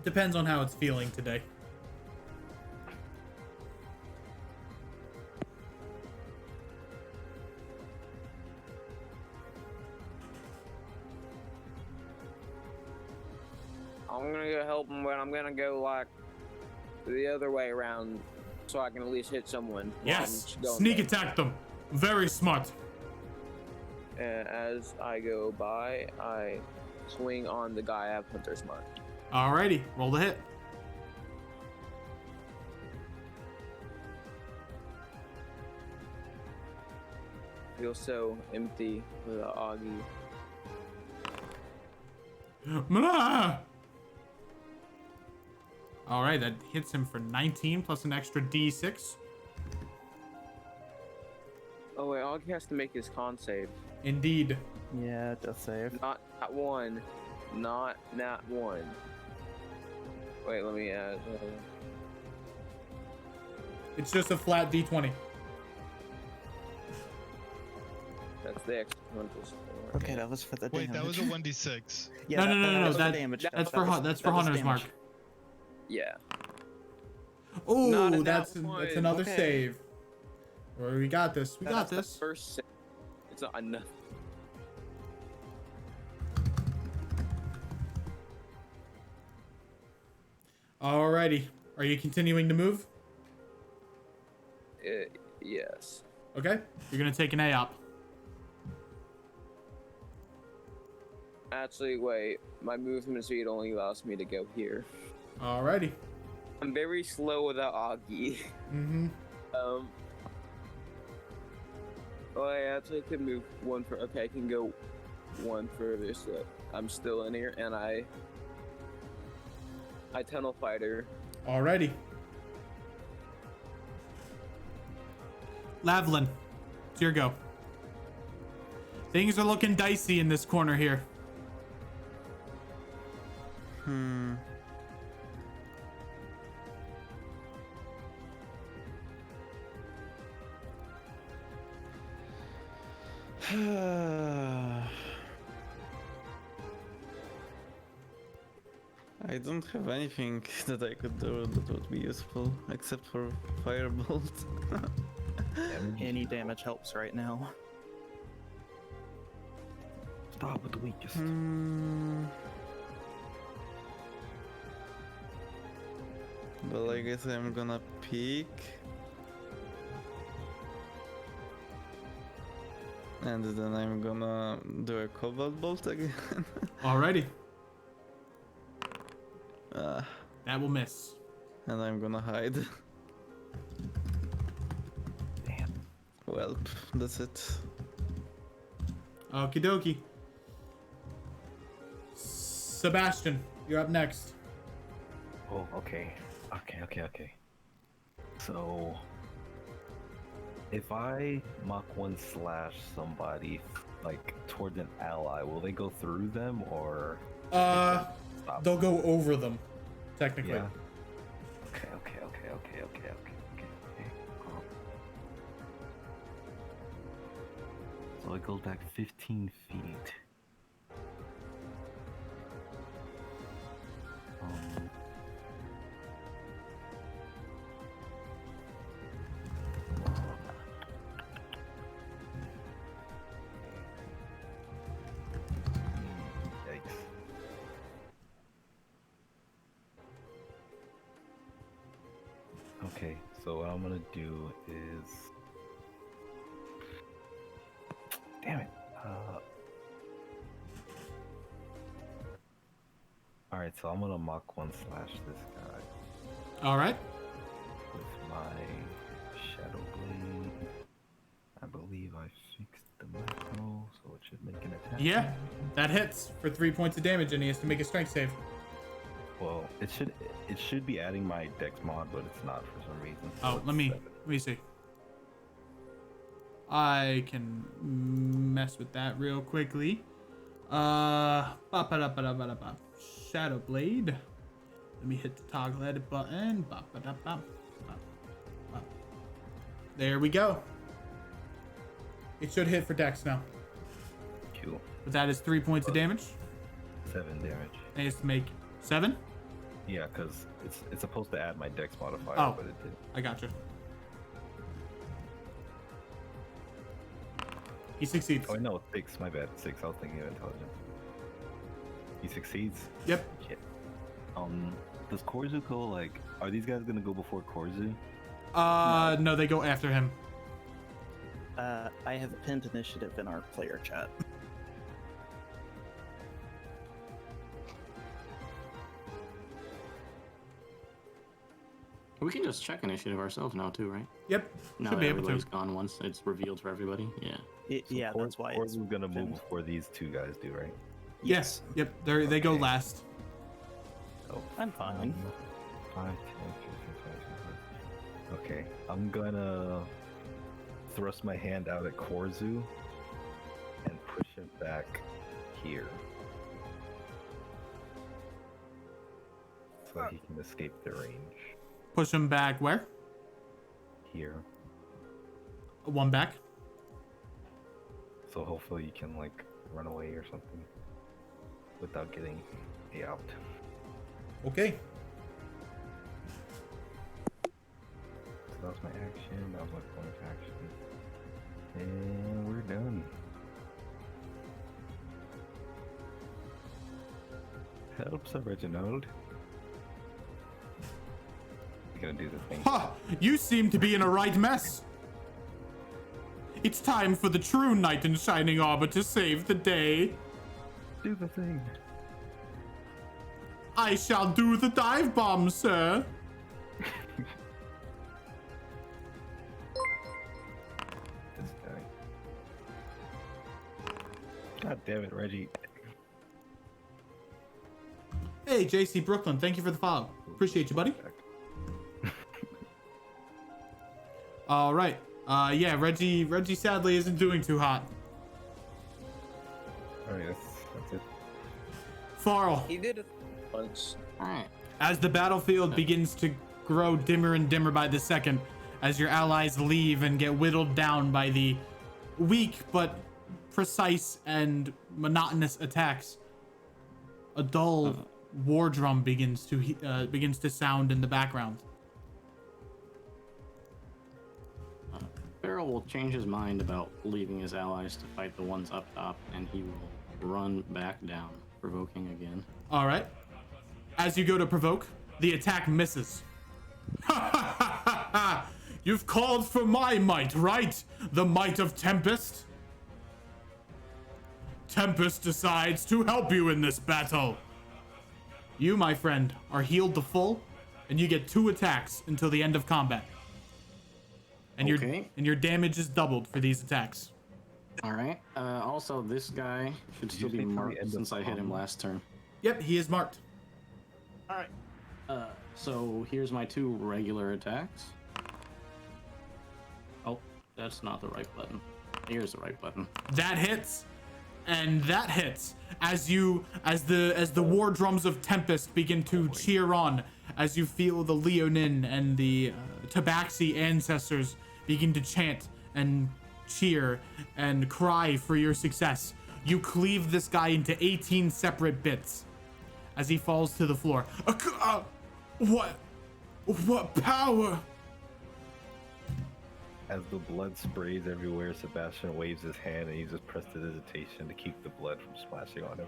Depends on how it's feeling today. I'm gonna go help him, but I'm gonna go like the other way around so I can at least hit someone. while I'm Yes, just going sneak there. attack them. Very smart. And as I go by, I swing on the guy I have Hunter's Mark. Alrighty, roll the hit. Feels so empty without Augie. Mlah! Alright, that hits him for 19 plus an extra D6. Oh wait, Augie has to make his con save. Indeed. Yeah, it does save. Not that one. Not that one. Wait, let me add. It's just a flat D20. That's the extra one. Okay, that was for the Wait, that was damage. a 1d6. Yeah, No, that was for that- damage. That's That for was- Hunter's that was Mark. damage. Yeah. Not Oh, in that that's one. another Okay. save. Or we got this. We got That's this. the first save. It's not enough. Alrighty. Are you continuing to move? Yes. Okay. You're gonna take an AOP. Actually, wait. My movement speed only allows me to go here. Alrighty. I'm very slow without Augie. Mm-hmm. Oh, I actually could move one for. Okay, I can go one further. So I'm still in here, and I tunnel fighter. Alrighty. Lavlin, it's your go. Things are looking dicey in this corner here. I don't have anything that I could do that would be useful except for firebolt. Any damage helps right now. Stop with the weakest. Well, I guess I'm gonna peek. And then I'm gonna do a cobalt bolt again. Alrighty. uh, That will miss. and I'm gonna hide. Damn. Well, that's it. Okie dokie. Sebastian, you're up next. Oh, okay. Okay. So, if I Mach 1 slash somebody, like, towards an ally, will they go through them, or... Stop? They'll go over them, technically. Yeah. Okay. So it goes back 15 feet. Yikes. Okay, so what I'm gonna do is... Damn it. Alright, so I'm gonna Mach 1 slash this guy Alright. with my Shadow Blade. I believe I fixed the macro, so it should make an attack. Yeah, that hits for 3 points of damage, and he has to make a strength save. Well, it should be adding my Dex mod, but it's not for some reason. so Oh, it's let me 7. see. I can mess with that real quickly. Ba-ba-da-ba-da-ba-da-ba. Shadow Blade. Let me hit the toggle edit button. Ba-ba-da-ba. Ba-ba. There we go. It should hit for Dex now. Cool. But that is 3 points of damage. 7 damage. And he has to make 7. Yeah, because it's supposed to add my Dex modifier, Oh. but it didn't. I gotcha. He succeeds. Oh, no, 6. My bad. 6. I was thinking of intelligence. He succeeds. Yep. Shit. Does Korzu go, like... Are these guys gonna go before Korzu? No, they go after him. I have pinned initiative in our player chat. We can just check initiative ourselves now too, right? Yep. Now Should that be able everybody's to. gone once it's revealed for everybody. Yeah. Yeah, that's why it's Korzu's gonna move pinned. before these two guys do, right? Yes. Yep. They go Okay. last. Oh. I'm fine. 5, 10, 15, 5, 6. Okay, I'm gonna thrust my hand out at Korzu and push him back here. So he can escape the range. Push him back where? Here. One back. So hopefully you can, like, run away or something without getting out. Okay. that was my action. That was my bonus action. And we're done. Help, Sir Reginald. You gonna do the thing? Ha! You seem to be in a right mess. It's time for the true knight in shining armor to save the day. Do the thing. I shall do the dive bomb, sir. This guy. God damn it, Reggie. Hey, JC Brooklyn, thank you for the follow. Appreciate you, buddy. All right. Yeah, Reggie sadly isn't doing too hot. Alright, that's it. He Farl, did it once. Alright. as the battlefield begins to grow dimmer and dimmer by the second, as your allies leave and get whittled down by the weak but precise and monotonous attacks, a dull war drum begins to sound in the background. Farrell will change his mind about leaving his allies to fight the ones up top, and he will run back down, provoking again. All right. As you go to provoke, the attack misses. Ha ha ha ha ha! You've called for my might, right? The might of Tempest? Tempest decides to help you in this battle. You, my friend, are healed to full, and you get 2 attacks until the end of combat. And Okay. your damage is doubled for these attacks. Alright. Also, this guy should Did still you be say till the marked end of since I hit him combat? last turn. Yep, he is marked. Alright. So here's my 2 regular attacks. Oh, that's not the right button. Here's the right button. That hits, and that hits as the war drums of Tempest begin to cheer on, as you feel the Leonin and the Tabaxi ancestors begin to chant and cheer and cry for your success. You cleave this guy into 18 separate bits as he falls to the floor. What power? As the blood sprays everywhere, Sebastian waves his hand and uses prestidigitation to keep the blood from splashing on him.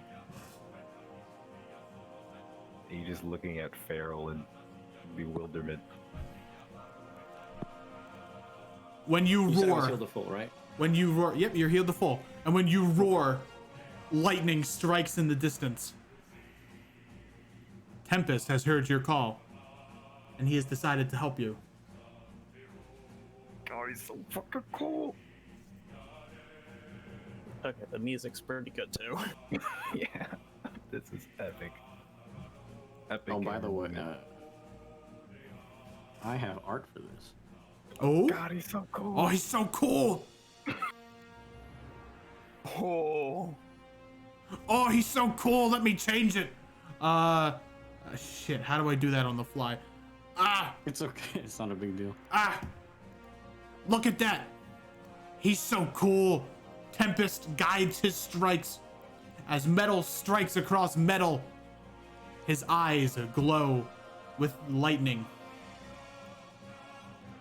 And you're just looking at Farrell in bewilderment. When you You said I was roar, healed to full, right? when you roar, yep, you're healed to full. And when you roar, lightning strikes in the distance. Tempest has heard your call, and he has decided to help you. Oh, he's so fucking cool! Okay, the music's pretty good too. Yeah, this is epic. Epic. Oh, by the way, and- I have art for this. Oh, God, he's so cool! oh, he's so cool. Oh, Oh, he's so cool. Let me change it. Shit. How do I do that on the fly? Ah, It's okay. It's not a big deal. look at that. He's so cool. Tempest guides his strikes. As metal strikes across metal, his eyes glow with lightning.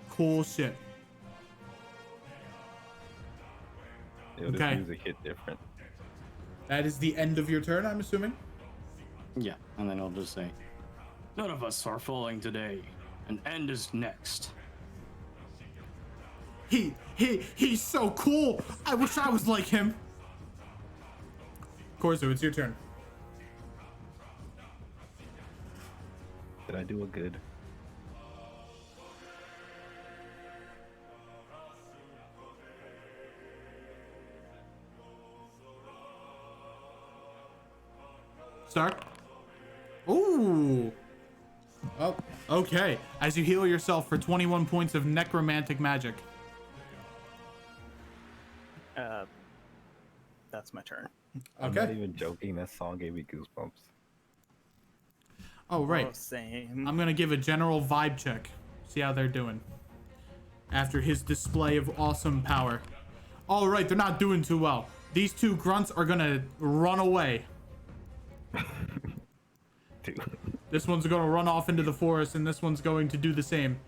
Cool shit. Yo, this okay. music hit different. That is the end of your turn, I'm assuming. Yeah, and then I'll just say, none of us are falling today. An end is next. He's so cool. I wish I was like him. Corzo, it's your turn. Did I do a good? Start. Ooh. Oh, okay. As you heal yourself for 21 points of necromantic magic. that's my turn. I'm not Okay. even joking. That song gave me goosebumps. Oh, right. Oh, same. I'm gonna give a general vibe check. See how they're doing. After his display of awesome power. All right, they're not doing too well. These 2 grunts are gonna run away. Dude. This one's gonna run off into the forest, and this one's going to do the same.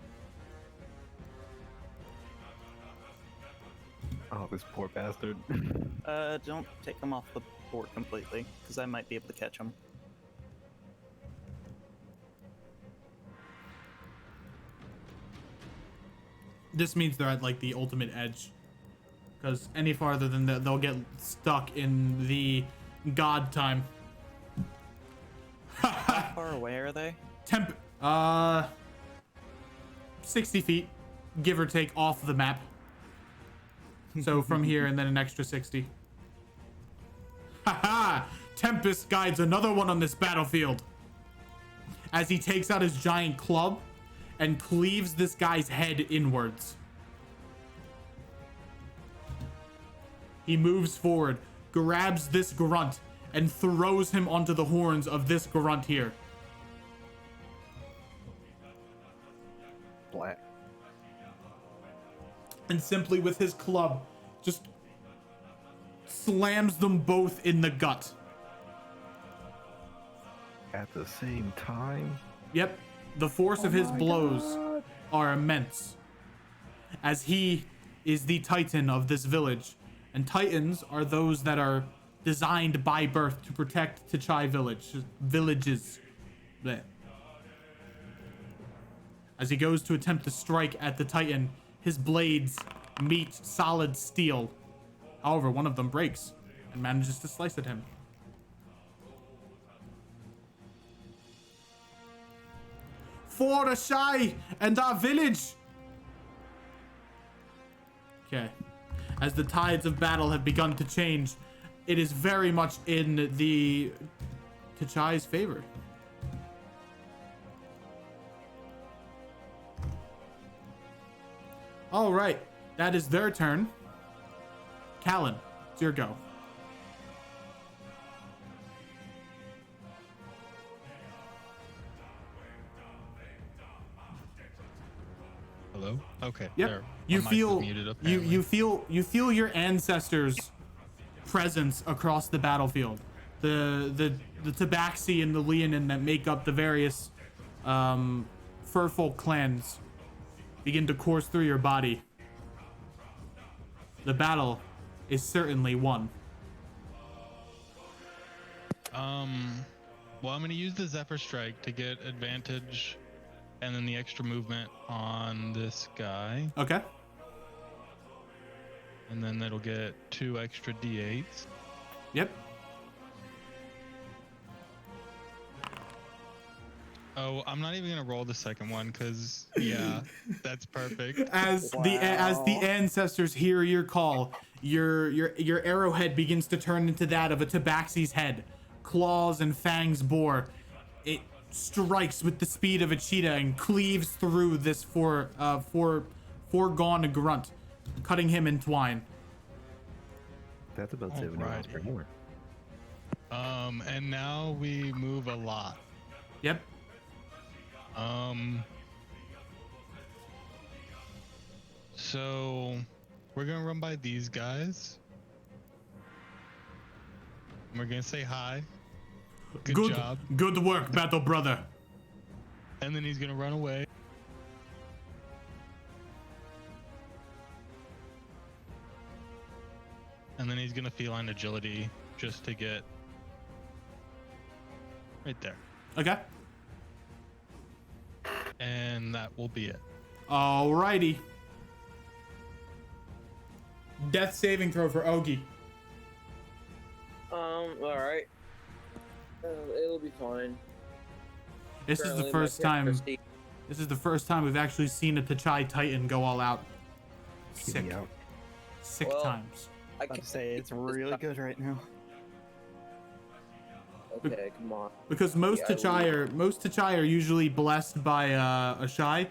Oh, this poor bastard. Don't take him off the board completely, because I might be able to catch him. This means they're at like the ultimate edge, because any farther than that, they'll get stuck in the god time. How far away are they? 60 feet, give or take, off the map. So from here and then an extra 60. Haha! Tempest guides another one on this battlefield. As he takes out his giant club and cleaves this guy's head inwards. He moves forward, grabs this grunt, and throws him onto the horns of this grunt here. Black. And simply with his club, just slams them both in the gut. At the same time? Yep, the force of his blows are immense. As he is the titan of this village. And titans are those that are designed by birth to protect T'Chai villages. Bleh. As he goes to attempt to strike at the titan, his blades meet solid steel. However, one of them breaks and manages to slice at him. For T'Chai and our village! Okay. As the tides of battle have begun to change, it is very much in the T'Chai's favor. All right, that is their turn. Callan, it's your go. Hello? Okay. Yep. There. You My mic was feel muted, you feel your ancestors' presence across the battlefield. The Tabaxi and the Leonin that make up the various furfolk clans begin to course through your body. The battle is certainly won. Well, I'm gonna use the Zephyr Strike to get advantage, and then the extra movement on this guy, Okay. and then that'll get 2 extra D8s. Yep. Oh, I'm not even gonna roll the second one, cause yeah, that's perfect. As the ancestors hear your call, your arrowhead begins to turn into that of a tabaxi's head. Claws and fangs bore. It strikes with the speed of a cheetah and cleaves through this foregone grunt, cutting him in twine. That's about 70 miles per Alrighty. hour. And now we move a lot. Yep. So we're gonna run by these guys. We're gonna say hi. Good job. Good work, battle brother. And then he's gonna run away. And then he's gonna feline agility just to get right there. Okay. And that will be it. Alrighty. Death saving throw for Ogi. Alright. It'll be fine. This is the Currently, my first time. character's This is the first time we've actually seen a T'Chai Titan go all out. Sick. Yeah. Sick Well, times. I I'd can't say it's really good right now. Okay, come on. Because most Yeah, T'Chai are usually blessed by a Shai,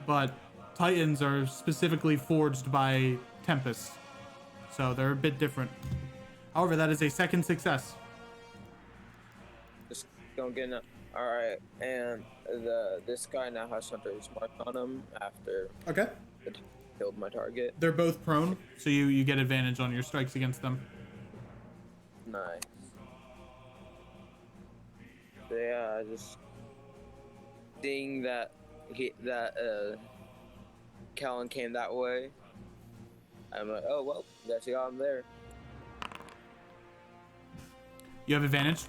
but Titans are specifically forged by Tempest. So they're a bit different. However, that is a second success. Just don't get enough. Alright, and this guy now has Hunter's Mark on him after Okay. it killed my target. They're both prone, so you get advantage on your strikes against them. Nice. So yeah, just seeing that Callan came that way, I'm like, oh well, guess you got him there. You have advantage.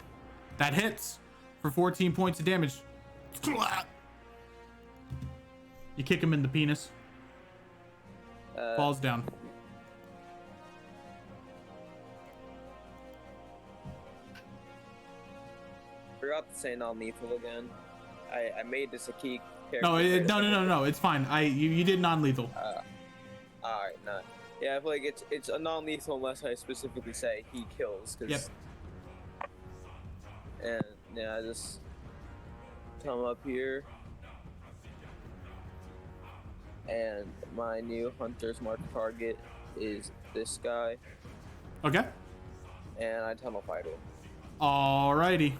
That hits for 14 points of damage. You kick him in the penis. Falls down. Forgot to say non-lethal again. I made this a key character. No. It's fine. You did non-lethal. Alright, no. Yeah, I feel like it's a non-lethal unless I specifically say he kills. Cause, Yep. And yeah, I just come up here, and my new hunter's mark target is this guy, Okay. and I tunnel fight him. Alrighty.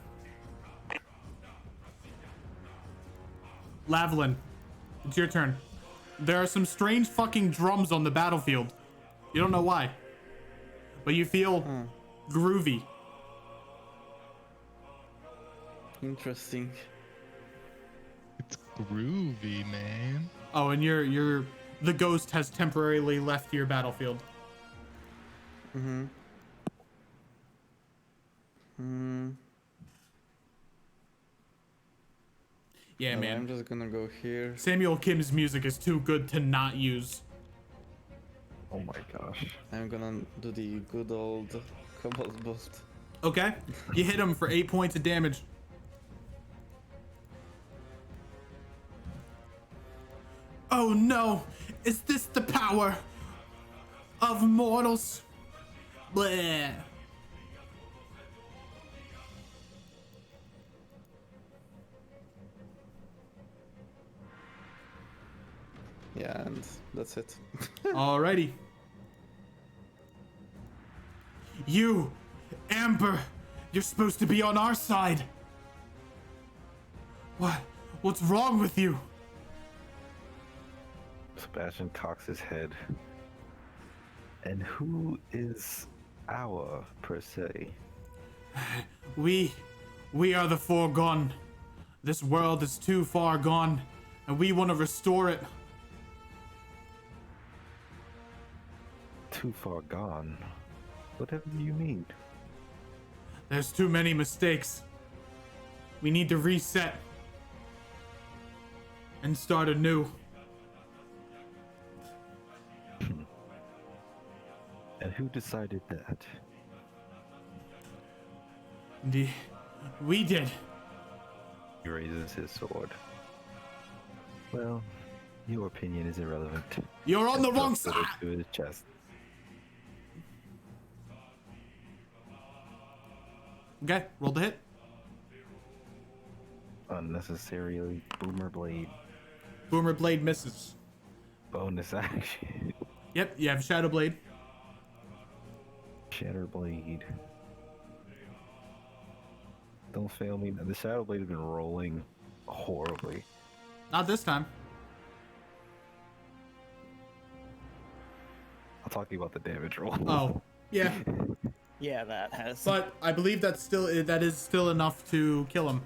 Lavalin, it's your turn. There are some strange fucking drums on the battlefield. You don't know why, but you feel groovy. Interesting. It's groovy, man. Oh, and the ghost has temporarily left your battlefield. Yeah, Well, man. I'm just gonna go here. Samuel Kim's music is too good to not use. Oh my gosh. I'm gonna do the good old Cobalt Bolt. Okay. You hit him for 8 points of damage. Oh no! Is this the power of mortals? Bleh. Yeah, and that's it. Alrighty. You, Amber, you're supposed to be on our side. What's wrong with you? Sebastian cocks his head. And who is our, per se? We are the foregone. This world is too far gone, and we want to restore it. Too far gone? Whatever you mean. There's too many mistakes. We need to reset and start anew. And who decided that? We did. He raises his sword. Well, your opinion is irrelevant. You're on the wrong Thrusts it side. into his chest. Okay, roll the hit. Unnecessarily boomer blade. Boomer blade misses. Bonus action. Yep, you have Shadow Blade. Shatter blade. Don't fail me. The shadow blade has been rolling horribly. Not this time. I'll talk to you about the damage roll. Oh, yeah. Yeah, that has. But I believe that is still enough to kill him.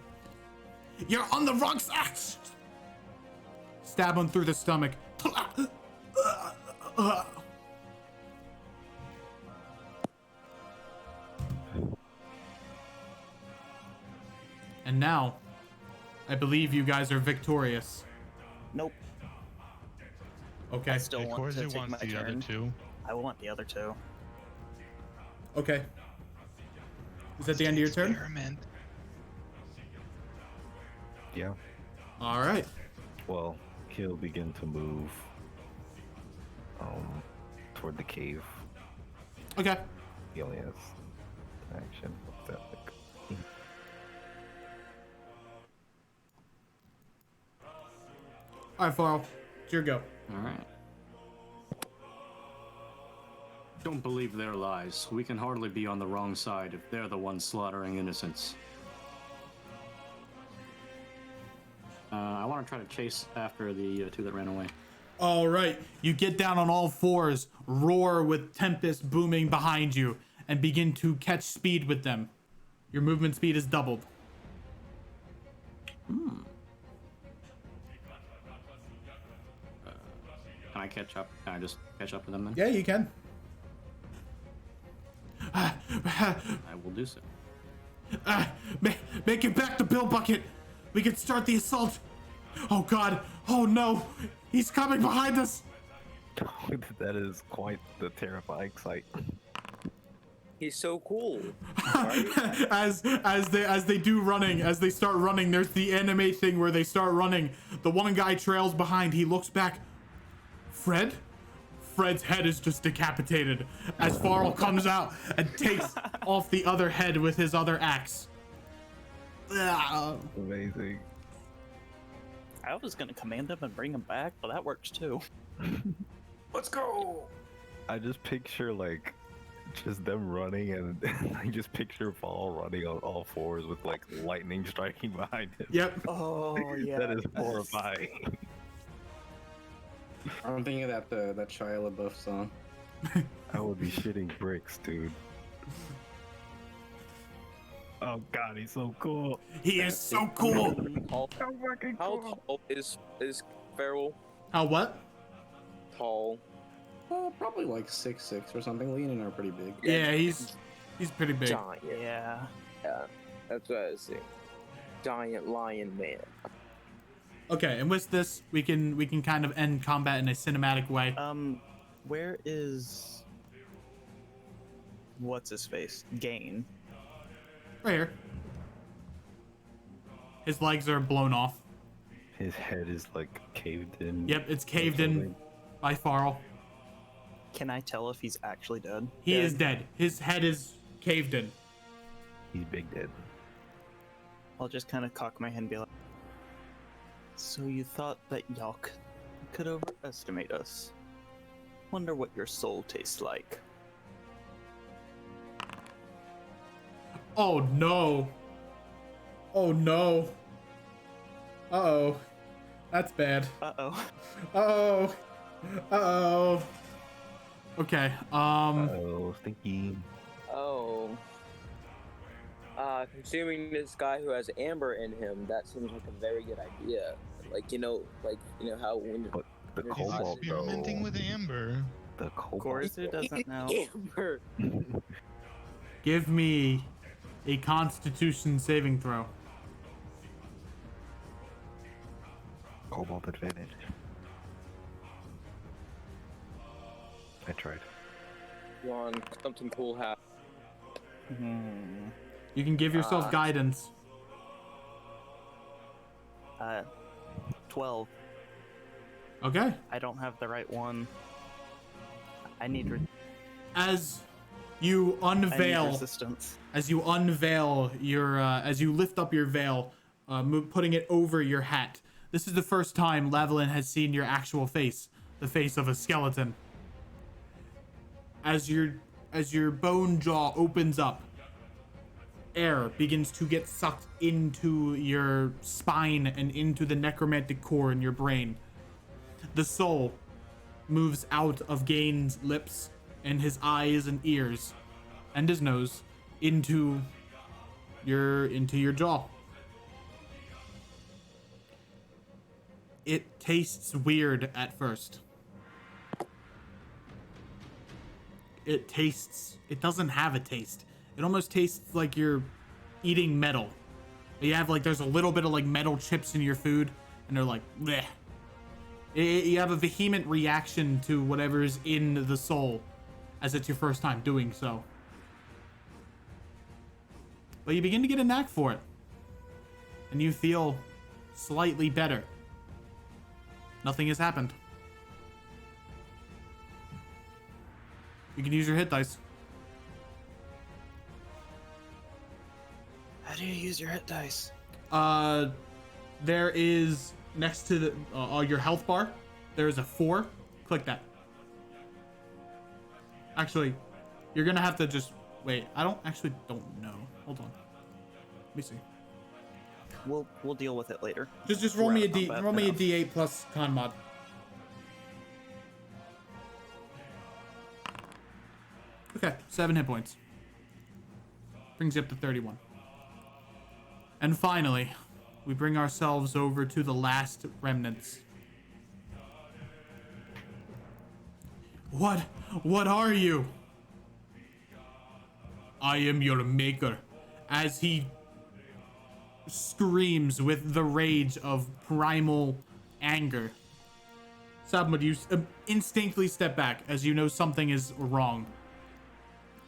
You're on the wrong side. Stab him through the stomach. And now, I believe you guys are victorious. Nope. Okay. I still want to Korzu take my wants the other turn. two. I want the other two. Okay. Is that the end of your turn? Experiment. Yeah. All right. Well, he'll begin to move toward the cave. Okay. He only has action. What's that like? All right, Farrell. It's your go. All right. Don't believe their lies. We can hardly be on the wrong side if they're the ones slaughtering innocents. I want to try to chase after the two that ran away. All right. You get down on all fours, roar with Tempest booming behind you, and begin to catch speed with them. Your movement speed is doubled. Can Can I catch up? Can I just catch up with them then? Yeah, you can. I will do so. Make it back to Bill Bucket. We can start the assault. Oh God. Oh no. He's coming behind us. That is quite the terrifying sight. He's so cool. as they start running, there's the anime thing where they start running. The one guy trails behind. He looks back. Fred's head is just decapitated as Farrell comes out and takes off the other head with his other axe. Amazing. I was gonna command them and bring them back, but that works too. Let's go. I just picture like just them running, and I just picture Fall running on all fours with like lightning striking behind him. Yep. Oh yeah. That is horrifying. I'm thinking of that Shia LaBeouf song. I would be shitting bricks, dude. Oh God, he's so cool. He is so cool. How tall is Farrell? How what? Tall. Probably like 6'6" or something. Lean and are pretty big. Yeah, he's pretty big. Giant. Yeah. Yeah, that's what I was saying. Giant lion man. Okay, and with this, we can kind of end combat in a cinematic way. Where is what's his face? Gain. Right here. His legs are blown off. His head is like caved in. Yep, it's caved in by Farrell. Can I tell if he's actually dead? He is dead. His head is caved in. He's big dead. I'll just kind of cock my head and be like, so you thought that y'all could overestimate us? Wonder what your soul tastes like. Oh no. Oh no. Uh-oh. That's bad. Uh-oh. Uh-oh. Uh-oh. Okay, Oh, stinky. Oh. Consuming this guy who has amber in him, that seems like a very good idea. Like, you know how when But the He's cobalt Experimenting though. with amber. The cobalt. Korizu doesn't know. amber. give me a Constitution saving throw. Cobalt advantage. I tried. On something cool happened. You can give yourself guidance. 12. Okay. I don't have the right one. I need As you unveil, resistance. as you unveil your, as you lift up your veil, putting it over your hat. This is the first time Lavalin has seen your actual face, the face of a skeleton. As your bone jaw opens up, air begins to get sucked into your spine and into the necromantic core in your brain. The soul moves out of Gain's lips and his eyes and ears and his nose into your jaw. It tastes weird at first. It doesn't have a taste. It almost tastes like you're eating metal. You have like, there's a little bit of like metal chips in your food and they're like, bleh. You have a vehement reaction to whatever's in the soul as it's your first time doing so. But you begin to get a knack for it. And you feel slightly better. Nothing has happened. You can use your hit dice. How do you use your hit dice? There is next to the your health bar. There is a 4. Click that. Actually, you're gonna have to just wait. I don't know. Hold on. Let me see. We'll deal with it later. Just roll me a D. Combat Roll me a now. D8 plus con mod. Okay, 7 hit points. Brings you up to 31. And finally, we bring ourselves over to the last remnants. What are you? I am your maker. As he screams with the rage of primal anger. Sabmud, you instinctively step back as you know something is wrong.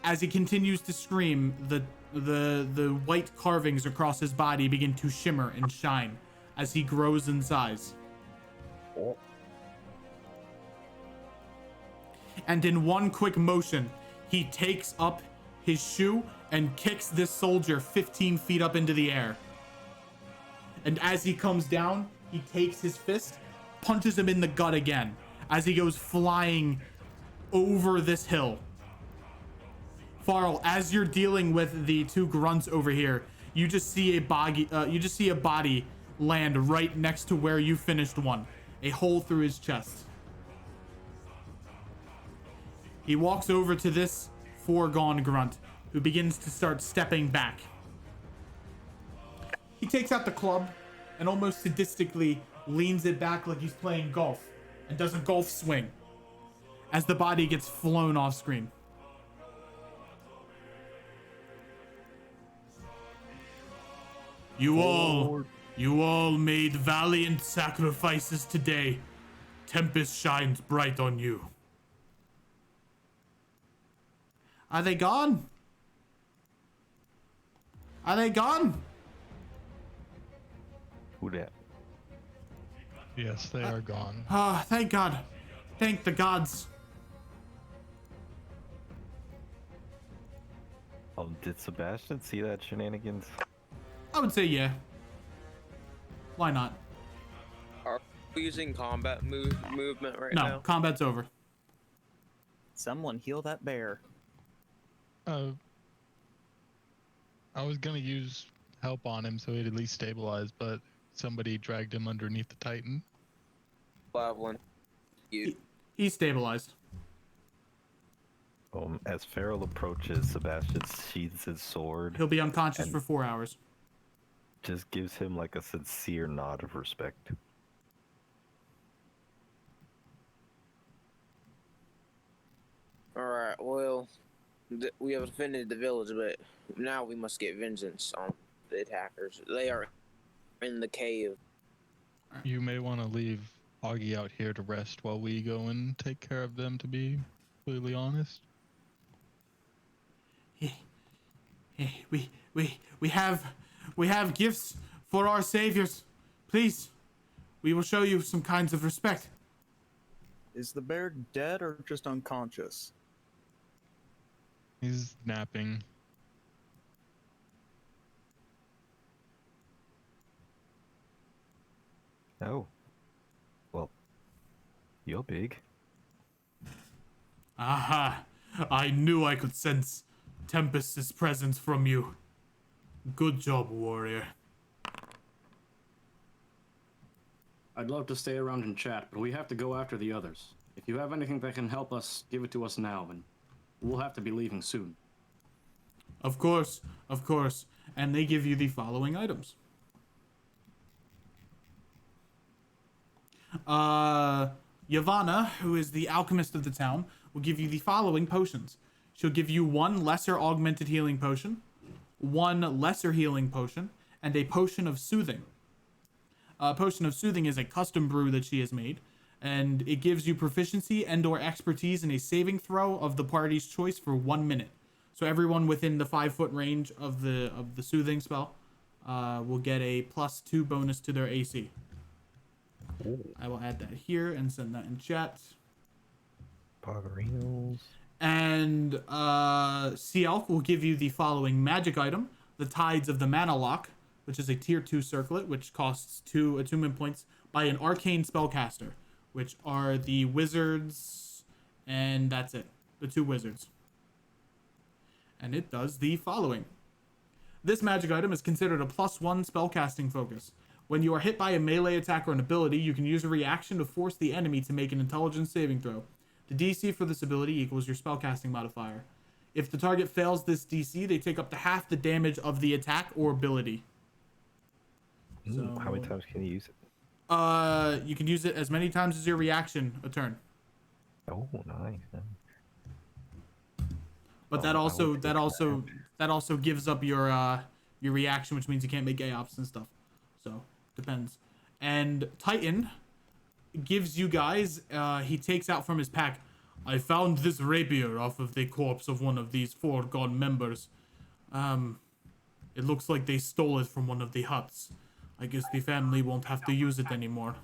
As he continues to scream, the white carvings across his body begin to shimmer and shine as he grows in size. Oh. And in one quick motion, he takes up his shoe and kicks this soldier 15 feet up into the air. And as he comes down, he takes his fist, punches him in the gut again as he goes flying over this hill. Farrell, as you're dealing with the two grunts over here, you just see a body land right next to where you finished one, a hole through his chest. He walks over to this foregone grunt, who begins to start stepping back. He takes out the club and almost sadistically leans it back like he's playing golf and does a golf swing as the body gets flown off screen. You all made valiant sacrifices today. Tempest shines bright on you. Are they gone? Are they gone? Who that? Yes, they are gone. Ah, thank God. Thank the gods. Did Sebastian see that shenanigans? I would say yeah. Why not? Are we using combat movement right No, now? combat's over. Someone heal that bear. I was gonna use help on him so he'd at least stabilize, but somebody dragged him underneath the Titan. Lavlin. You. He's stabilized. As Farrell approaches, Sebastian sheathes his sword, He'll be unconscious And- for 4 hours. just gives him like a sincere nod of respect. Alright, well, we have defended the village, but now we must get vengeance on the attackers. They are in the cave. You may want to leave Augie out here to rest while we go and take care of them, to be completely honest. We have gifts for our saviors. Please, we will show you some kinds of respect. Is the bear dead or just unconscious? He's napping. Oh. Well, you're big. Aha! I knew I could sense Tempest's presence from you. Good job, warrior. I'd love to stay around and chat, but we have to go after the others. If you have anything that can help us, give it to us now, and we'll have to be leaving soon. Of course. And they give you the following items. Yavanna, who is the alchemist of the town, will give you the following potions. She'll give you 1 lesser augmented healing potion, 1 lesser healing potion, and a potion of soothing. A potion of soothing is a custom brew that she has made, and it gives you proficiency and/or expertise in a saving throw of the party's choice for 1 minute. So everyone within the 5-foot range of the soothing spell will get a +2 bonus to their AC. I will add that here and send that in chat. Poggerinos. And Cielk will give you the following magic item, the Tides of the Mana Lock, which is a tier 2 circlet, which costs 2 attunement points by an arcane spellcaster, which are the wizards, and that's it. The 2 wizards. And it does the following. This magic item is considered a +1 spellcasting focus. When you are hit by a melee attack or an ability, you can use a reaction to force the enemy to make an intelligence saving throw. The DC for this ability equals your spellcasting modifier. If the target fails this DC, they take up to half the damage of the attack or ability. Ooh, how many times can you use it? You can use it as many times as your reaction a turn. Oh, nice. But Oh, that I would also take that also that also gives up your reaction, which means you can't make AOPs and stuff. So depends. And Titan gives you guys. He takes out from his pack. I found this rapier off of the corpse of one of these foregone members. It looks like they stole it from one of the huts. I guess the family won't have to use it anymore.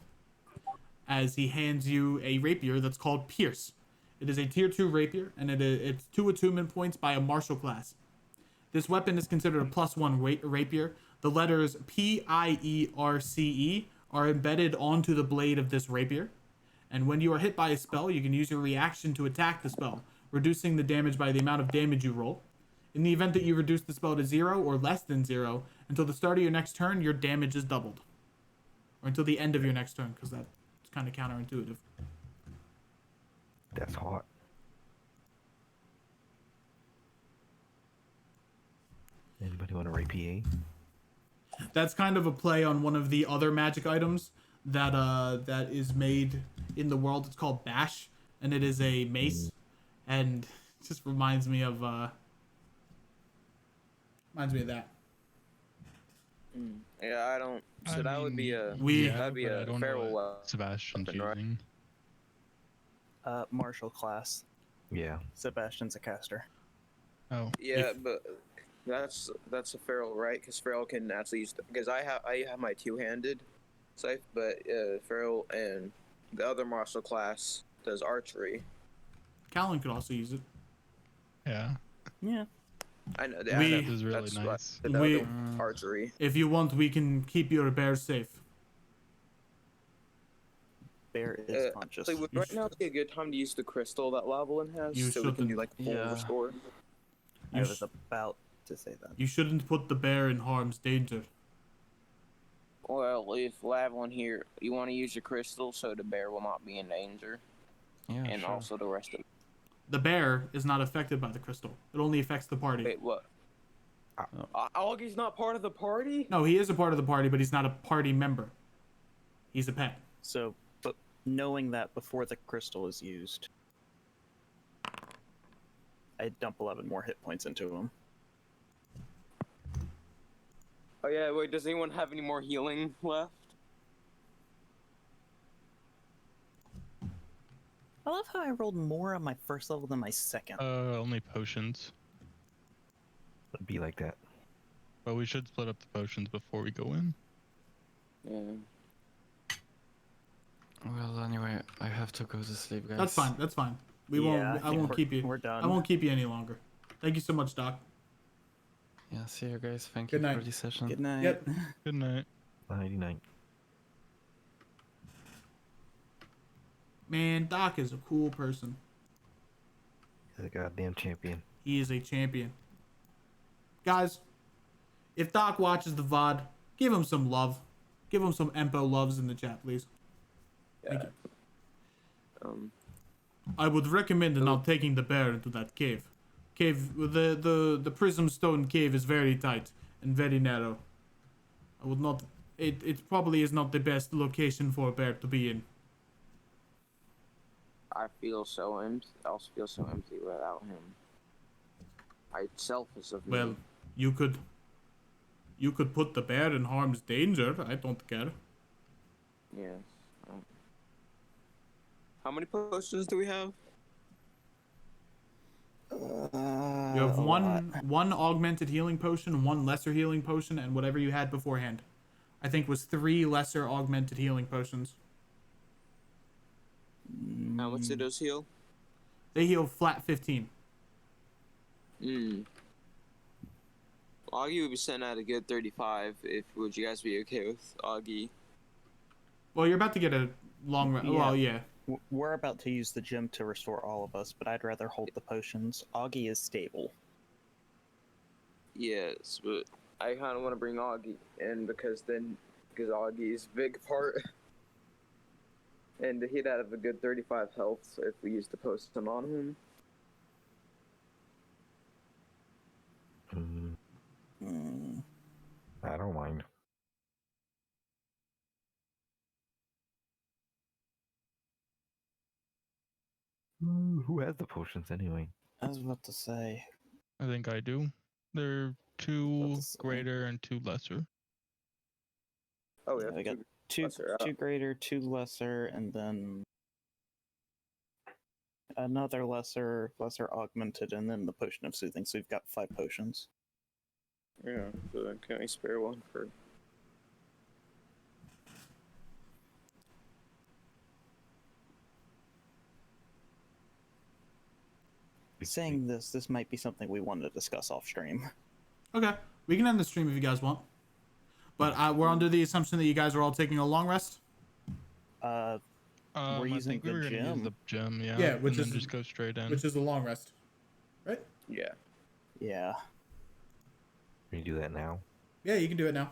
As he hands you a rapier that's called Pierce. It is a tier 2 rapier, and it's 2 attunement points by a martial class. This weapon is considered a +1 rapier. The letters Pierce are embedded onto the blade of this rapier. And when you are hit by a spell, you can use your reaction to attack the spell, reducing the damage by the amount of damage you roll. In the event that you reduce the spell to 0 or less than 0, until the start of your next turn, your damage is doubled. Or until the end of your next turn, because that's kind of counterintuitive. That's hot. Anybody want a rapier? That's kind of a play on one of the other magic items that is made in the world. It's called Bash, and it is a mace, and it just reminds me of that. Yeah, I don't. So that would be a that'd be but I a don't know feral what weapon, Sebastian's right? using. Martial class. Yeah. Sebastian's a caster. Oh, Yeah, but that's a feral, right? Because feral can actually use because I have my two-handed scythe, but feral and the other martial class does archery. Callan could also use it. yeah. Yeah. I know We- that. This is really That's nice. the We- other archery. If you want, we can keep your bear safe. Bear is conscious. Actually, would You right now be a good time to use the crystal that Lavalin has, You so we can do shouldn't. like full Yeah. restore. I You was about to say that. You shouldn't put the bear in harm's danger. Well, if Lavalin here, you want to use your crystal so the bear will not be in danger, Yeah, and sure. also the rest of. The bear is not affected by the crystal. It only affects the party. Wait, what? Augie's not part of the party? No, he is a part of the party, but he's not a party member. He's a pet. So, but knowing that before the crystal is used, I dump 11 more hit points into him. Oh yeah, wait, does anyone have any more healing left? I love how I rolled more on my first level than my second. Only potions. It'd be like that. But we should split up the potions before we go in. Yeah. Well, anyway, I have to go to sleep, guys. That's fine. That's fine. We won't. I won't keep you. We're done. I won't keep you any longer. Thank you so much, Doc. Yeah, see you guys. Thank Good you night. for this session. Good night. Yep. Good night. 99. Man, Doc is a cool person. He's a goddamn champion. He is a champion. Guys, if Doc watches the VOD, give him some love. Give him some Empo loves in the chat, please. Thank you. I would recommend not taking the bear into that cave. The Prism Stone cave is very tight and very narrow. I would not. It probably is not the best location for a bear to be in. I feel so empty. I also feel so empty without him. It's selfish of me. Well, you could put the bear in harm's danger. I don't care. Yes. How many potions do we have? You have one augmented healing potion, one lesser healing potion, and whatever you had beforehand. I think was 3 lesser augmented healing potions. How much did those heal? They heal flat 15. Augie would be sent at a good 35. Would you guys be okay with Augie? Well, you're about to get a long rest. Yeah. Well, yeah. We're about to use the gem to restore all of us, but I'd rather hold the potions. Augie is stable. Yes, but I kind of want to bring Augie in because Augie's a big part. And he'd have a good 35 health if we used the potion on him. I don't mind. Who has the potions anyway? I was about to say. I think I do. There are About two to say. greater and two lesser. Oh, Yeah, yeah. we got two lesser, two greater, two lesser, and then another lesser augmented, and then the potion of soothing. So we've got 5 potions. Yeah, so can we spare one for? Saying this might be something we want to discuss off stream. Okay, we can end the stream if you guys want. But we're under the assumption that you guys are all taking a long rest. We're I using think we the were gonna use gym. the gym, yeah. Yeah, which and then is- just go straight in. Which is a long rest, right? Yeah. Yeah. Can you do that now? Yeah, you can do it now.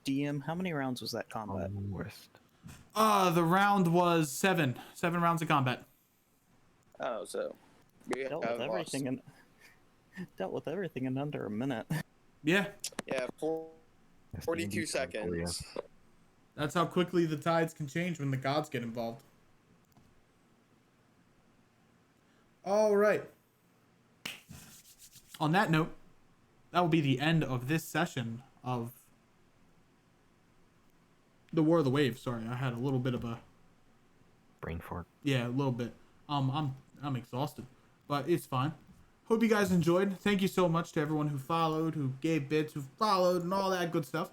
DM, how many rounds was that combat? Rest. The round was 7 rounds of combat. Oh, so we Dealt have with everything in dealt with everything in under a minute. Yeah, Yeah, That's 42 90 for you. seconds. that's how quickly the tides can change when the gods get involved. All right. On that note, that will be the end of this session of the War of the Waves. Sorry, I had a little bit of a Brain fart. yeah, a little bit. I'm exhausted, but it's fine. Hope you guys enjoyed. Thank you so much to everyone who followed, who gave bits, who followed, and all that good stuff.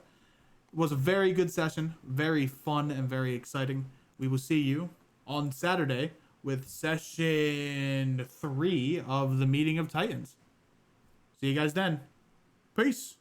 It was a very good session, very fun and very exciting. We will see you on Saturday with session 3 of the Meeting of Titans. See you guys then. Peace.